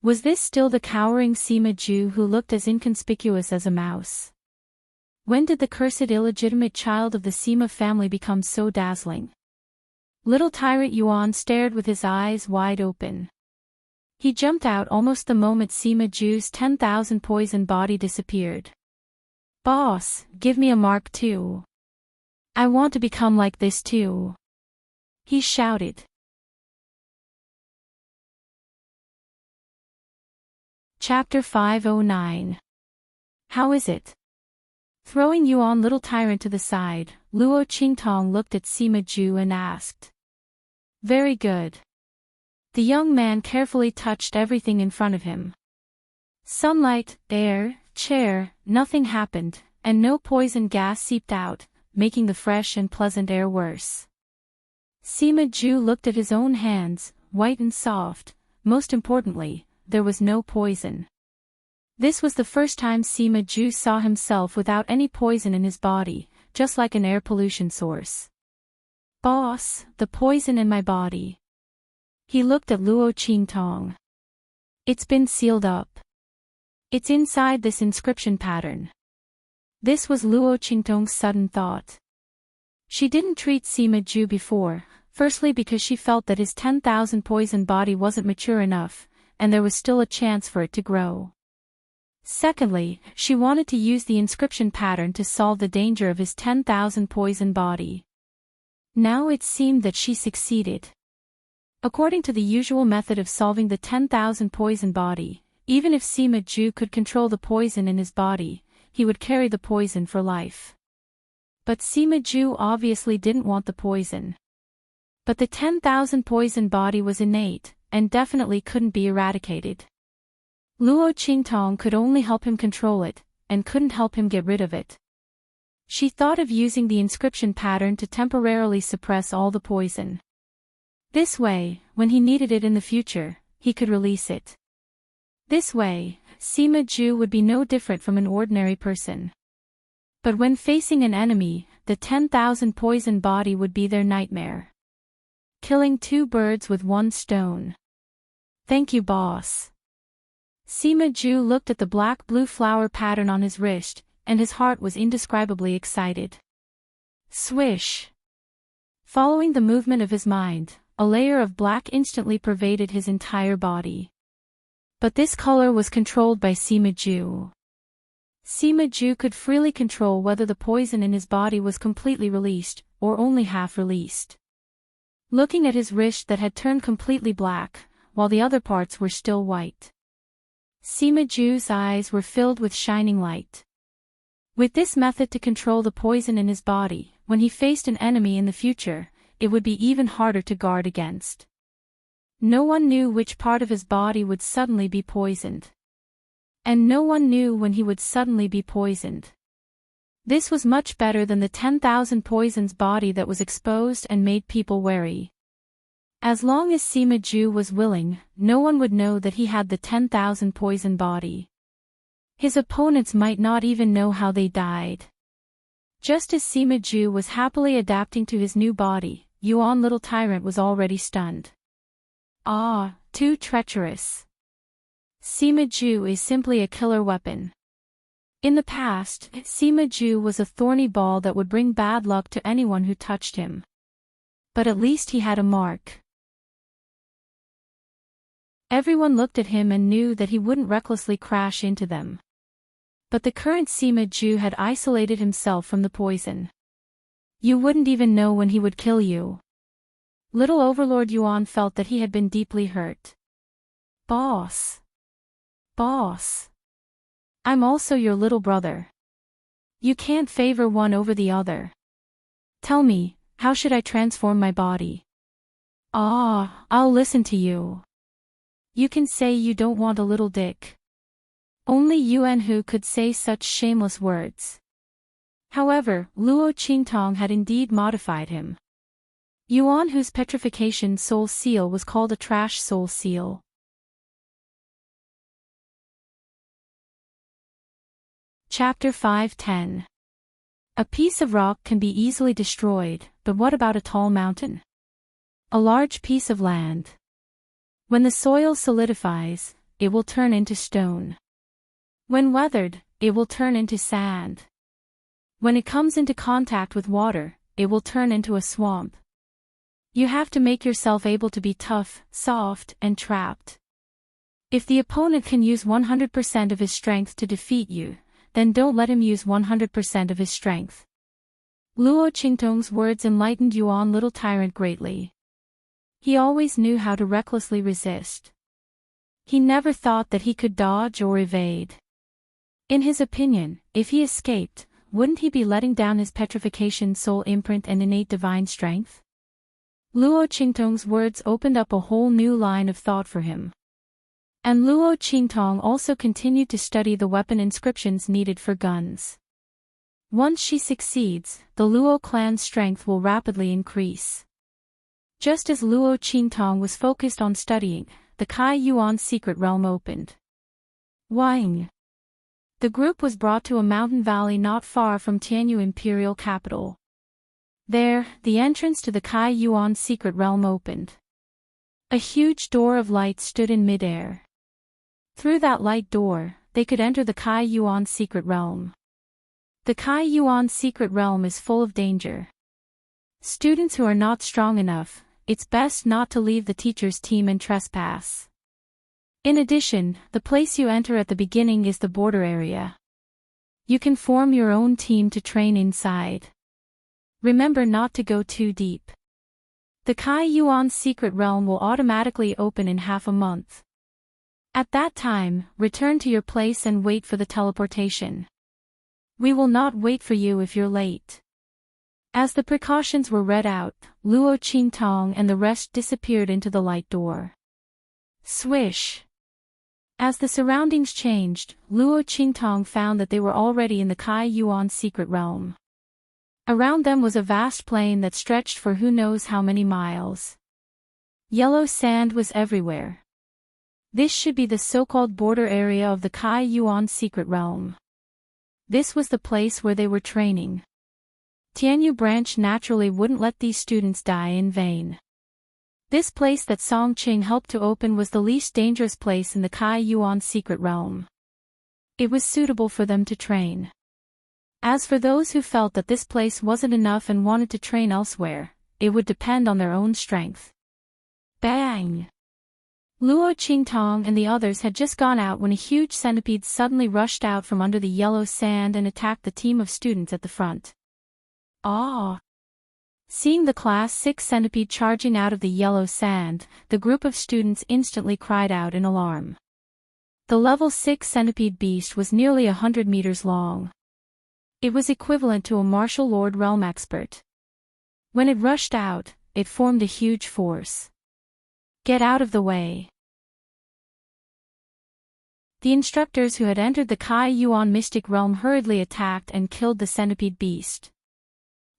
Was this still the cowering Sima Ju who looked as inconspicuous as a mouse? When did the cursed illegitimate child of the Sima family become so dazzling? Little tyrant Yuan stared with his eyes wide open. He jumped out almost the moment Sima Ju's 10,000 poison body disappeared. Boss, give me a mark too. I want to become like this too. He shouted. Chapter 509. How is it? Throwing Yuan little tyrant to the side, Luo Qingtong looked at Sima Ju and asked. Very good. The young man carefully touched everything in front of him. Sunlight, air, chair, nothing happened, and no poison gas seeped out, making the fresh and pleasant air worse. Sima Ju looked at his own hands, white and soft. Most importantly, there was no poison. This was the first time Sima Ju saw himself without any poison in his body, just like an air pollution source. Boss, the poison in my body. He looked at Luo Qingtong. It's been sealed up. It's inside this inscription pattern. This was Luo Qingtong's sudden thought. She didn't treat Sima Ju before, firstly because she felt that his 10,000 poison body wasn't mature enough, and there was still a chance for it to grow. Secondly, she wanted to use the inscription pattern to solve the danger of his 10,000 poison body. Now it seemed that she succeeded. According to the usual method of solving the 10,000 poison body, even if Sima Ju could control the poison in his body, he would carry the poison for life. But Sima Ju obviously didn't want the poison. But the 10,000 poison body was innate, and definitely couldn't be eradicated. Luo Qingtong could only help him control it, and couldn't help him get rid of it. She thought of using the inscription pattern to temporarily suppress all the poison. This way, when he needed it in the future, he could release it. This way, Sima Ju would be no different from an ordinary person. But when facing an enemy, the 10,000 poison body would be their nightmare. Killing two birds with one stone. Thank you, boss. Sima Ju looked at the black-blue flower pattern on his wrist, and his heart was indescribably excited. Swish! Following the movement of his mind, a layer of black instantly pervaded his entire body. But this color was controlled by Sima Ju. Sima Ju could freely control whether the poison in his body was completely released, or only half released. Looking at his wrist that had turned completely black, while the other parts were still white. Sima Ju's eyes were filled with shining light. With this method to control the poison in his body, when he faced an enemy in the future, it would be even harder to guard against. No one knew which part of his body would suddenly be poisoned. And no one knew when he would suddenly be poisoned. This was much better than the 10,000 poisons body that was exposed and made people wary. As long as Sima Ju was willing, no one would know that he had the 10,000 poison body. His opponents might not even know how they died. Just as Sima Ju was happily adapting to his new body, Yuan Little Tyrant was already stunned. Ah, too treacherous. Sima Ju is simply a killer weapon. In the past, Sima Ju was a thorny ball that would bring bad luck to anyone who touched him. But at least he had a mark. Everyone looked at him and knew that he wouldn't recklessly crash into them. But the current Sima Ju had isolated himself from the poison. You wouldn't even know when he would kill you. Little Overlord Yuan felt that he had been deeply hurt. Boss. Boss. I'm also your little brother. You can't favor one over the other. Tell me, how should I transform my body? Ah, I'll listen to you. You can say you don't want a little dick. Only Yuan Hu could say such shameless words. However, Luo Qingtong had indeed modified him. Yuan Hu's petrification soul seal was called a trash soul seal. Chapter 5:10. A piece of rock can be easily destroyed, but what about a tall mountain? A large piece of land. When the soil solidifies, it will turn into stone. When weathered, it will turn into sand. When it comes into contact with water, it will turn into a swamp. You have to make yourself able to be tough, soft, and trapped. If the opponent can use 100% of his strength to defeat you, then don't let him use 100% of his strength. Luo Qingtong's words enlightened Yuan Little Tyrant greatly. He always knew how to recklessly resist. He never thought that he could dodge or evade. In his opinion, if he escaped, wouldn't he be letting down his petrification soul imprint and innate divine strength? Luo Qingtong's words opened up a whole new line of thought for him. And Luo Qingtong also continued to study the weapon inscriptions needed for guns. Once she succeeds, the Luo clan's strength will rapidly increase. Just as Luo Qingtong was focused on studying, the Kai Yuan secret realm opened. Wang. The group was brought to a mountain valley not far from Tianyu imperial capital. There, the entrance to the Kai Yuan secret realm opened. A huge door of light stood in midair. Through that light door, they could enter the Kai Yuan secret realm. The Kai Yuan secret realm is full of danger. Students who are not strong enough, it's best not to leave the teacher's team and trespass. In addition, the place you enter at the beginning is the border area. You can form your own team to train inside. Remember not to go too deep. The Kai Yuan secret realm will automatically open in half a month. At that time, return to your place and wait for the teleportation. We will not wait for you if you're late. As the precautions were read out, Luo Qingtong and the rest disappeared into the light door. Swish! As the surroundings changed, Luo Qingtong found that they were already in the Kai Yuan secret realm. Around them was a vast plain that stretched for who knows how many miles. Yellow sand was everywhere. This should be the so-called border area of the Kai Yuan secret realm. This was the place where they were training. Tianyu branch naturally wouldn't let these students die in vain. This place that Song Qing helped to open was the least dangerous place in the Kai Yuan secret realm. It was suitable for them to train. As for those who felt that this place wasn't enough and wanted to train elsewhere, it would depend on their own strength. Bang! Luo Qingtong and the others had just gone out when a huge centipede suddenly rushed out from under the yellow sand and attacked the team of students at the front. Ah! Seeing the Class 6 centipede charging out of the yellow sand, the group of students instantly cried out in alarm. The level 6 centipede beast was nearly 100 meters long. It was equivalent to a martial lord realm expert. When it rushed out, it formed a huge force. Get out of the way. The instructors who had entered the Kai Yuan mystic realm hurriedly attacked and killed the centipede beast.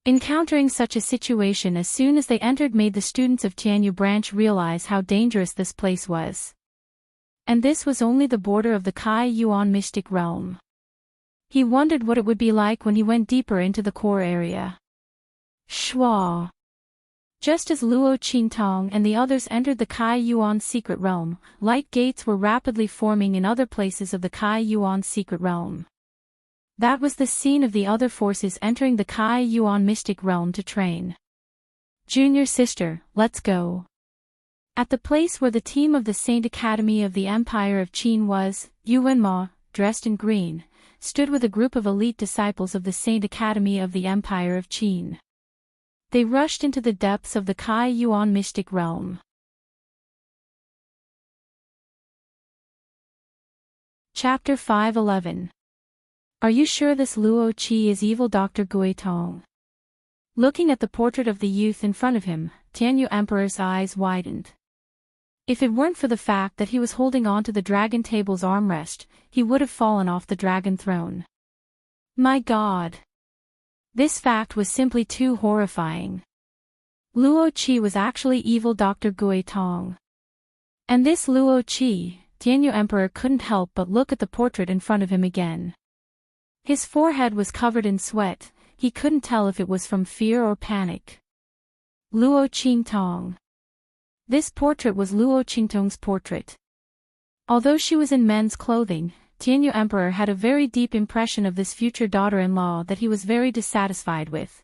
Encountering such a situation as soon as they entered made the students of Tianyu branch realize how dangerous this place was. And this was only the border of the Kai Yuan mystic realm. He wondered what it would be like when he went deeper into the core area. Shwa! Just as Luo Qingtong and the others entered the Kai Yuan secret realm, light gates were rapidly forming in other places of the Kai Yuan secret realm. That was the scene of the other forces entering the Kai Yuan mystic realm to train. Junior sister, let's go. At the place where the team of the Saint Academy of the Empire of Qin was, Yuan Ma, dressed in green, stood with a group of elite disciples of the Saint Academy of the Empire of Qin. They rushed into the depths of the Kai Yuan mystic realm. Chapter 5:11. Are you sure this Luo Qi is evil? Dr. Gui Tong. Looking at the portrait of the youth in front of him, Tianyu Emperor's eyes widened. If it weren't for the fact that he was holding on to the dragon table's armrest, he would have fallen off the dragon throne. My God! This fact was simply too horrifying. Luo Qi was actually evil. Dr. Gui Tong. And this Luo Qi, Tianyu Emperor couldn't help but look at the portrait in front of him again. His forehead was covered in sweat, he couldn't tell if it was from fear or panic. Luo Qingtong. This portrait was Luo Qingtong's portrait. Although she was in men's clothing, Tianyu Emperor had a very deep impression of this future daughter-in-law that he was very dissatisfied with.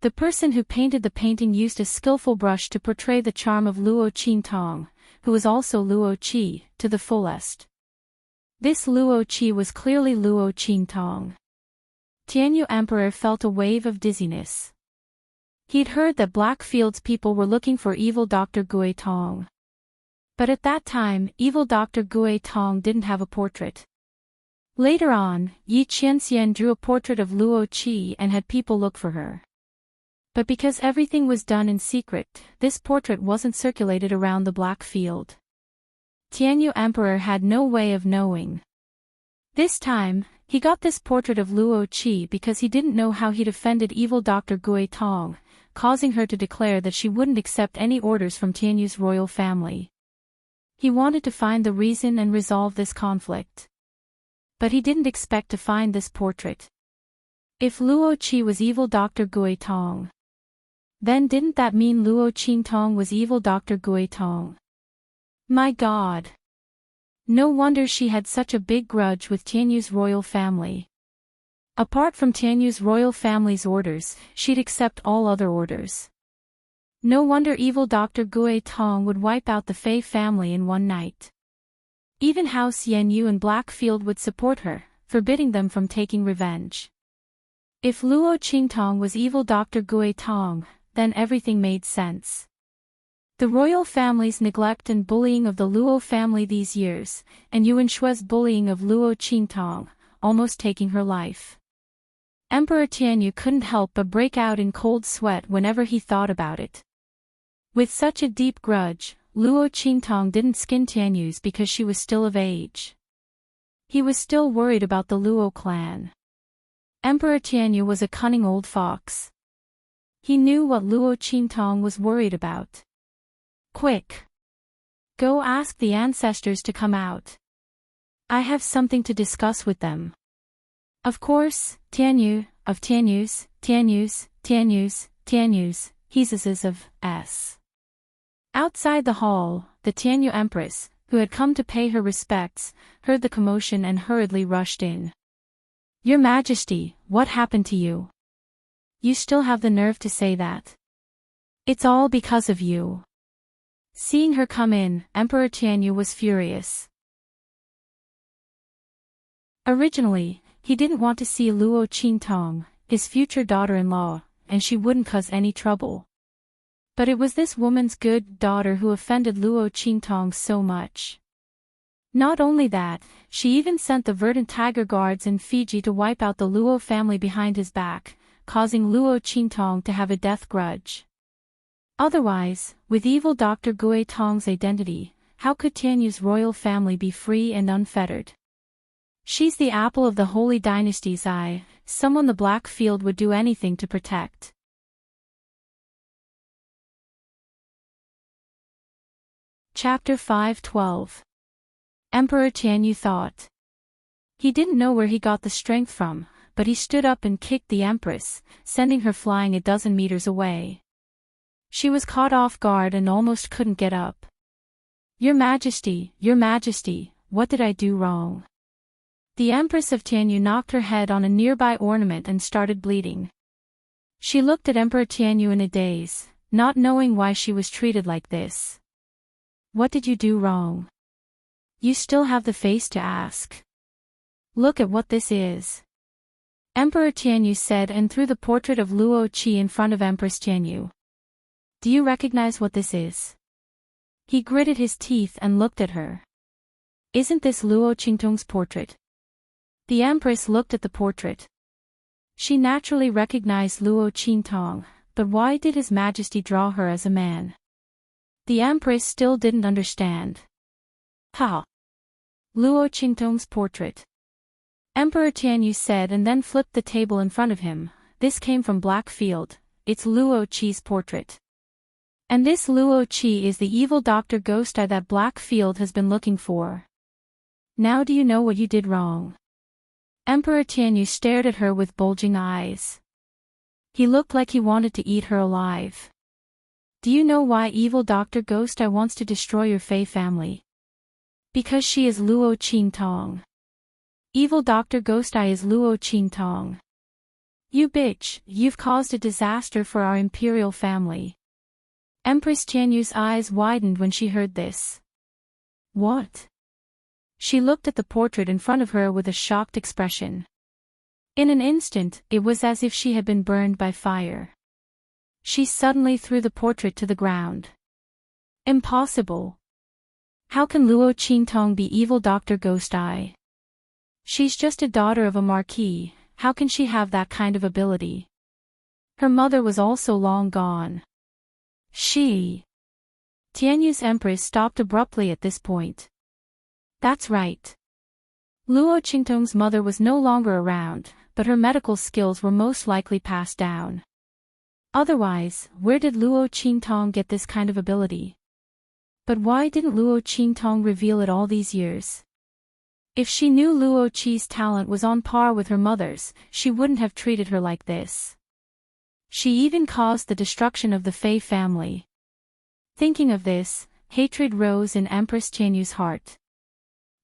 The person who painted the painting used a skillful brush to portray the charm of Luo Qingtong, who was also Luo Qi, to the fullest. This Luo Qi was clearly Luo Qingtong. Tianyu Emperor felt a wave of dizziness. He'd heard that Blackfield's people were looking for evil Dr. Gui Tong. But at that time, evil Dr. Gui Tong didn't have a portrait. Later on, Yi Qianxian drew a portrait of Luo Qi and had people look for her. But because everything was done in secret, this portrait wasn't circulated around the Blackfield. Tianyu Emperor had no way of knowing. This time, he got this portrait of Luo Qi because he didn't know how he'd offended evil Dr. Gui Tong, causing her to declare that she wouldn't accept any orders from Tianyu's royal family. He wanted to find the reason and resolve this conflict. But he didn't expect to find this portrait. If Luo Qi was evil Dr. Gui Tong, then didn't that mean Luo Qingtong was evil Dr. Gui Tong? My God! No wonder she had such a big grudge with Tianyu's royal family. Apart from Tianyu's royal family's orders, she'd accept all other orders. No wonder evil Dr. Gui Tong would wipe out the Fei family in one night. Even House Yanyu and Blackfield would support her, forbidding them from taking revenge. If Luo Qingtong was evil Dr. Gui Tong, then everything made sense. The royal family's neglect and bullying of the Luo family these years, and Yuan Shui's bullying of Luo Qingtong, almost taking her life. Emperor Tianyu couldn't help but break out in cold sweat whenever he thought about it. With such a deep grudge, Luo Qingtong didn't skin Tianyu's because she was still of age. He was still worried about the Luo clan. Emperor Tianyu was a cunning old fox. He knew what Luo Qintong was worried about. Quick! Go ask the ancestors to come out. I have something to discuss with them. Of course, Tianyu, of Tianyus, he's of S. Outside the hall, the Tianyu Empress, who had come to pay her respects, heard the commotion and hurriedly rushed in. Your Majesty, what happened to you? You still have the nerve to say that? It's all because of you. Seeing her come in, Emperor Tianyu was furious. Originally, he didn't want to see Luo Qintong, his future daughter-in-law, and she wouldn't cause any trouble. But it was this woman's good daughter who offended Luo Qintong so much. Not only that, she even sent the verdant tiger guards in Fiji to wipe out the Luo family behind his back, causing Luo Qintong to have a death grudge. Otherwise, with evil Dr. Gui Tong's identity, how could Tianyu's royal family be free and unfettered? She's the apple of the Holy Dynasty's eye, someone the Black Field would do anything to protect. Chapter 5:12. Emperor Tianyu thought. He didn't know where he got the strength from, but he stood up and kicked the Empress, sending her flying a dozen meters away. She was caught off guard and almost couldn't get up. Your Majesty, what did I do wrong? The Empress of Tianyu knocked her head on a nearby ornament and started bleeding. She looked at Emperor Tianyu in a daze, not knowing why she was treated like this. What did you do wrong? You still have the face to ask. Look at what this is. Emperor Tianyu said and threw the portrait of Luo Qi in front of Empress Tianyu. Do you recognize what this is? He gritted his teeth and looked at her. Isn't this Luo Qingtong's portrait? The Empress looked at the portrait. She naturally recognized Luo Qintong, but why did His Majesty draw her as a man? The Empress still didn't understand. Ha! Luo Qingtong's portrait. Emperor Tianyu said and then flipped the table in front of him. This came from Blackfield, it's Luo Qi's portrait. And this Luo Qi is the evil Dr. Ghost Eye that Blackfield has been looking for. Now do you know what you did wrong? Emperor Tianyu stared at her with bulging eyes. He looked like he wanted to eat her alive. Do you know why evil Dr. Ghost Eye wants to destroy your Fei family? Because she is Luo Qintong. Evil Dr. Ghost Eye is Luo Qintong. You bitch, you've caused a disaster for our imperial family. Empress Tianyu's eyes widened when she heard this. What? She looked at the portrait in front of her with a shocked expression. In an instant, it was as if she had been burned by fire. She suddenly threw the portrait to the ground. Impossible. How can Luo Qintong be evil Dr. Ghost Eye? She's just a daughter of a marquis, how can she have that kind of ability? Her mother was also long gone. Tianyu's Empress stopped abruptly at this point. That's right. Luo Qingtong's mother was no longer around, but her medical skills were most likely passed down. Otherwise, where did Luo Qintong get this kind of ability? But why didn't Luo Qintong reveal it all these years? If she knew Luo Qi's talent was on par with her mother's, she wouldn't have treated her like this. She even caused the destruction of the Fei family. Thinking of this, hatred rose in Empress Tianyu's heart.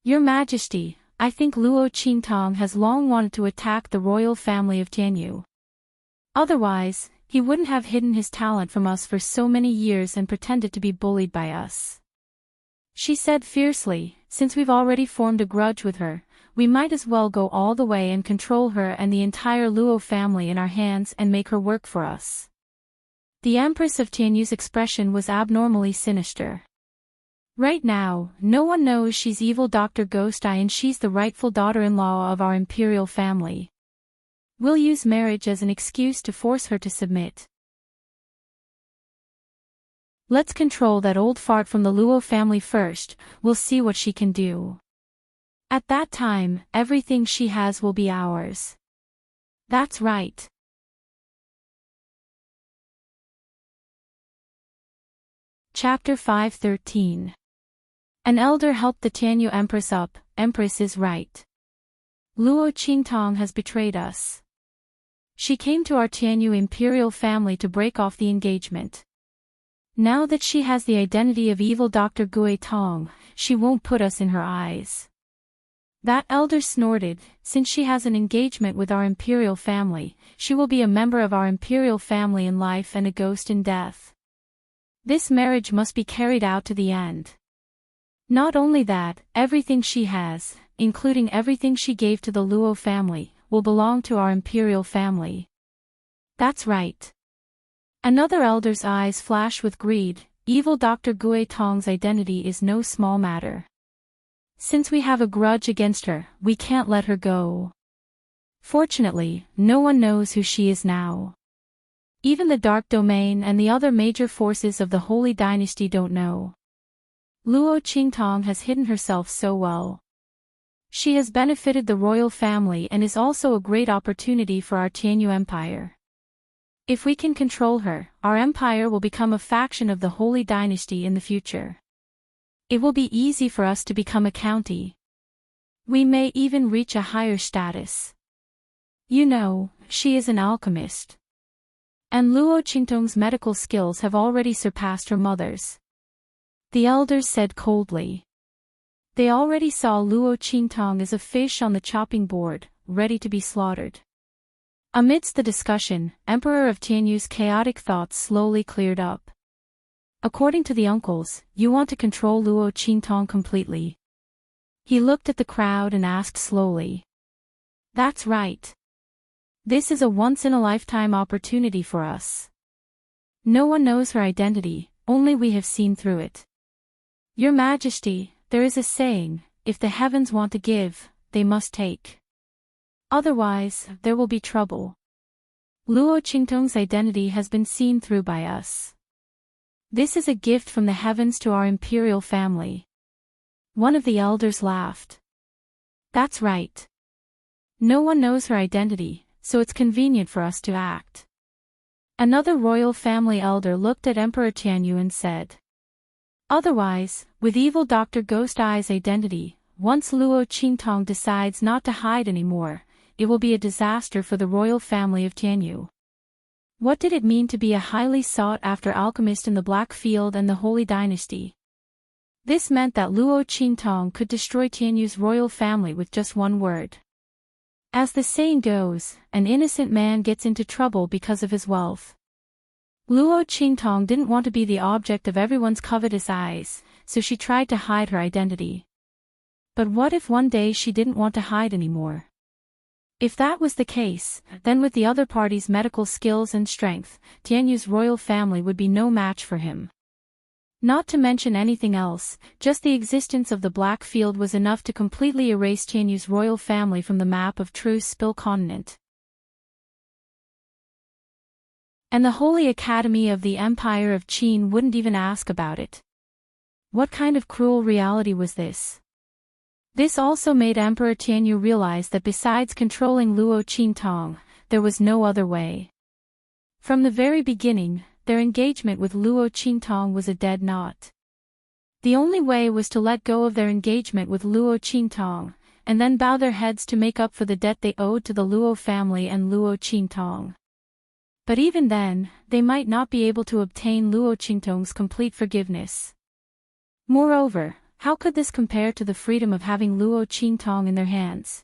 Your Majesty, I think Luo Qintong has long wanted to attack the royal family of Tianyu. Otherwise, he wouldn't have hidden his talent from us for so many years and pretended to be bullied by us. She said fiercely, since we've already formed a grudge with her, we might as well go all the way and control her and the entire Luo family in our hands and make her work for us. The Empress of Tianyu's expression was abnormally sinister. Right now, no one knows she's evil Dr. Ghost Eye and she's the rightful daughter-in-law of our imperial family. We'll use marriage as an excuse to force her to submit. Let's control that old fart from the Luo family first, we'll see what she can do. At that time, everything she has will be ours. That's right. Chapter 5:13. An elder helped the Tianyu Empress up. Empress is right. Luo Qingtong has betrayed us. She came to our Tianyu imperial family to break off the engagement. Now that she has the identity of evil Dr. Gui Tong, she won't put us in her eyes. That elder snorted, since she has an engagement with our imperial family, she will be a member of our imperial family in life and a ghost in death. This marriage must be carried out to the end. Not only that, everything she has, including everything she gave to the Luo family, will belong to our imperial family. That's right. Another elder's eyes flash with greed. Evil Dr. Gui Tong's identity is no small matter. Since we have a grudge against her, we can't let her go. Fortunately, no one knows who she is now. Even the Dark Domain and the other major forces of the Holy Dynasty don't know. Luo Qingtong has hidden herself so well. She has benefited the royal family and is also a great opportunity for our Tianyu Empire. If we can control her, our empire will become a faction of the Holy Dynasty in the future. It will be easy for us to become a county. We may even reach a higher status. You know, she is an alchemist. And Luo Qingtong's medical skills have already surpassed her mother's. The elders said coldly. They already saw Luo Qingtong as a fish on the chopping board, ready to be slaughtered. Amidst the discussion, Emperor of Tianyu's chaotic thoughts slowly cleared up. According to the uncles, you want to control Luo Qingtong completely. He looked at the crowd and asked slowly. That's right. This is a once-in-a-lifetime opportunity for us. No one knows her identity, only we have seen through it. Your Majesty, there is a saying, if the heavens want to give, they must take. Otherwise, there will be trouble. Luo Qingtong's identity has been seen through by us. This is a gift from the heavens to our imperial family. One of the elders laughed. That's right. No one knows her identity, so it's convenient for us to act. Another royal family elder looked at Emperor Tianyu and said. Otherwise, with evil Dr. Ghost Eye's identity, once Luo Qingtong decides not to hide anymore, it will be a disaster for the royal family of Tianyu. What did it mean to be a highly sought-after alchemist in the Black Field and the Holy Dynasty? This meant that Luo Qingtong could destroy Tianyu's royal family with just one word. As the saying goes, an innocent man gets into trouble because of his wealth. Luo Qingtong didn't want to be the object of everyone's covetous eyes, so she tried to hide her identity. But what if one day she didn't want to hide anymore? If that was the case, then with the other party's medical skills and strength, Tianyu's royal family would be no match for him. Not to mention anything else, just the existence of the Black Field was enough to completely erase Tianyu's royal family from the map of True Spill Continent. And the Holy Academy of the Empire of Qin wouldn't even ask about it. What kind of cruel reality was this? This also made Emperor Tianyu realize that besides controlling Luo Qingtong, there was no other way. From the very beginning, their engagement with Luo Qingtong was a dead knot. The only way was to let go of their engagement with Luo Qingtong, and then bow their heads to make up for the debt they owed to the Luo family and Luo Qingtong. But even then, they might not be able to obtain Luo Qingtong's complete forgiveness. Moreover, how could this compare to the freedom of having Luo Qingtong in their hands?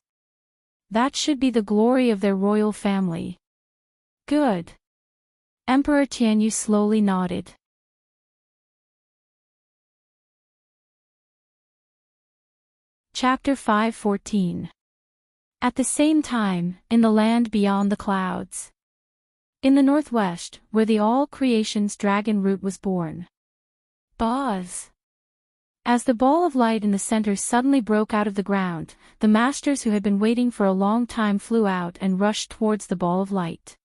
That should be the glory of their royal family. Good. Emperor Tianyu slowly nodded. Chapter 5:14. At the same time, in the land beyond the clouds. In the northwest, where the all creation's dragon root was born. Buzz. As the ball of light in the center suddenly broke out of the ground, the masters who had been waiting for a long time flew out and rushed towards the ball of light.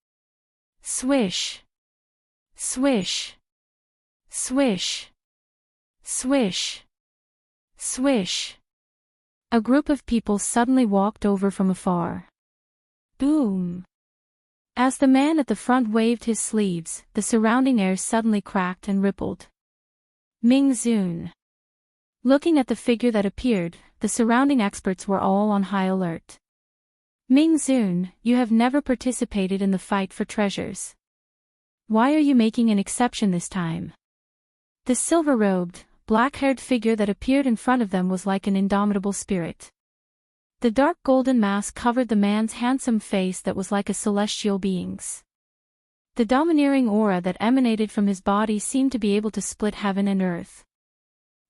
Swish! Swish! Swish! Swish! Swish! A group of people suddenly walked over from afar. Boom! As the man at the front waved his sleeves, the surrounding air suddenly cracked and rippled. Ming Zun. Looking at the figure that appeared, the surrounding experts were all on high alert. Ming Zun, you have never participated in the fight for treasures. Why are you making an exception this time? The silver-robed, black-haired figure that appeared in front of them was like an indomitable spirit. The dark golden mask covered the man's handsome face that was like a celestial being's. The domineering aura that emanated from his body seemed to be able to split heaven and earth.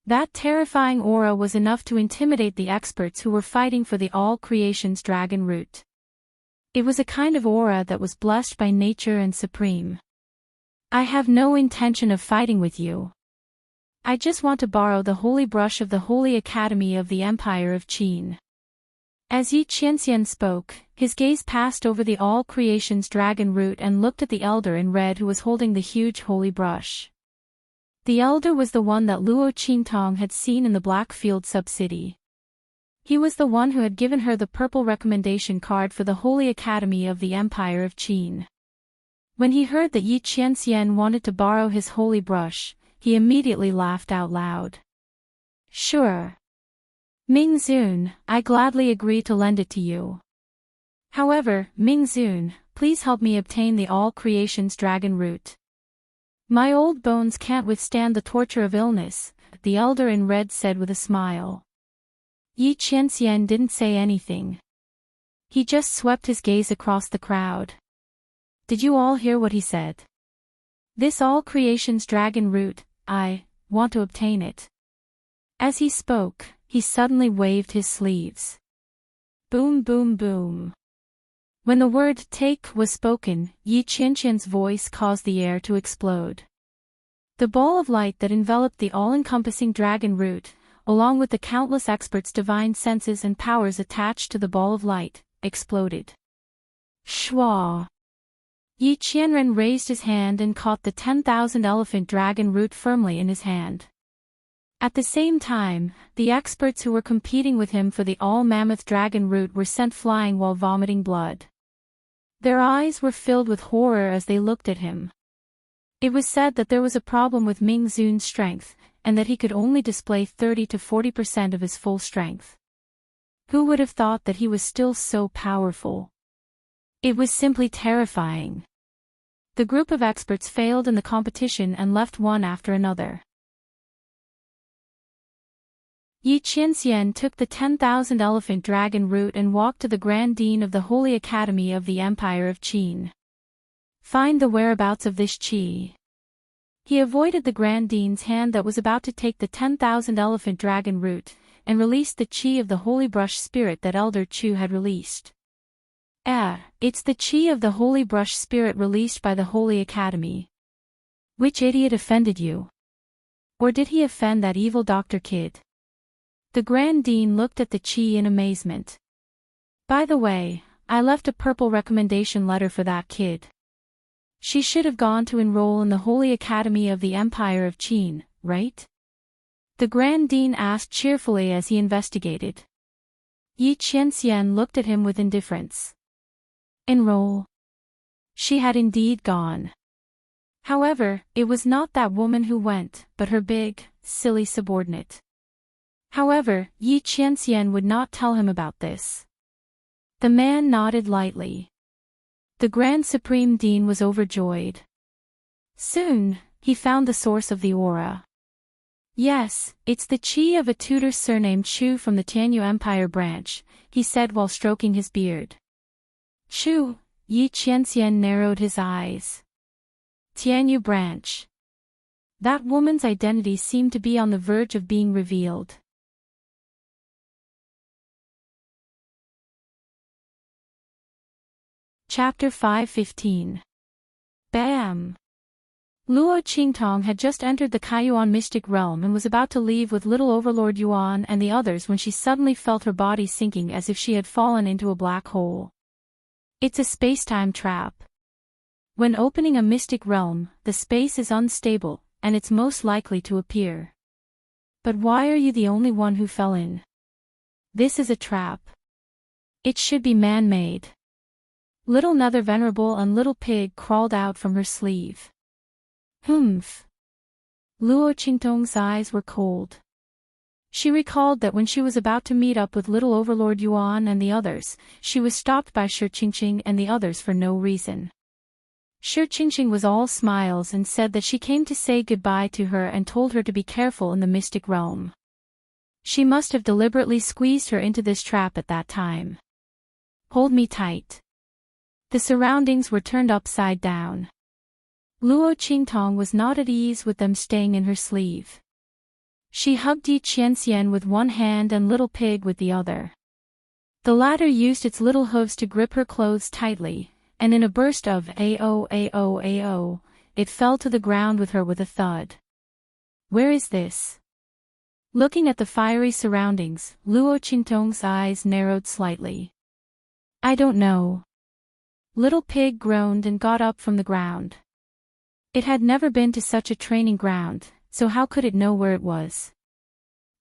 That terrifying aura was enough to intimidate the experts who were fighting for the all-creation's dragon root. It was a kind of aura that was blessed by nature and supreme. I have no intention of fighting with you. I just want to borrow the holy brush of the Holy Academy of the Empire of Qin. As Yi Qianxian spoke, his gaze passed over the all-creation's dragon root and looked at the elder in red who was holding the huge holy brush. The elder was the one that Luo Qintong had seen in the Blackfield sub-city. He was the one who had given her the purple recommendation card for the Holy Academy of the Empire of Qin. When he heard that Yi Qianxian wanted to borrow his holy brush, he immediately laughed out loud. Sure. Ming Zun, I gladly agree to lend it to you. However, Ming Zun, please help me obtain the all-creation's dragon root. My old bones can't withstand the torture of illness, the elder in red said with a smile. Yi Qianxian didn't say anything. He just swept his gaze across the crowd. Did you all hear what he said? This all-creation's dragon root, I want to obtain it. As he spoke, he suddenly waved his sleeves. Boom boom boom. When the word take was spoken, Yi Qianxian's voice caused the air to explode. The ball of light that enveloped the all-encompassing dragon root, along with the countless experts' divine senses and powers attached to the ball of light, exploded. Shwa! Yi Qianren raised his hand and caught the 10,000 elephant dragon root firmly in his hand. At the same time, the experts who were competing with him for the all-mammoth dragon root were sent flying while vomiting blood. Their eyes were filled with horror as they looked at him. It was said that there was a problem with Ming Zun's strength, and that he could only display 30 to 40% of his full strength. Who would have thought that he was still so powerful? It was simply terrifying. The group of experts failed in the competition and left one after another. Yi Qianxian took the 10,000 elephant dragon root and walked to the Grand Dean of the Holy Academy of the Empire of Qin. Find the whereabouts of this qi. He avoided the Grand Dean's hand that was about to take the 10,000 elephant dragon root, and released the qi of the holy brush spirit that Elder Chu had released. It's the qi of the holy brush spirit released by the Holy Academy. Which idiot offended you? Or did he offend that evil Dr. Kid? The Grand Dean looked at the qi in amazement. By the way, I left a purple recommendation letter for that kid. She should have gone to enroll in the Holy Academy of the Empire of Qin, right? The Grand Dean asked cheerfully as he investigated. Yi Qianxian looked at him with indifference. Enroll. She had indeed gone. However, it was not that woman who went, but her big, silly subordinate. However, Yi Qianxian would not tell him about this. The man nodded lightly. The Grand Supreme Dean was overjoyed. Soon, he found the source of the aura. Yes, it's the qi of a tutor surnamed Chu from the Tianyu Empire branch, he said while stroking his beard. Chu, Yi Qianxian narrowed his eyes. Tianyu branch. That woman's identity seemed to be on the verge of being revealed. Chapter 5:15. Bam! Luo Qingtong had just entered the Kaiyuan mystic realm and was about to leave with little Overlord Yuan and the others when she suddenly felt her body sinking as if she had fallen into a black hole. It's a space-time trap. When opening a mystic realm, the space is unstable, and it's most likely to appear. But why are you the only one who fell in? This is a trap. It should be man-made. Little Nether Venerable and Little Pig crawled out from her sleeve. Humph. Luo Qingtong's eyes were cold. She recalled that when she was about to meet up with little Overlord Yuan and the others, she was stopped by Shi Qingqing and the others for no reason. Shi Qingqing was all smiles and said that she came to say goodbye to her and told her to be careful in the mystic realm. She must have deliberately squeezed her into this trap at that time. Hold me tight. The surroundings were turned upside down. Luo Qingtong was not at ease with them staying in her sleeve. She hugged Yi Qianxian with one hand and Little Pig with the other. The latter used its little hooves to grip her clothes tightly, and in a burst of "Ao, Ao, Ao," it fell to the ground with her with a thud. Where is this? Looking at the fiery surroundings, Luo Qingtong's eyes narrowed slightly. I don't know. Little Pig groaned and got up from the ground. It had never been to such a training ground, so how could it know where it was?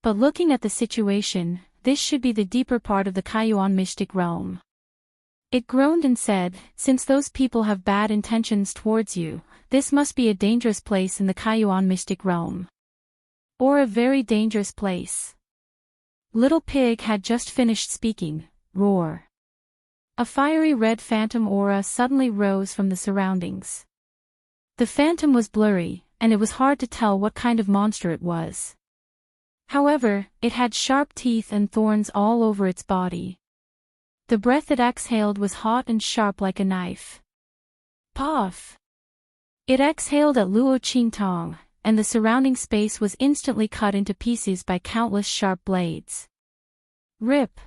But looking at the situation, this should be the deeper part of the Kaiyuan mystic realm. It groaned and said, since those people have bad intentions towards you, this must be a dangerous place in the Kaiyuan mystic realm. Or a very dangerous place. Little Pig had just finished speaking. Roar. A fiery red phantom aura suddenly rose from the surroundings. The phantom was blurry, and it was hard to tell what kind of monster it was. However, it had sharp teeth and thorns all over its body. The breath it exhaled was hot and sharp like a knife. Puff! It exhaled at Luo Qingtong, and the surrounding space was instantly cut into pieces by countless sharp blades. Rip!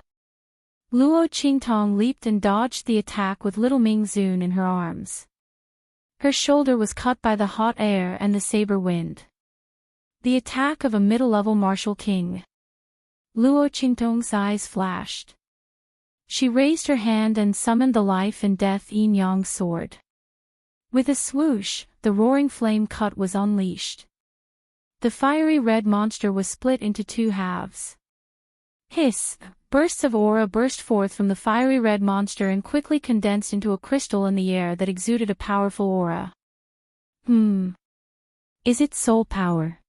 Luo Qingtong leaped and dodged the attack with little Ming Zun in her arms. Her shoulder was cut by the hot air and the saber wind. The attack of a middle-level martial king. Luo Qingtong's eyes flashed. She raised her hand and summoned the life and death yin-yang sword. With a swoosh, the roaring flame cut was unleashed. The fiery red monster was split into two halves. Hiss! Bursts of aura burst forth from the fiery red monster and quickly condensed into a crystal in the air that exuded a powerful aura. Is it soul power?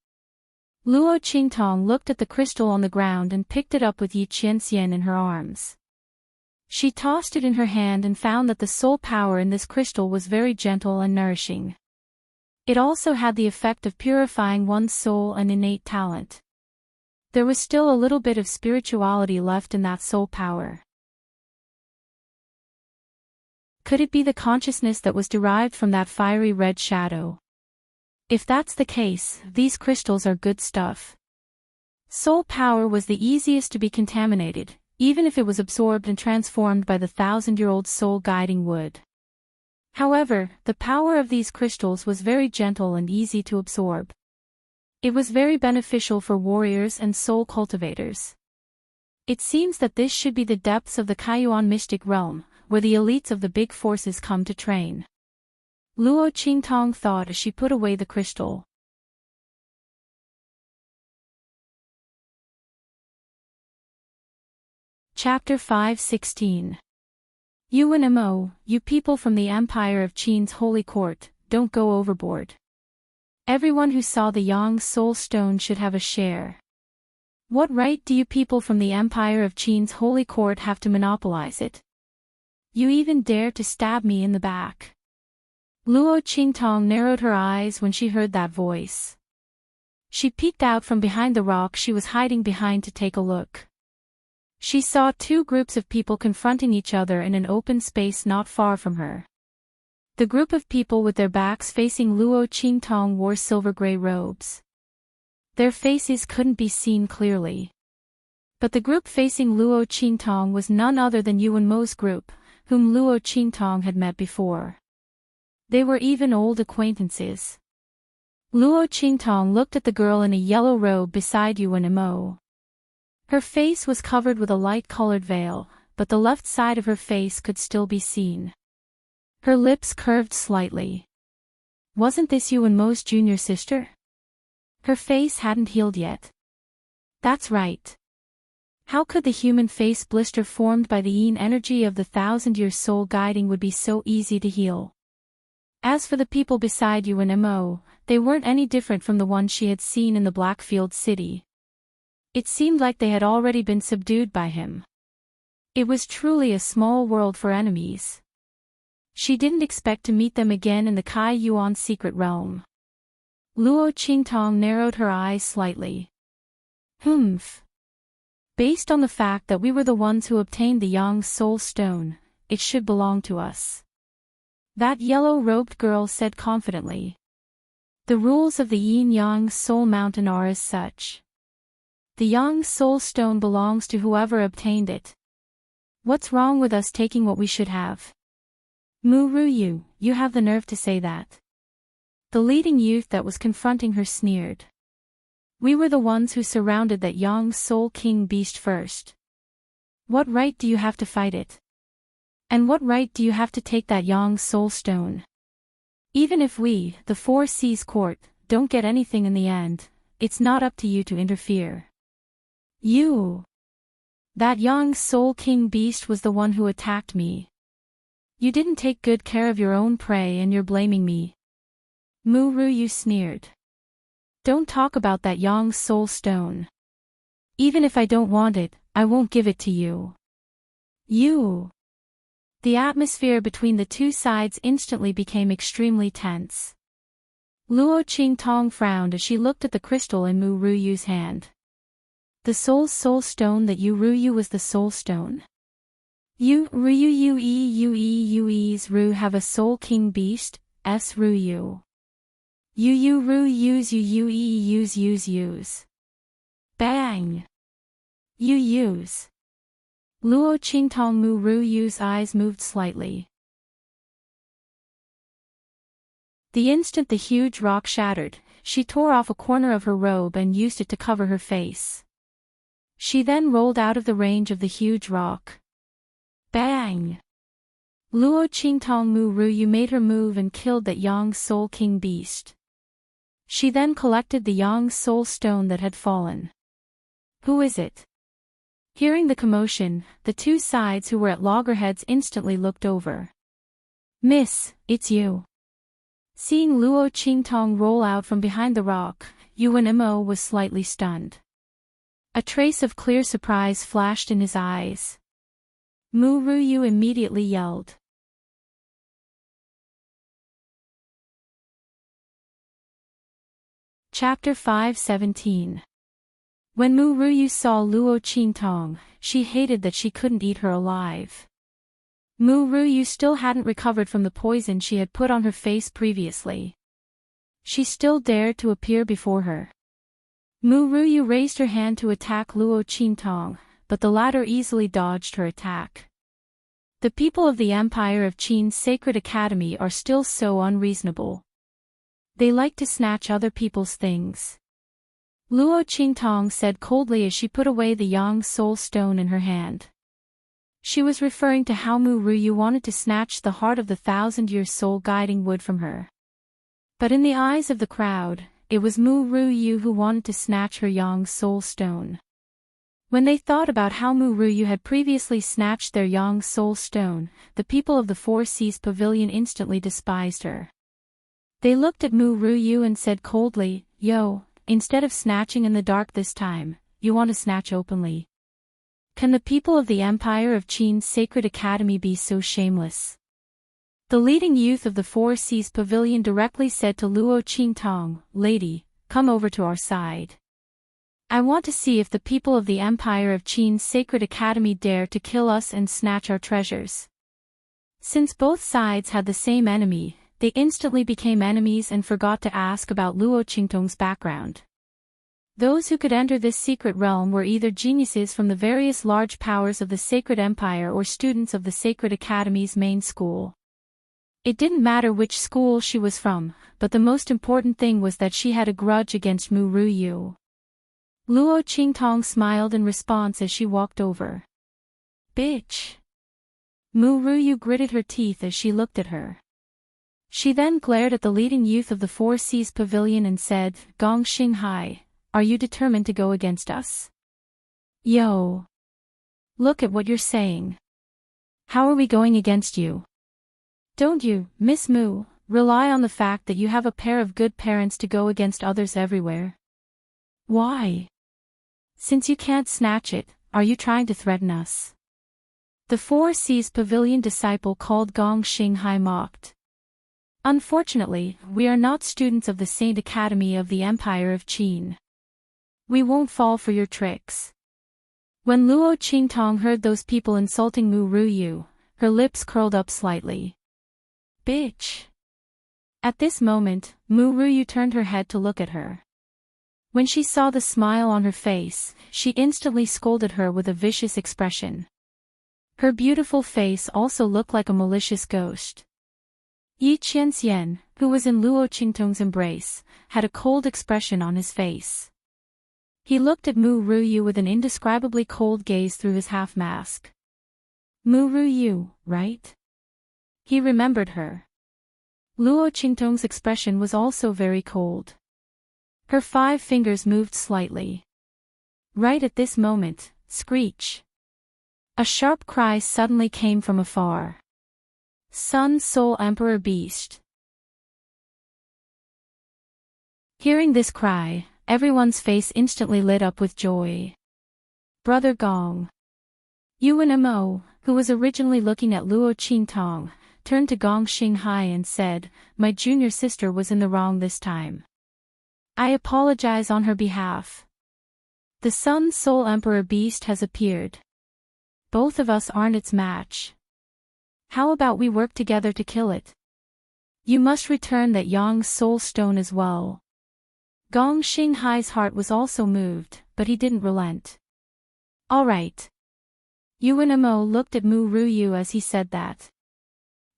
Luo Qingtong looked at the crystal on the ground and picked it up with Yi Qianxian in her arms. She tossed it in her hand and found that the soul power in this crystal was very gentle and nourishing. It also had the effect of purifying one's soul and innate talent. There was still a little bit of spirituality left in that soul power. Could it be the consciousness that was derived from that fiery red shadow? If that's the case, these crystals are good stuff. Soul power was the easiest to be contaminated, even if it was absorbed and transformed by the 1,000-year-old soul guiding wood. However, the power of these crystals was very gentle and easy to absorb. It was very beneficial for warriors and soul cultivators. It seems that this should be the depths of the Kaiyuan mystic realm, where the elites of the big forces come to train. Luo Qingtong thought as she put away the crystal. Chapter 5:16. Yuan Mo, you people from the Empire of Qin's holy court, don't go overboard. Everyone who saw the Yang Soul Stone should have a share. What right do you people from the Empire of Qin's holy court have to monopolize it? You even dare to stab me in the back. Luo Qingtong narrowed her eyes when she heard that voice. She peeked out from behind the rock she was hiding behind to take a look. She saw two groups of people confronting each other in an open space not far from her. The group of people with their backs facing Luo Qingtong wore silver-gray robes. Their faces couldn't be seen clearly. But the group facing Luo Qingtong was none other than Yuan Mo's group, whom Luo Qingtong had met before. They were even old acquaintances. Luo Qingtong looked at the girl in a yellow robe beside Yuan Mo. Her face was covered with a light-colored veil, but the left side of her face could still be seen. Her lips curved slightly. Wasn't this Yuan Mo's junior sister? Her face hadn't healed yet. That's right. How could the human face blister formed by the yin energy of the 1,000-year soul guiding would be so easy to heal? As for the people beside you and Mo, they weren't any different from the ones she had seen in the Blackfield city. It seemed like they had already been subdued by him. It was truly a small world for enemies. She didn't expect to meet them again in the Kai Yuan secret realm. Luo Qingtong narrowed her eyes slightly. Humph. Based on the fact that we were the ones who obtained the Yang Soul Stone, it should belong to us. That yellow-robed girl said confidently. The rules of the Yin-Yang Soul Mountain are as such. The Yang Soul Stone belongs to whoever obtained it. What's wrong with us taking what we should have? Mu Ruyu, you have the nerve to say that. The leading youth that was confronting her sneered. We were the ones who surrounded that Yang Soul King beast first. What right do you have to fight it? And what right do you have to take that Yang Soul Stone? Even if we, the Four Seas Court, don't get anything in the end, it's not up to you to interfere. You! That Yang Soul King beast was the one who attacked me. You didn't take good care of your own prey and you're blaming me. Mu Ruyu sneered. Don't talk about that Yang Soul Stone. Even if I don't want it, I won't give it to you. You! The atmosphere between the two sides instantly became extremely tense. Luo Qingtong frowned as she looked at the crystal in Mu Ruyu's hand. The Soul Stone that you Ruyu was the Soul Stone. You Ru's Ru have a Soul King beast, S Ruyu. You Ruyu's use. Bang! You use. Luo Qingtong Mu Ruyu's eyes moved slightly. The instant the huge rock shattered, she tore off a corner of her robe and used it to cover her face. She then rolled out of the range of the huge rock. Bang! Luo Qingtong Mu Ruyu made her move and killed that Yang Soul King beast. She then collected the Yang Soul Stone that had fallen. Who is it? Hearing the commotion, the two sides who were at loggerheads instantly looked over. Miss, it's you. Seeing Luo Qingtong roll out from behind the rock, Yuan Mo was slightly stunned. A trace of clear surprise flashed in his eyes. Mu Ruyu immediately yelled. Chapter 5:17. When Mu Ruyu saw Luo Qingtong, she hated that she couldn't eat her alive. Mu Ruyu still hadn't recovered from the poison she had put on her face previously. She still dared to appear before her. Mu Ruyu raised her hand to attack Luo Qingtong, but the latter easily dodged her attack. The people of the Empire of Qin's Sacred Academy are still so unreasonable. They like to snatch other people's things. Luo Qingtong said coldly as she put away the Yang Soul Stone in her hand. She was referring to how Mu Ruyu wanted to snatch the heart of the 1,000-year soul guiding wood from her. But in the eyes of the crowd, it was Mu Ruyu who wanted to snatch her Yang Soul Stone. When they thought about how Mu Ruyu had previously snatched their Yang Soul Stone, the people of the Four Seas Pavilion instantly despised her. They looked at Mu Ruyu and said coldly, Yo, instead of snatching in the dark this time, you want to snatch openly. Can the people of the Empire of Qin's Sacred Academy be so shameless? The leading youth of the Four Seas Pavilion directly said to Luo Qingtong, Lady, come over to our side. I want to see if the people of the Empire of Qin's Sacred Academy dare to kill us and snatch our treasures. Since both sides had the same enemy, they instantly became enemies and forgot to ask about Luo Qingtong's background. Those who could enter this secret realm were either geniuses from the various large powers of the Sacred Empire or students of the Sacred Academy's main school. It didn't matter which school she was from, but the most important thing was that she had a grudge against Mu Ruyu. Luo Qingtong smiled in response as she walked over. Bitch! Mu Ruyu gritted her teeth as she looked at her. She then glared at the leading youth of the Four Seas Pavilion and said, Gong Xinghai, are you determined to go against us? Yo! Look at what you're saying. How are we going against you? Don't you, Miss Moo, rely on the fact that you have a pair of good parents to go against others everywhere? Why? Since you can't snatch it, are you trying to threaten us? The Four Seas Pavilion disciple called Gong Xinghai mocked. Unfortunately, we are not students of the Saint Academy of the Empire of Qin. We won't fall for your tricks. When Luo Qingtong heard those people insulting Mu Ruyu, her lips curled up slightly. Bitch! At this moment, Mu Ruyu turned her head to look at her. When she saw the smile on her face, she instantly scolded her with a vicious expression. Her beautiful face also looked like a malicious ghost. Yi Qianxian, who was in Luo Qingtong's embrace, had a cold expression on his face. He looked at Mu Ruyu with an indescribably cold gaze through his half-mask. Mu Ruyu, right? He remembered her. Luo Qingtong's expression was also very cold. Her 5 fingers moved slightly. Right at this moment, screech! A sharp cry suddenly came from afar. Sun Soul Emperor Beast. Hearing this cry, everyone's face instantly lit up with joy. Brother Gong. Yuan Mo, who was originally looking at Luo Qingtong, turned to Gong Xinghai and said, "My junior sister was in the wrong this time. I apologize on her behalf. The Sun Soul Emperor Beast has appeared. Both of us aren't its match. How about we work together to kill it? You must return that Yang Soul Stone as well." Gong Xinghai's heart was also moved, but he didn't relent. All right. Yuan Mo looked at Mu Ruyu as he said that.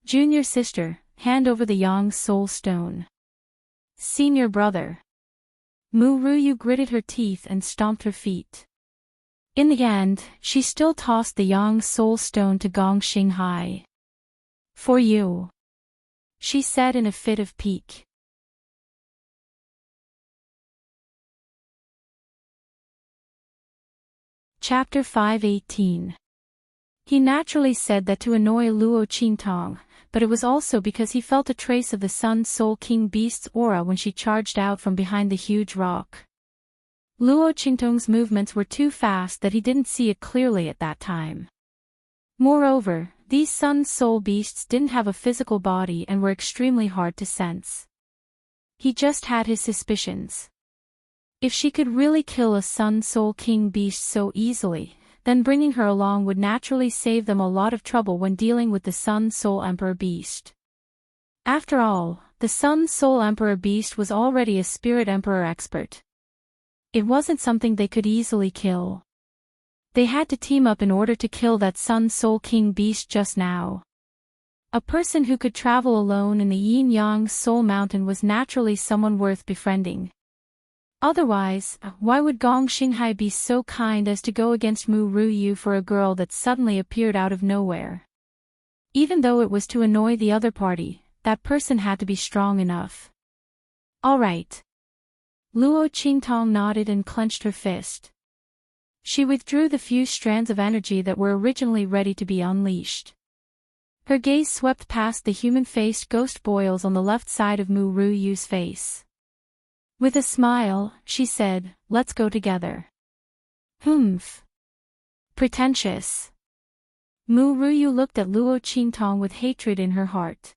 Junior sister, hand over the Yang Soul Stone. Senior brother. Mu Ruyu gritted her teeth and stomped her feet. In the end, she still tossed the Yang Soul Stone to Gong Xinghai. For you, she said in a fit of pique. Chapter 518. He naturally said that to annoy Luo Qingtong, but it was also because he felt a trace of the Sun Soul King Beast's aura when she charged out from behind the huge rock. Luo Qingtong's movements were too fast that he didn't see it clearly at that time. Moreover, these Sun Soul Beasts didn't have a physical body and were extremely hard to sense. He just had his suspicions. If she could really kill a Sun Soul King Beast so easily, then bringing her along would naturally save them a lot of trouble when dealing with the Sun Soul Emperor Beast. After all, the Sun Soul Emperor Beast was already a Spirit Emperor expert. It wasn't something they could easily kill. They had to team up in order to kill that Sun Soul King Beast just now. A person who could travel alone in the Yin Yang Soul Mountain was naturally someone worth befriending. Otherwise, why would Gong Xinghai be so kind as to go against Mu Ruyu for a girl that suddenly appeared out of nowhere? Even though it was to annoy the other party, that person had to be strong enough. All right. Luo Qingtong nodded and clenched her fist. She withdrew the few strands of energy that were originally ready to be unleashed. Her gaze swept past the human-faced ghost boils on the left side of Mu Ruyu's face. With a smile, she said, "Let's go together." Humph. Pretentious. Mu Ruyu looked at Luo Qingtong with hatred in her heart.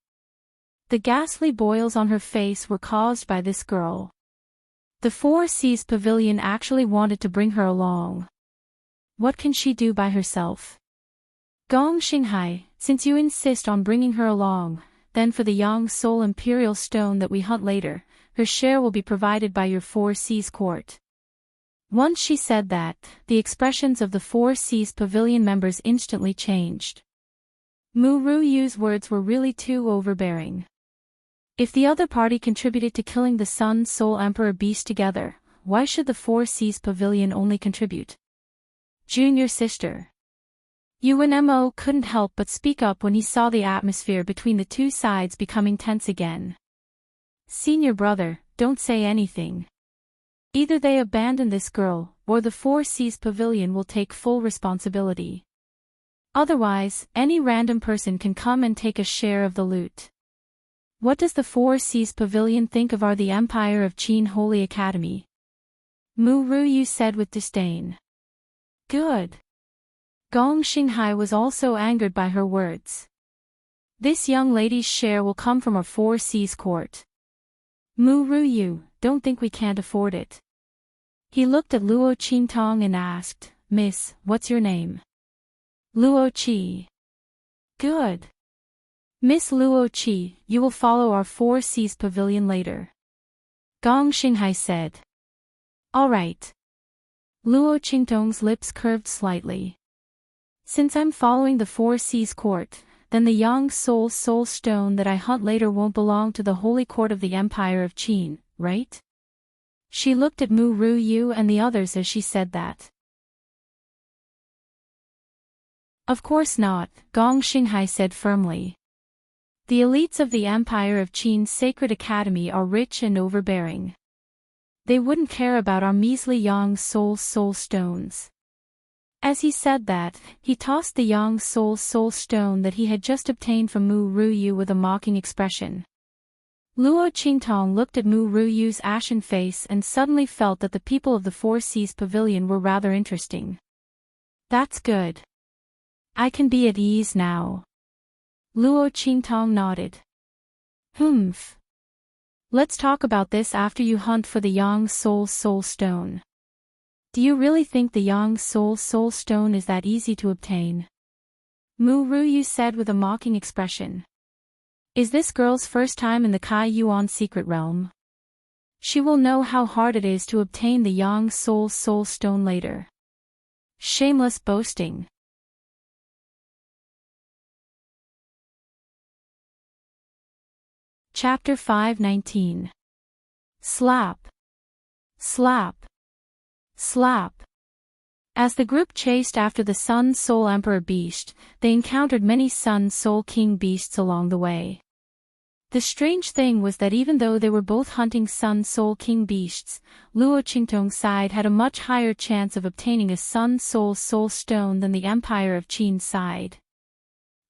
The ghastly boils on her face were caused by this girl. The Four Seas Pavilion actually wanted to bring her along. What can she do by herself? Gong Xinghai, since you insist on bringing her along, then for the Yang Soul Imperial Stone that we hunt later, her share will be provided by your Four Seas court. Once she said that, the expressions of the Four Seas Pavilion members instantly changed. Mu Ruyu's words were really too overbearing. If the other party contributed to killing the Sun Soul Emperor Beast together, why should the Four Seas Pavilion only contribute? Junior sister. Yuan Mo couldn't help but speak up when he saw the atmosphere between the two sides becoming tense again. Senior brother, don't say anything. Either they abandon this girl, or the Four Seas Pavilion will take full responsibility. Otherwise, any random person can come and take a share of the loot. What does the Four Seas Pavilion think of the Empire of Qin Holy Academy? Mu Ruyu said with disdain. Good. Gong Xinghai was also angered by her words. This young lady's share will come from our Four Seas court. Mu Ruyu, don't think we can't afford it. He looked at Luo Qingtong and asked, Miss, what's your name? Luo Qi. Good. Miss Luo Qi, you will follow our Four Seas Pavilion later. Gong Xinghai said. All right. Luo Qingtong's lips curved slightly. Since I'm following the Four Seas court, then the Yang Soul Stone that I hunt later won't belong to the Holy Court of the Empire of Qin, right? She looked at Mu Ruyu and the others as she said that. Of course not, Gong Xinghai said firmly. The elites of the Empire of Qin's Sacred Academy are rich and overbearing. They wouldn't care about our measly Yang Soul stones. As he said that, he tossed the Yang Soul stone that he had just obtained from Mu Ruyu with a mocking expression. Luo Qingtong looked at Mu Ruyu's ashen face and suddenly felt that the people of the Four Seas Pavilion were rather interesting. That's good. I can be at ease now. Luo Qingtong nodded. Humph. Let's talk about this after you hunt for the Yang Soul stone. Do you really think the Yang Soul stone is that easy to obtain? Mu Ruyu said with a mocking expression. Is this girl's first time in the Kai Yuan secret realm? She will know how hard it is to obtain the Yang Soul stone later. Shameless boasting. Chapter 519. Slap. Slap. Slap. As the group chased after the Sun Soul Emperor beast, they encountered many Sun Soul King beasts along the way. The strange thing was that even though they were both hunting Sun Soul King beasts, Luo Qingtong's side had a much higher chance of obtaining a Sun Soul stone than the Empire of Qin's side.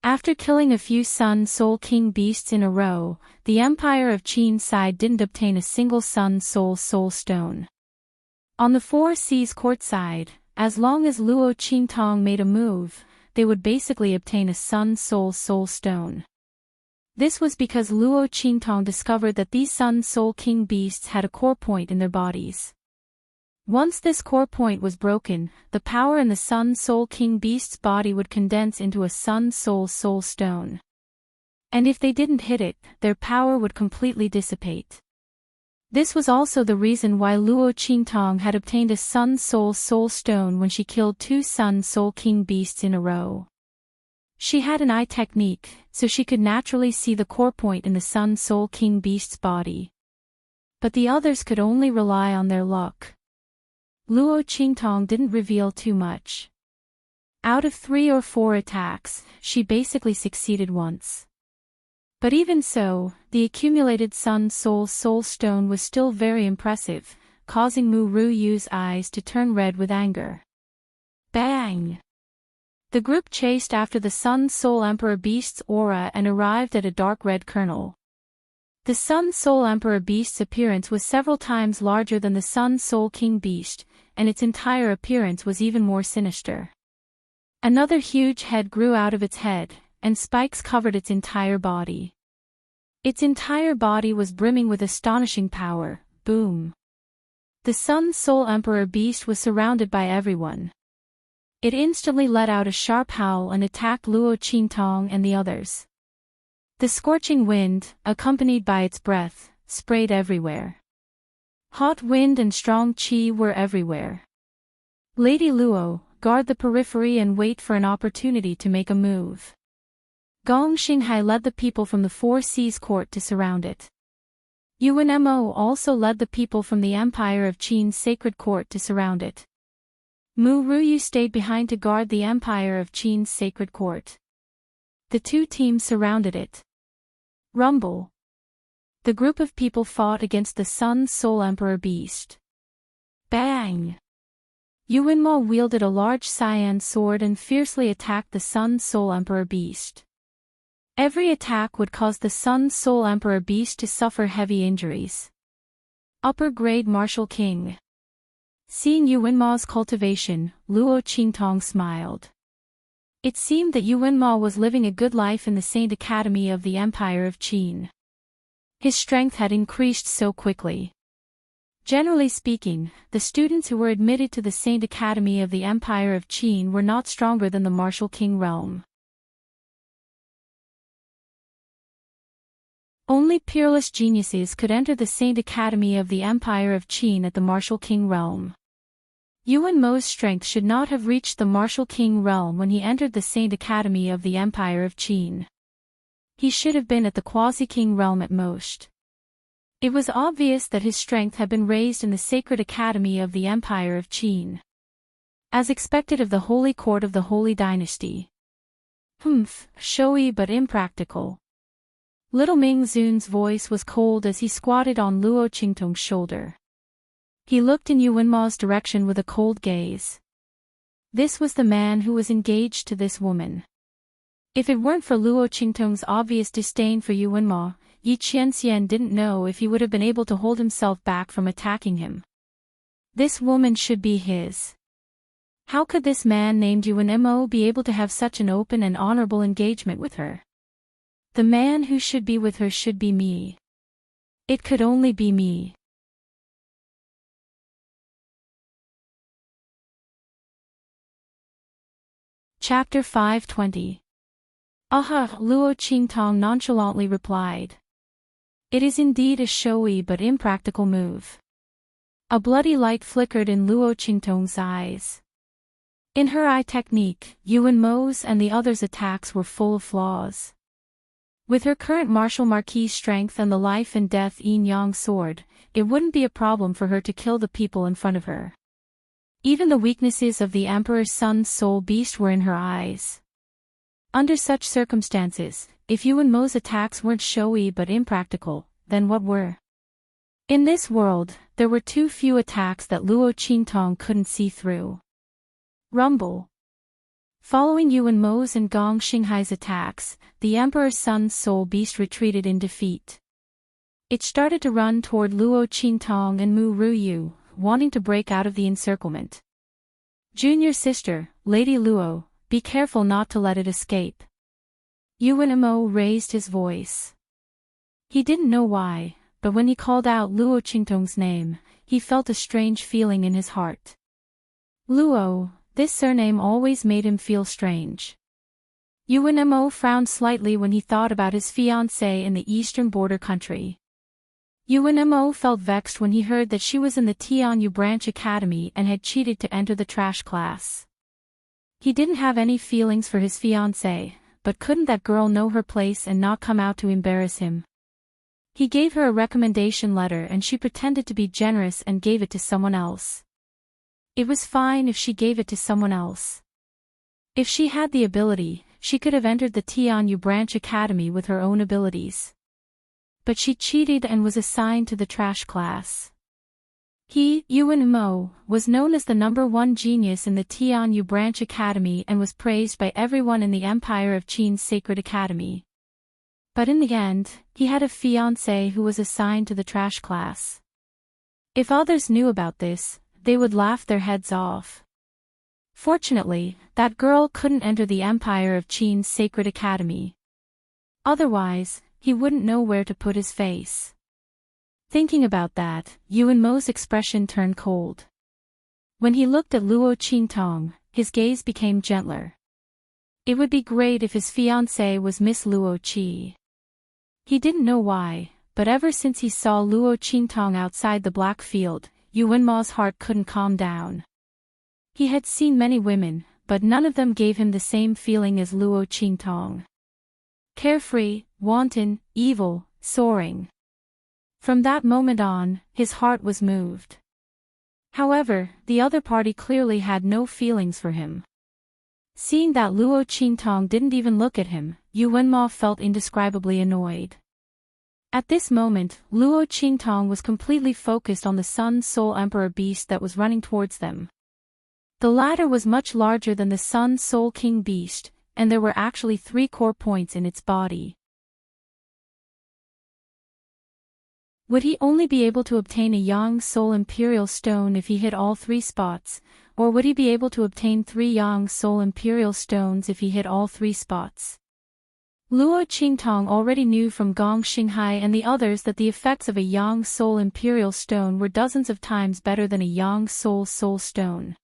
After killing a few Sun Soul King beasts in a row, the Empire of Qin's side didn't obtain a single Sun Soul stone. On the Four Seas court side, as long as Luo Qingtong made a move, they would basically obtain a Sun Soul stone. This was because Luo Qingtong discovered that these Sun Soul King beasts had a core point in their bodies. Once this core point was broken, the power in the Sun Soul King beast's body would condense into a Sun Soul stone. And if they didn't hit it, their power would completely dissipate. This was also the reason why Luo Qingtong had obtained a Sun Soul stone when she killed two Sun Soul King beasts in a row. She had an eye technique, so she could naturally see the core point in the Sun Soul King beast's body. But the others could only rely on their luck. Luo Qingtong didn't reveal too much. Out of 3 or 4 attacks, she basically succeeded once. But even so, the accumulated Sun Soul stone was still very impressive, causing Mu Ruyu's eyes to turn red with anger. Bang! The group chased after the Sun Soul Emperor beast's aura and arrived at a dark red kernel. The Sun Soul Emperor beast's appearance was several times larger than the Sun Soul King beast, and its entire appearance was even more sinister. Another huge head grew out of its head, and spikes covered its entire body. Its entire body was brimming with astonishing power. Boom! The Sun Soul Emperor beast was surrounded by everyone. It instantly let out a sharp howl and attacked Luo Qingtong and the others. The scorching wind, accompanied by its breath, sprayed everywhere. Hot wind and strong qi were everywhere. Lady Luo, guard the periphery and wait for an opportunity to make a move. Gong Xinghai led the people from the Four Seas court to surround it. Yuan Mo also led the people from the Empire of Qin's sacred court to surround it. Mu Ruyu stayed behind to guard the Empire of Qin's sacred court. The two teams surrounded it. Rumble. The group of people fought against the Sun Soul Emperor beast. Bang! Yuanmo wielded a large cyan sword and fiercely attacked the Sun Soul Emperor Beast. Every attack would cause the Sun Soul Emperor Beast to suffer heavy injuries. Upper Grade Martial King. Seeing Yuanmo's cultivation, Luo Qingtong smiled. It seemed that Yuanmo was living a good life in the Saint Academy of the Empire of Qin. His strength had increased so quickly. Generally speaking, the students who were admitted to the Saint Academy of the Empire of Qin were not stronger than the Martial King realm. Only peerless geniuses could enter the Saint Academy of the Empire of Qin at the Martial King realm. Yuanmo's strength should not have reached the Martial King realm when he entered the Saint Academy of the Empire of Qin. He should have been at the Quasi-King realm at most. It was obvious that his strength had been raised in the Sacred Academy of the Empire of Qin. As expected of the Holy Court of the Holy Dynasty. Showy but impractical. Little Ming Zun's voice was cold as he squatted on Luo Qingtong's shoulder. He looked in Yuanmo's direction with a cold gaze. This was the man who was engaged to this woman. If it weren't for Luo Qingtong's obvious disdain for Yuanmo, Yi Qianxian didn't know if he would have been able to hold himself back from attacking him. This woman should be his. How could this man named Yuanmo be able to have such an open and honorable engagement with her? The man who should be with her should be me. It could only be me. Chapter 520. Aha, Luo Qingtong nonchalantly replied. It is indeed a showy but impractical move. A bloody light flickered in Luo Qingtong's eyes. In her eye technique, Yuanmo's and the others' attacks were full of flaws. With her current martial marquis strength and the life and death yin-yang sword, it wouldn't be a problem for her to kill the people in front of her. Even the weaknesses of the Emperor's Sun Soul Beast were in her eyes. Under such circumstances, if Yuanmo's attacks weren't showy but impractical, then what were? In this world, there were too few attacks that Luo Qingtong couldn't see through. Rumble. Following Yuanmo's and Gong Xinghai's attacks, the Emperor's Sun Soul Beast retreated in defeat. It started to run toward Luo Qingtong and Mu Ruyu, wanting to break out of the encirclement. Junior sister, Lady Luo, be careful not to let it escape. Yuanmo raised his voice. He didn't know why, but when he called out Luo Qingtong's name, he felt a strange feeling in his heart. Luo, this surname always made him feel strange. Yuanmo frowned slightly when he thought about his fiancée in the eastern border country. Yuanmo felt vexed when he heard that she was in the Tianyu Branch Academy and had cheated to enter the trash class. He didn't have any feelings for his fiancée, but couldn't that girl know her place and not come out to embarrass him? He gave her a recommendation letter and she pretended to be generous and gave it to someone else. It was fine if she gave it to someone else. If she had the ability, she could have entered the Tianyu Branch Academy with her own abilities. But she cheated and was assigned to the trash class. He, Yuanmo, was known as the #1 genius in the Tianyu Branch Academy and was praised by everyone in the Empire of Qin's Sacred Academy. But in the end, he had a fiancée who was assigned to the trash class. If others knew about this, they would laugh their heads off. Fortunately, that girl couldn't enter the Empire of Qin's Sacred Academy. Otherwise, he wouldn't know where to put his face. Thinking about that, Yuanmo's expression turned cold. When he looked at Luo Qingtong, his gaze became gentler. It would be great if his fiancée was Miss Luo Qi. He didn't know why, but ever since he saw Luo Qingtong outside the black field, Yuanmo's heart couldn't calm down. He had seen many women, but none of them gave him the same feeling as Luo Qingtong. Carefree, wanton, evil, soaring. From that moment on, his heart was moved. However, the other party clearly had no feelings for him. Seeing that Luo Qingtong didn't even look at him, Yuanmo felt indescribably annoyed. At this moment, Luo Qingtong was completely focused on the Sun Soul Emperor Beast that was running towards them. The latter was much larger than the Sun Soul King beast, and there were actually 3 core points in its body. Would he only be able to obtain a Yang Soul Imperial Stone if he hit all 3 spots, or would he be able to obtain 3 Yang Soul Imperial Stones if he hit all 3 spots? Luo Qingtong already knew from Gong Xinghai and the others that the effects of a Yang Soul Imperial Stone were dozens of times better than a Yang Soul Soul Stone.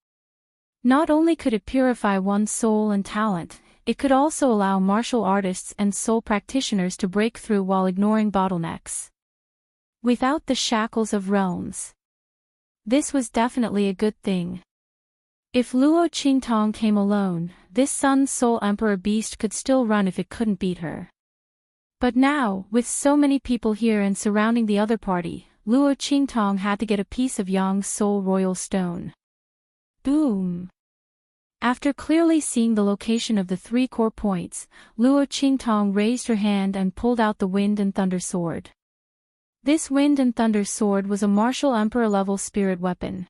Not only could it purify one's soul and talent, it could also allow martial artists and soul practitioners to break through while ignoring bottlenecks. Without the shackles of realms. This was definitely a good thing. If Luo Qingtong came alone, this Sun Soul Emperor beast could still run if it couldn't beat her. But now, with so many people here and surrounding the other party, Luo Qingtong had to get a piece of Yang Soul Royal Stone. Boom! After clearly seeing the location of the 3 core points, Luo Qingtong raised her hand and pulled out the Wind and Thunder Sword. This Wind and Thunder Sword was a martial emperor-level spirit weapon.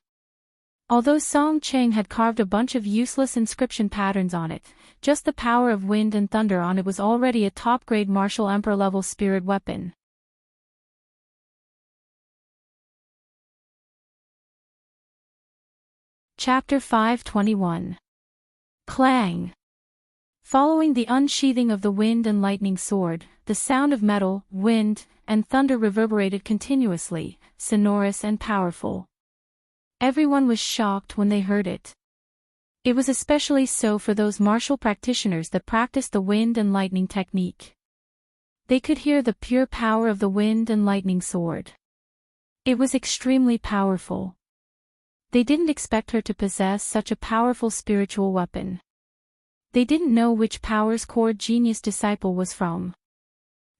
Although Song Cheng had carved a bunch of useless inscription patterns on it, just the power of wind and thunder on it was already a top-grade martial emperor-level spirit weapon. Chapter 521. Clang. Following the unsheathing of the Wind and Lightning Sword, the sound of metal, wind, and thunder reverberated continuously, sonorous and powerful. Everyone was shocked when they heard it. It was especially so for those martial practitioners that practiced the wind and lightning technique. They could hear the pure power of the Wind and Lightning Sword. It was extremely powerful. They didn't expect her to possess such a powerful spiritual weapon. They didn't know which Power's Core Genius disciple was from.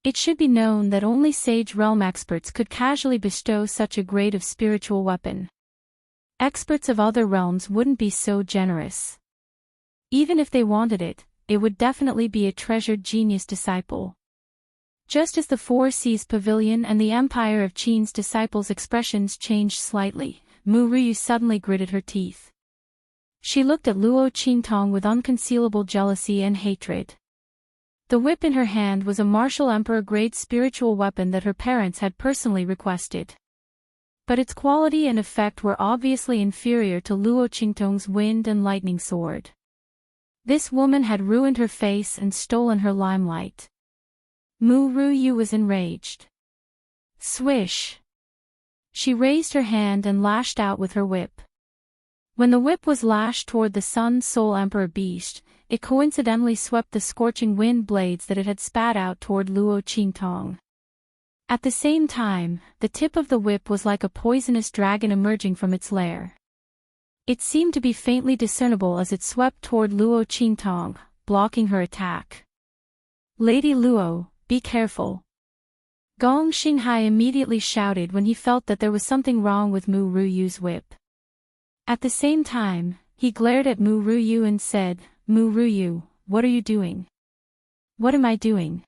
It should be known that only Sage Realm experts could casually bestow such a grade of spiritual weapon. Experts of other realms wouldn't be so generous. Even if they wanted it, it would definitely be a treasured genius disciple. Just as the Four Seas Pavilion and the Empire of Qin's disciples' expressions changed slightly, Mu Ruyu suddenly gritted her teeth. She looked at Luo Qingtong with unconcealable jealousy and hatred. The whip in her hand was a martial emperor-grade spiritual weapon that her parents had personally requested. But its quality and effect were obviously inferior to Luo Qingtong's Wind and Lightning Sword. This woman had ruined her face and stolen her limelight. Mu Ruyu was enraged. Swish! She raised her hand and lashed out with her whip. When the whip was lashed toward the Sun Soul Emperor beast, it coincidentally swept the scorching wind blades that it had spat out toward Luo Qingtong. At the same time, the tip of the whip was like a poisonous dragon emerging from its lair. It seemed to be faintly discernible as it swept toward Luo Qingtong, blocking her attack. Lady Luo, be careful. Gong Xinghai immediately shouted when he felt that there was something wrong with Mu Ruyu's whip. At the same time, he glared at Mu Ruyu and said, Mu Ruyu, what are you doing? What am I doing?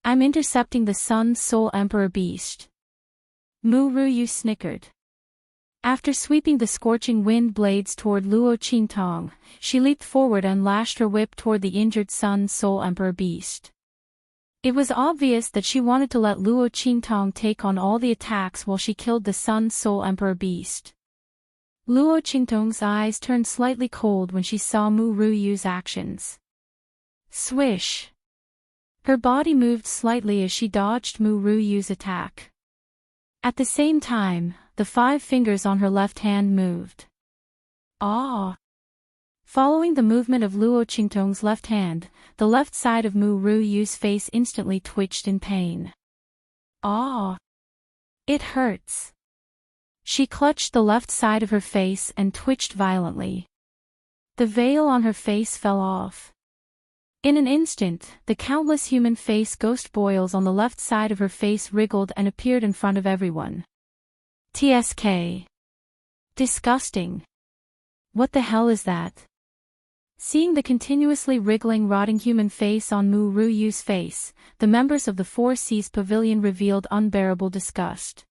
I'm intercepting the Sun Soul Emperor beast. Mu Ruyu snickered. After sweeping the scorching wind blades toward Luo Qingtong, she leaped forward and lashed her whip toward the injured Sun Soul Emperor beast. It was obvious that she wanted to let Luo Qingtong take on all the attacks while she killed the Sun Soul Emperor beast. Luo Qingtong's eyes turned slightly cold when she saw Mu Ruyu's actions. Swish! Her body moved slightly as she dodged Mu Ruyu's attack. At the same time, the 5 fingers on her left hand moved. Ah! Following the movement of Luo Qingtong's left hand, the left side of Mu Ruyu's face instantly twitched in pain. Ah! It hurts. She clutched the left side of her face and twitched violently. The veil on her face fell off. In an instant, the countless human face ghost boils on the left side of her face wriggled and appeared in front of everyone. TSK. Disgusting. What the hell is that? Seeing the continuously wriggling rotting human face on Mu Ruyu's face, the members of the Four Seas Pavilion revealed unbearable disgust.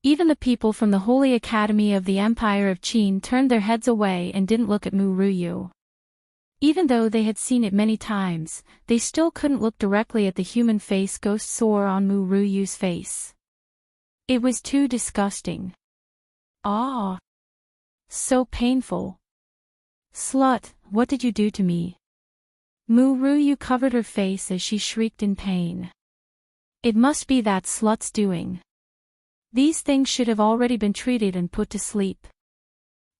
Even the people from the Holy Academy of the Empire of Qin turned their heads away and didn't look at Mu Ruyu. Even though they had seen it many times, they still couldn't look directly at the human face ghost sore on Mu Ruyu's face. It was too disgusting. Ah! So painful. Slut, what did you do to me? Mu Ruyu covered her face as she shrieked in pain. It must be that slut's doing. These things should have already been treated and put to sleep.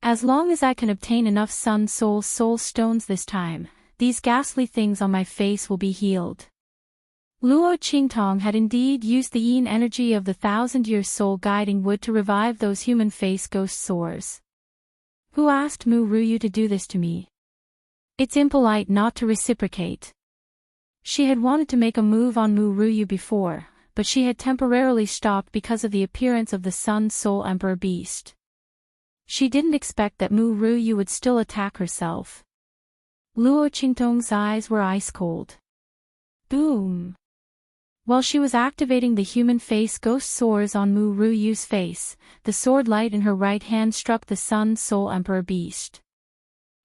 As long as I can obtain enough Sun Soul stones this time, these ghastly things on my face will be healed. Luo Qingtong had indeed used the yin energy of the 1,000-year soul guiding wood to revive those human face ghost sores. Who asked Mu Ruyu to do this to me? It's impolite not to reciprocate. She had wanted to make a move on Mu Ruyu before, but she had temporarily stopped because of the appearance of the Sun Soul Emperor Beast. She didn't expect that Mu Ruyu would still attack herself. Luo Qingtong's eyes were ice cold. Boom! While she was activating the human face ghost swords on Mu Ruyu's face, the sword light in her right hand struck the Sun Soul Emperor Beast.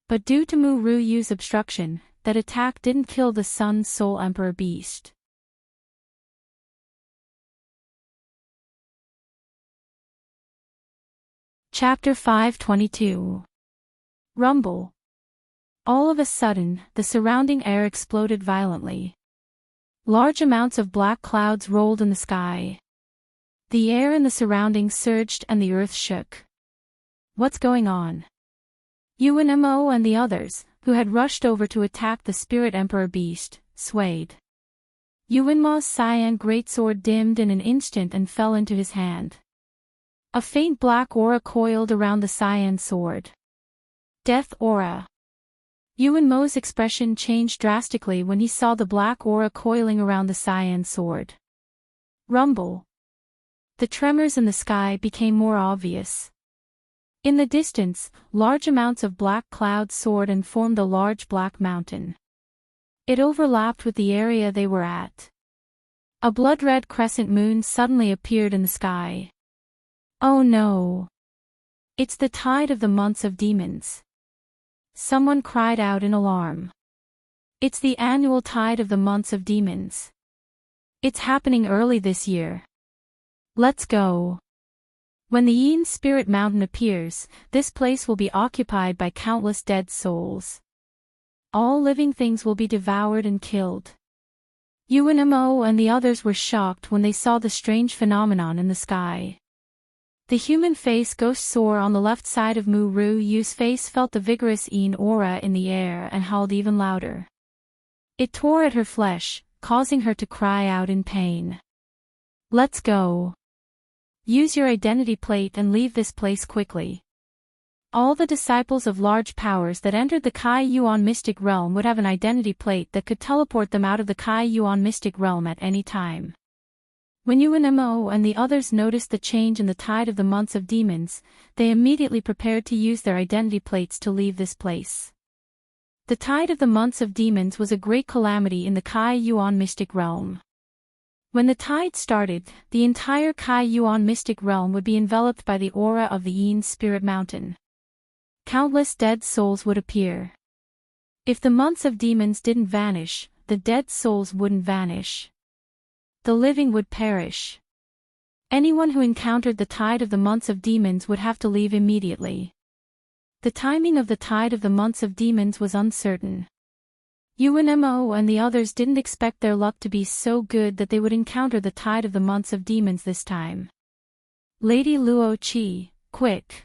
But due to Mu Ruyu's obstruction, that attack didn't kill the Sun Soul Emperor Beast. Chapter 522. Rumble. All of a sudden, the surrounding air exploded violently. Large amounts of black clouds rolled in the sky. The air in the surroundings surged and the earth shook. What's going on? Yuan Mo and the others, who had rushed over to attack the Spirit Emperor Beast, swayed. Yuan Mo's cyan greatsword dimmed in an instant and fell into his hand. A faint black aura coiled around the cyan sword. Death aura. Yuan Mo's expression changed drastically when he saw the black aura coiling around the cyan sword. Rumble. The tremors in the sky became more obvious. In the distance, large amounts of black clouds soared and formed a large black mountain. It overlapped with the area they were at. A blood-red crescent moon suddenly appeared in the sky. Oh no! It's the tide of the months of demons. Someone cried out in alarm. It's the annual tide of the months of demons. It's happening early this year. Let's go. When the Yin Spirit Mountain appears, this place will be occupied by countless dead souls. All living things will be devoured and killed. Yuan Mo and the others were shocked when they saw the strange phenomenon in the sky. The human face ghost soar on the left side of Mu Ruyu's face felt the vigorous Yin aura in the air and howled even louder. It tore at her flesh, causing her to cry out in pain. Let's go. Use your identity plate and leave this place quickly. All the disciples of large powers that entered the Kai Yuan mystic realm would have an identity plate that could teleport them out of the Kai Yuan mystic realm at any time. When Yuan Mo and the others noticed the change in the tide of the months of demons, they immediately prepared to use their identity plates to leave this place. The tide of the months of demons was a great calamity in the Kai Yuan mystic realm. When the tide started, the entire Kai Yuan mystic realm would be enveloped by the aura of the Yin Spirit Mountain. Countless dead souls would appear. If the months of demons didn't vanish, the dead souls wouldn't vanish. The living would perish. Anyone who encountered the tide of the months of demons would have to leave immediately. The timing of the tide of the months of demons was uncertain. Yuan Mo and the others didn't expect their luck to be so good that they would encounter the tide of the months of demons this time. Lady Luo Qi, quick!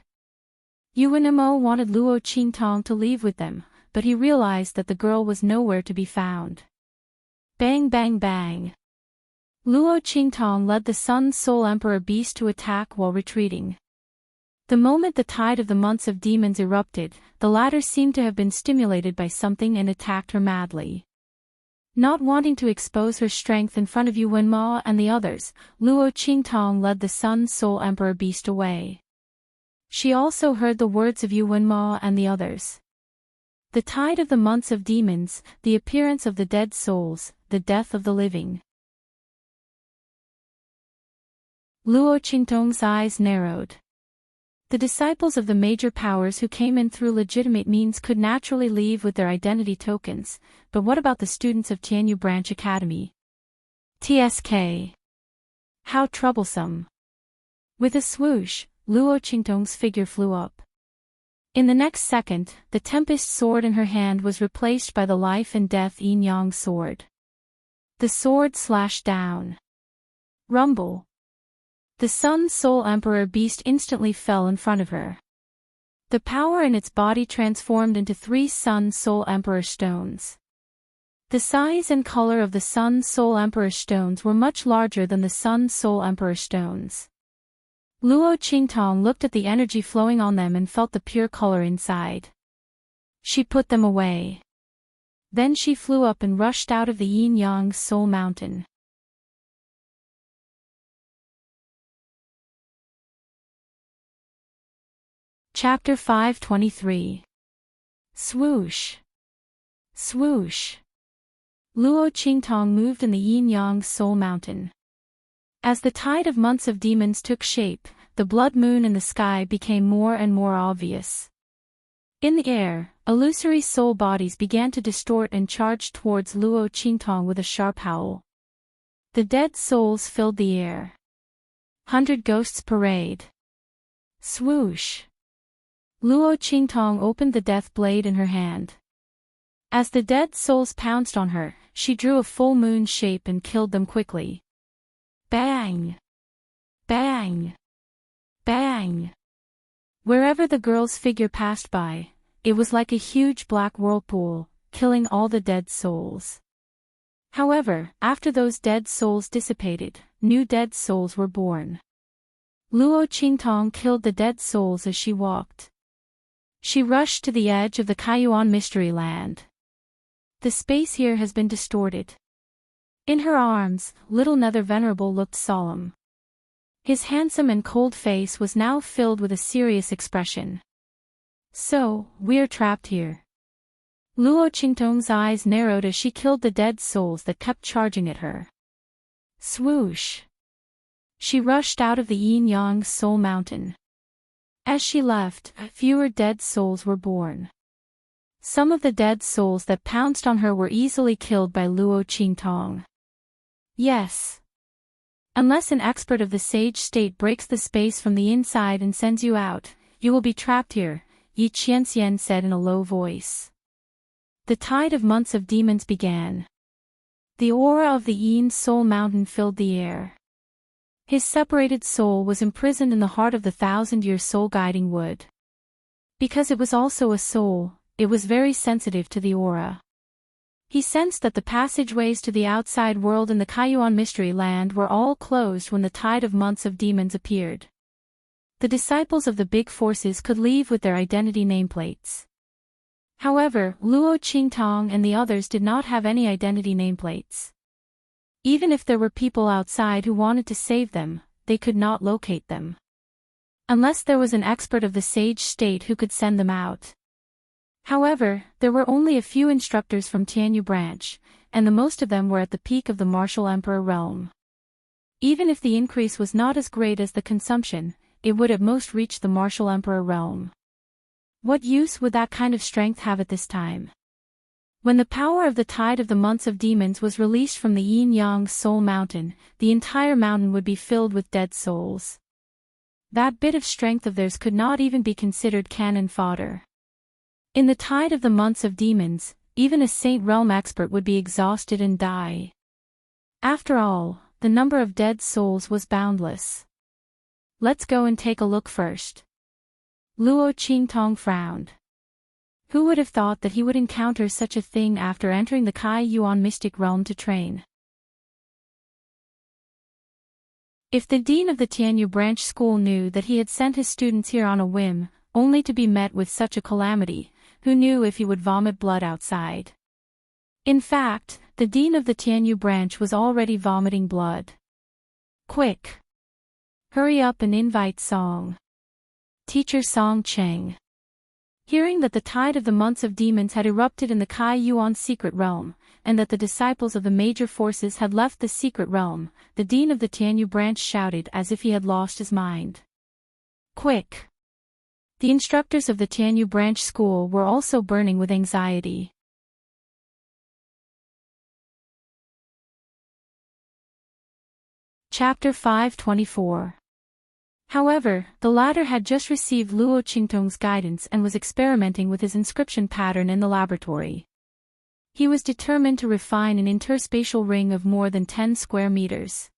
Yuan Mo wanted Luo Qingtong to leave with them, but he realized that the girl was nowhere to be found. Bang bang bang! Luo Qingtong led the Sun Soul Emperor Beast to attack while retreating. The moment the tide of the months of demons erupted, the latter seemed to have been stimulated by something and attacked her madly. Not wanting to expose her strength in front of Yuan Mo and the others, Luo Qingtong led the Sun Soul Emperor Beast away. She also heard the words of Yuan Mo and the others. The tide of the months of demons, the appearance of the dead souls, the death of the living. Luo Qingtong's eyes narrowed. The disciples of the major powers who came in through legitimate means could naturally leave with their identity tokens, but what about the students of Tianyu Branch Academy? TSK. How troublesome. With a swoosh, Luo Qingtong's figure flew up. In the next second, the Tempest sword in her hand was replaced by the life and death yin-yang sword. The sword slashed down. Rumble. The Sun Soul Emperor beast instantly fell in front of her. The power in its body transformed into 3 Sun Soul Emperor stones. The size and color of the Sun Soul Emperor stones were much larger than the Sun Soul Emperor stones. Luo Qingtong looked at the energy flowing on them and felt the pure color inside. She put them away. Then she flew up and rushed out of the Yin-Yang Soul Mountain. Chapter 523. Swoosh. Swoosh. Luo Qingtong moved in the Yin-Yang Soul Mountain. As the tide of months of demons took shape, the blood moon in the sky became more and more obvious. In the air, illusory soul bodies began to distort and charge towards Luo Qingtong with a sharp howl. The dead souls filled the air. 100 Ghosts Parade. Swoosh. Luo Qingtong opened the death blade in her hand. As the dead souls pounced on her, she drew a full moon shape and killed them quickly. Bang! Bang! Bang! Wherever the girl's figure passed by, it was like a huge black whirlpool, killing all the dead souls. However, after those dead souls dissipated, new dead souls were born. Luo Qingtong killed the dead souls as she walked. She rushed to the edge of the Kaiyuan Mystery Land. The space here has been distorted. In her arms, little Nether Venerable looked solemn. His handsome and cold face was now filled with a serious expression. So, we're trapped here. Luo Qingtong's eyes narrowed as she killed the dead souls that kept charging at her. Swoosh. She rushed out of the Yin-Yang Soul Mountain. As she left, fewer dead souls were born. Some of the dead souls that pounced on her were easily killed by Luo Qingtong. Yes. Unless an expert of the sage state breaks the space from the inside and sends you out, you will be trapped here, Yi Qianxian said in a low voice. The tide of months of demons began. The aura of the Yin Soul Mountain filled the air. His separated soul was imprisoned in the heart of the 1,000-year soul-guiding wood. Because it was also a soul, it was very sensitive to the aura. He sensed that the passageways to the outside world in the Kaiyuan Mystery Land were all closed when the tide of months of demons appeared. The disciples of the big forces could leave with their identity nameplates. However, Luo Qingtong and the others did not have any identity nameplates. Even if there were people outside who wanted to save them, they could not locate them. Unless there was an expert of the sage state who could send them out. However, there were only a few instructors from Tianyu Branch, and the most of them were at the peak of the Martial Emperor realm. Even if the increase was not as great as the consumption, it would at most reach the Martial Emperor realm. What use would that kind of strength have at this time? When the power of the tide of the months of demons was released from the Yin-Yang Soul Mountain, the entire mountain would be filled with dead souls. That bit of strength of theirs could not even be considered cannon fodder. In the tide of the months of demons, even a Saint Realm expert would be exhausted and die. After all, the number of dead souls was boundless. Let's go and take a look first. Luo Qingtong frowned. Who would have thought that he would encounter such a thing after entering the Kaiyuan mystic realm to train? If the dean of the Tianyu branch school knew that he had sent his students here on a whim, only to be met with such a calamity, who knew if he would vomit blood outside? In fact, the dean of the Tianyu branch was already vomiting blood. Quick! Hurry up and invite Song. Teacher Song Cheng. Hearing that the tide of the months of demons had erupted in the Kaiyuan secret realm, and that the disciples of the major forces had left the secret realm, the dean of the Tianyu branch shouted as if he had lost his mind. Quick! The instructors of the Tianyu branch school were also burning with anxiety. Chapter 524. However, the latter had just received Luo Qingtong's guidance and was experimenting with his inscription pattern in the laboratory. He was determined to refine an interspatial ring of more than 10 square meters.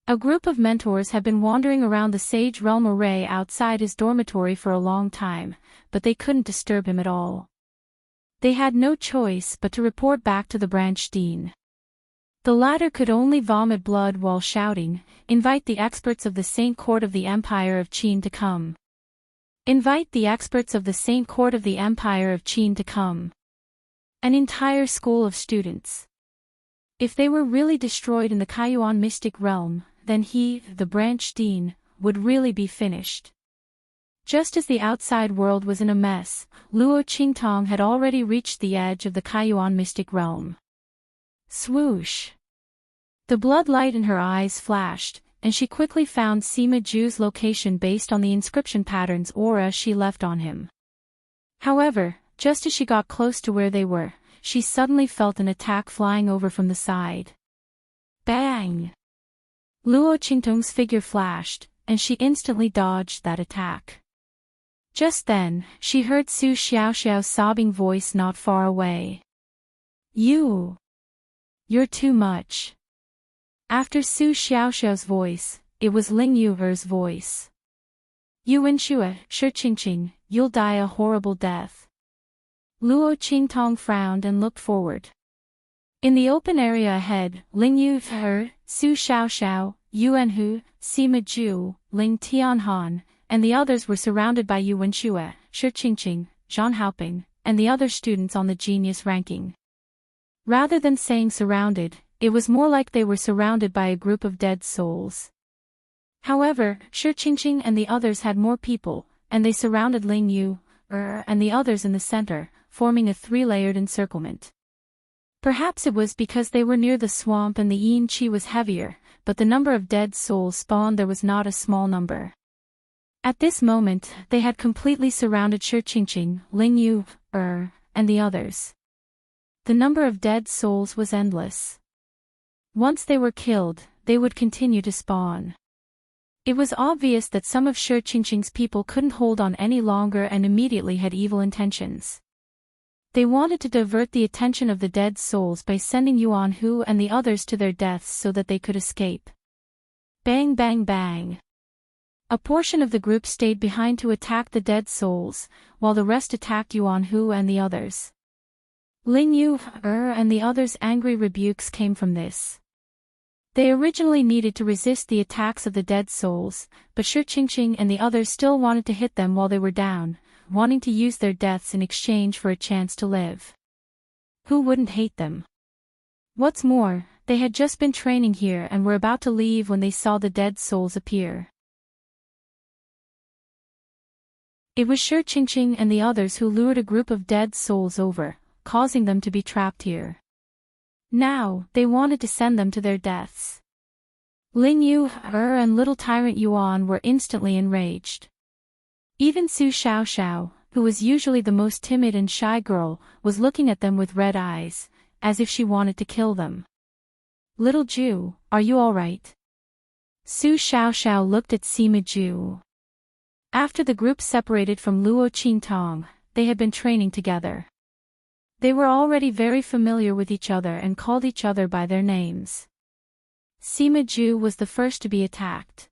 A group of mentors had been wandering around the Sage Realm array outside his dormitory for a long time, but they couldn't disturb him at all. They had no choice but to report back to the branch dean. The latter could only vomit blood while shouting, "Invite the experts of the Saint Court of the Empire of Qin to come. Invite the experts of the Saint Court of the Empire of Qin to come." An entire school of students. If they were really destroyed in the Kaiyuan mystic realm, then he, the branch dean, would really be finished. Just as the outside world was in a mess, Luo Qingtong had already reached the edge of the Kaiyuan mystic realm. Swoosh! The blood light in her eyes flashed, and she quickly found Sima Ju's location based on the inscription pattern's aura she left on him. However, just as she got close to where they were, she suddenly felt an attack flying over from the side. Bang! Luo Qingtong's figure flashed, and she instantly dodged that attack. Just then, she heard Su Xiaoxiao's sobbing voice not far away. You're too much. After Su Xiaoxiao's voice, it was Ling Yuer's voice. Yuanxue, Shiqingqing, you'll die a horrible death. Luo Qingtong frowned and looked forward. In the open area ahead, Ling Yuer, Su Xiaoxiao, Yuanhu, Sima Ju, Ling Tianhan, and the others were surrounded by Yuanxue, Shiqingqing, Zhang Haoping, and the other students on the genius ranking. Rather than saying surrounded, it was more like they were surrounded by a group of dead souls. However, Shiqingqing and the others had more people, and they surrounded Ling Yu, and the others in the center, forming a three-layered encirclement. Perhaps it was because they were near the swamp and the yin qi was heavier, but the number of dead souls spawned there was not a small number. At this moment, they had completely surrounded Shiqingqing, Ling Yu, and the others. The number of dead souls was endless. Once they were killed, they would continue to spawn. It was obvious that some of Shiqingqing's people couldn't hold on any longer and immediately had evil intentions. They wanted to divert the attention of the dead souls by sending Yuanhu and the others to their deaths so that they could escape. Bang bang bang. A portion of the group stayed behind to attack the dead souls, while the rest attacked Yuanhu and the others. Ling Yu, and the others' angry rebukes came from this. They originally needed to resist the attacks of the dead souls, but Shiqingqing and the others still wanted to hit them while they were down, wanting to use their deaths in exchange for a chance to live. Who wouldn't hate them? What's more, they had just been training here and were about to leave when they saw the dead souls appear. It was Shiqingqing and the others who lured a group of dead souls over, causing them to be trapped here. Now, they wanted to send them to their deaths. Ling Yu, and little tyrant Yuan were instantly enraged. Even Su Xiaoxiao, who was usually the most timid and shy girl, was looking at them with red eyes, as if she wanted to kill them. Little Ju, are you alright? Su Xiaoxiao looked at Sima Ju. After the group separated from Luo Qingtong, they had been training together. They were already very familiar with each other and called each other by their names. Sima Ju was the first to be attacked.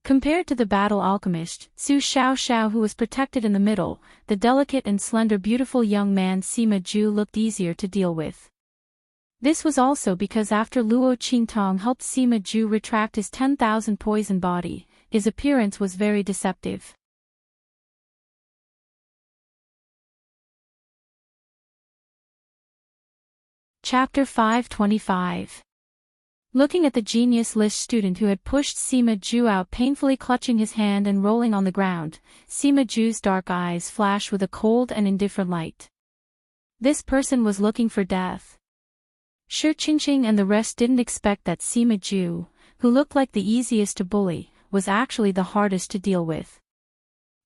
Compared to the battle alchemist, Su Xiaoxiao, who was protected in the middle, the delicate and slender beautiful young man Sima Ju looked easier to deal with. This was also because after Luo Qingtong helped Sima Ju retract his 10,000 poison body, his appearance was very deceptive. Chapter 525. Looking at the genius list student who had pushed Sima Ju out, painfully clutching his hand and rolling on the ground, Sima Ju's dark eyes flashed with a cold and indifferent light. This person was looking for death. Enchanting and the rest didn't expect that Sima Ju, who looked like the easiest to bully, was actually the hardest to deal with.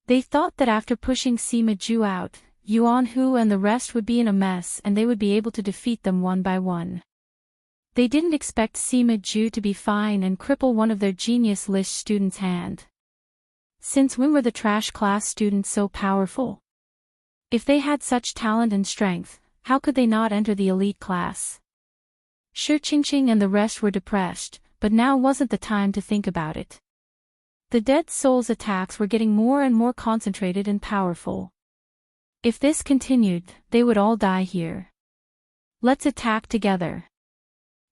They thought that after pushing Sima Ju out, Yuan Hu and the rest would be in a mess and they would be able to defeat them one by one. They didn't expect Sima Ju to be fine and cripple one of their genius list students' hand. Since when were the trash class students so powerful? If they had such talent and strength, how could they not enter the elite class? Enchanting and the rest were depressed, but now wasn't the time to think about it. The dead souls' attacks were getting more and more concentrated and powerful. If this continued, they would all die here. Let's attack together,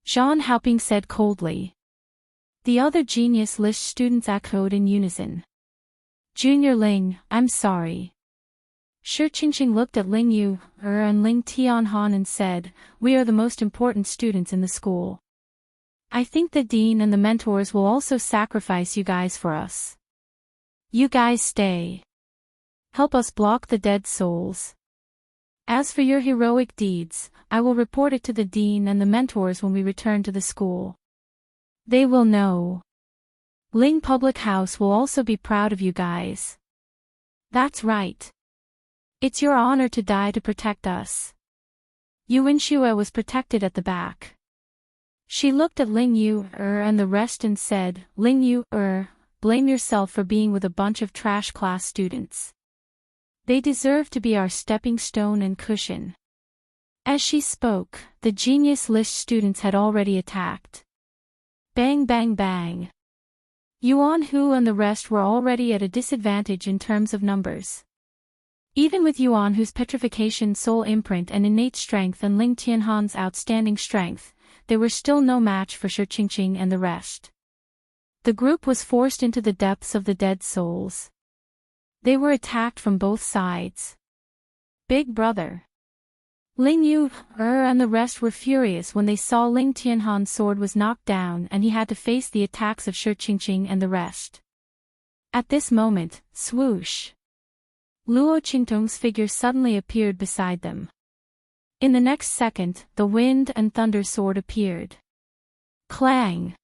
Zhang Haoping said coldly. The other genius list students echoed in unison. Junior Ling, I'm sorry. Enchanting looked at Ling Yu, and Ling Tianhan and said, we are the most important students in the school. I think the dean and the mentors will also sacrifice you guys for us. You guys stay. Help us block the dead souls. As for your heroic deeds, I will report it to the dean and the mentors when we return to the school. They will know. Ling Public House will also be proud of you guys. That's right. It's your honor to die to protect us. Yu Wenxue was protected at the back. She looked at Ling Yu and the rest and said, Ling Yu, blame yourself for being with a bunch of trash class students. They deserve to be our stepping stone and cushion. As she spoke, the genius list students had already attacked. Bang bang bang. Yuan Hu and the rest were already at a disadvantage in terms of numbers. Even with Yuan Hu's petrification soul imprint and innate strength and Ling Tianhan's outstanding strength, they were still no match for Enchanting and the rest. The group was forced into the depths of the dead souls. They were attacked from both sides. Big brother. Ling Yu, and the rest were furious when they saw Ling Tianhan's sword was knocked down and he had to face the attacks of Enchanting and the rest. At this moment, swoosh. Luo Qingtong's figure suddenly appeared beside them. In the next second, the wind and thunder sword appeared. Clang!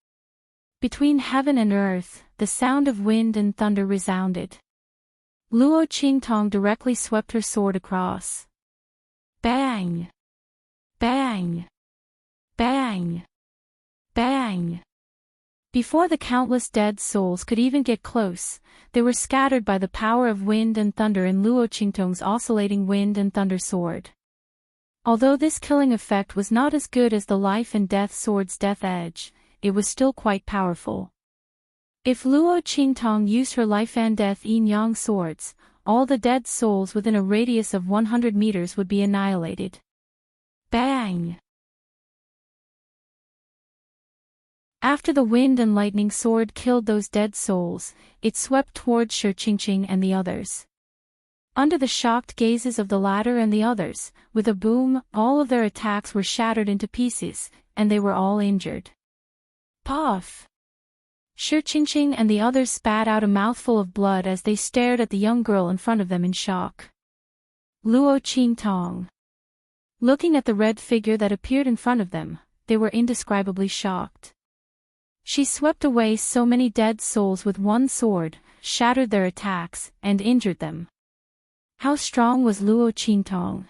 Between heaven and earth, the sound of wind and thunder resounded. Luo Qingtong directly swept her sword across. Bang! Bang! Bang! Bang! Before the countless dead souls could even get close, they were scattered by the power of wind and thunder in Luo Qingtong's oscillating wind and thunder sword. Although this killing effect was not as good as the life and death sword's death edge, it was still quite powerful. If Luo Qingtong used her life and death yin-yang swords, all the dead souls within a radius of 100 meters would be annihilated. Bang! After the wind and lightning sword killed those dead souls, it swept towards Enchanting and the others. Under the shocked gazes of the latter and the others, with a boom, all of their attacks were shattered into pieces, and they were all injured. Puff! Enchanting and the others spat out a mouthful of blood as they stared at the young girl in front of them in shock. Luo Qingtong. Looking at the red figure that appeared in front of them, they were indescribably shocked. She swept away so many dead souls with one sword, shattered their attacks, and injured them. How strong was Luo Qingtong?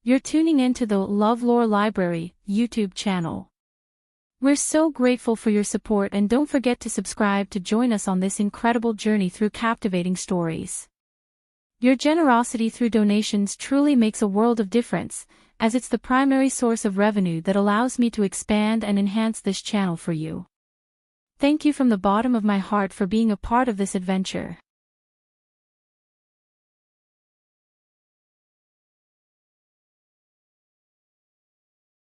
You're tuning into the LoveLore Library YouTube channel. We're so grateful for your support and don't forget to subscribe to join us on this incredible journey through captivating stories. Your generosity through donations truly makes a world of difference, as it's the primary source of revenue that allows me to expand and enhance this channel for you. Thank you from the bottom of my heart for being a part of this adventure.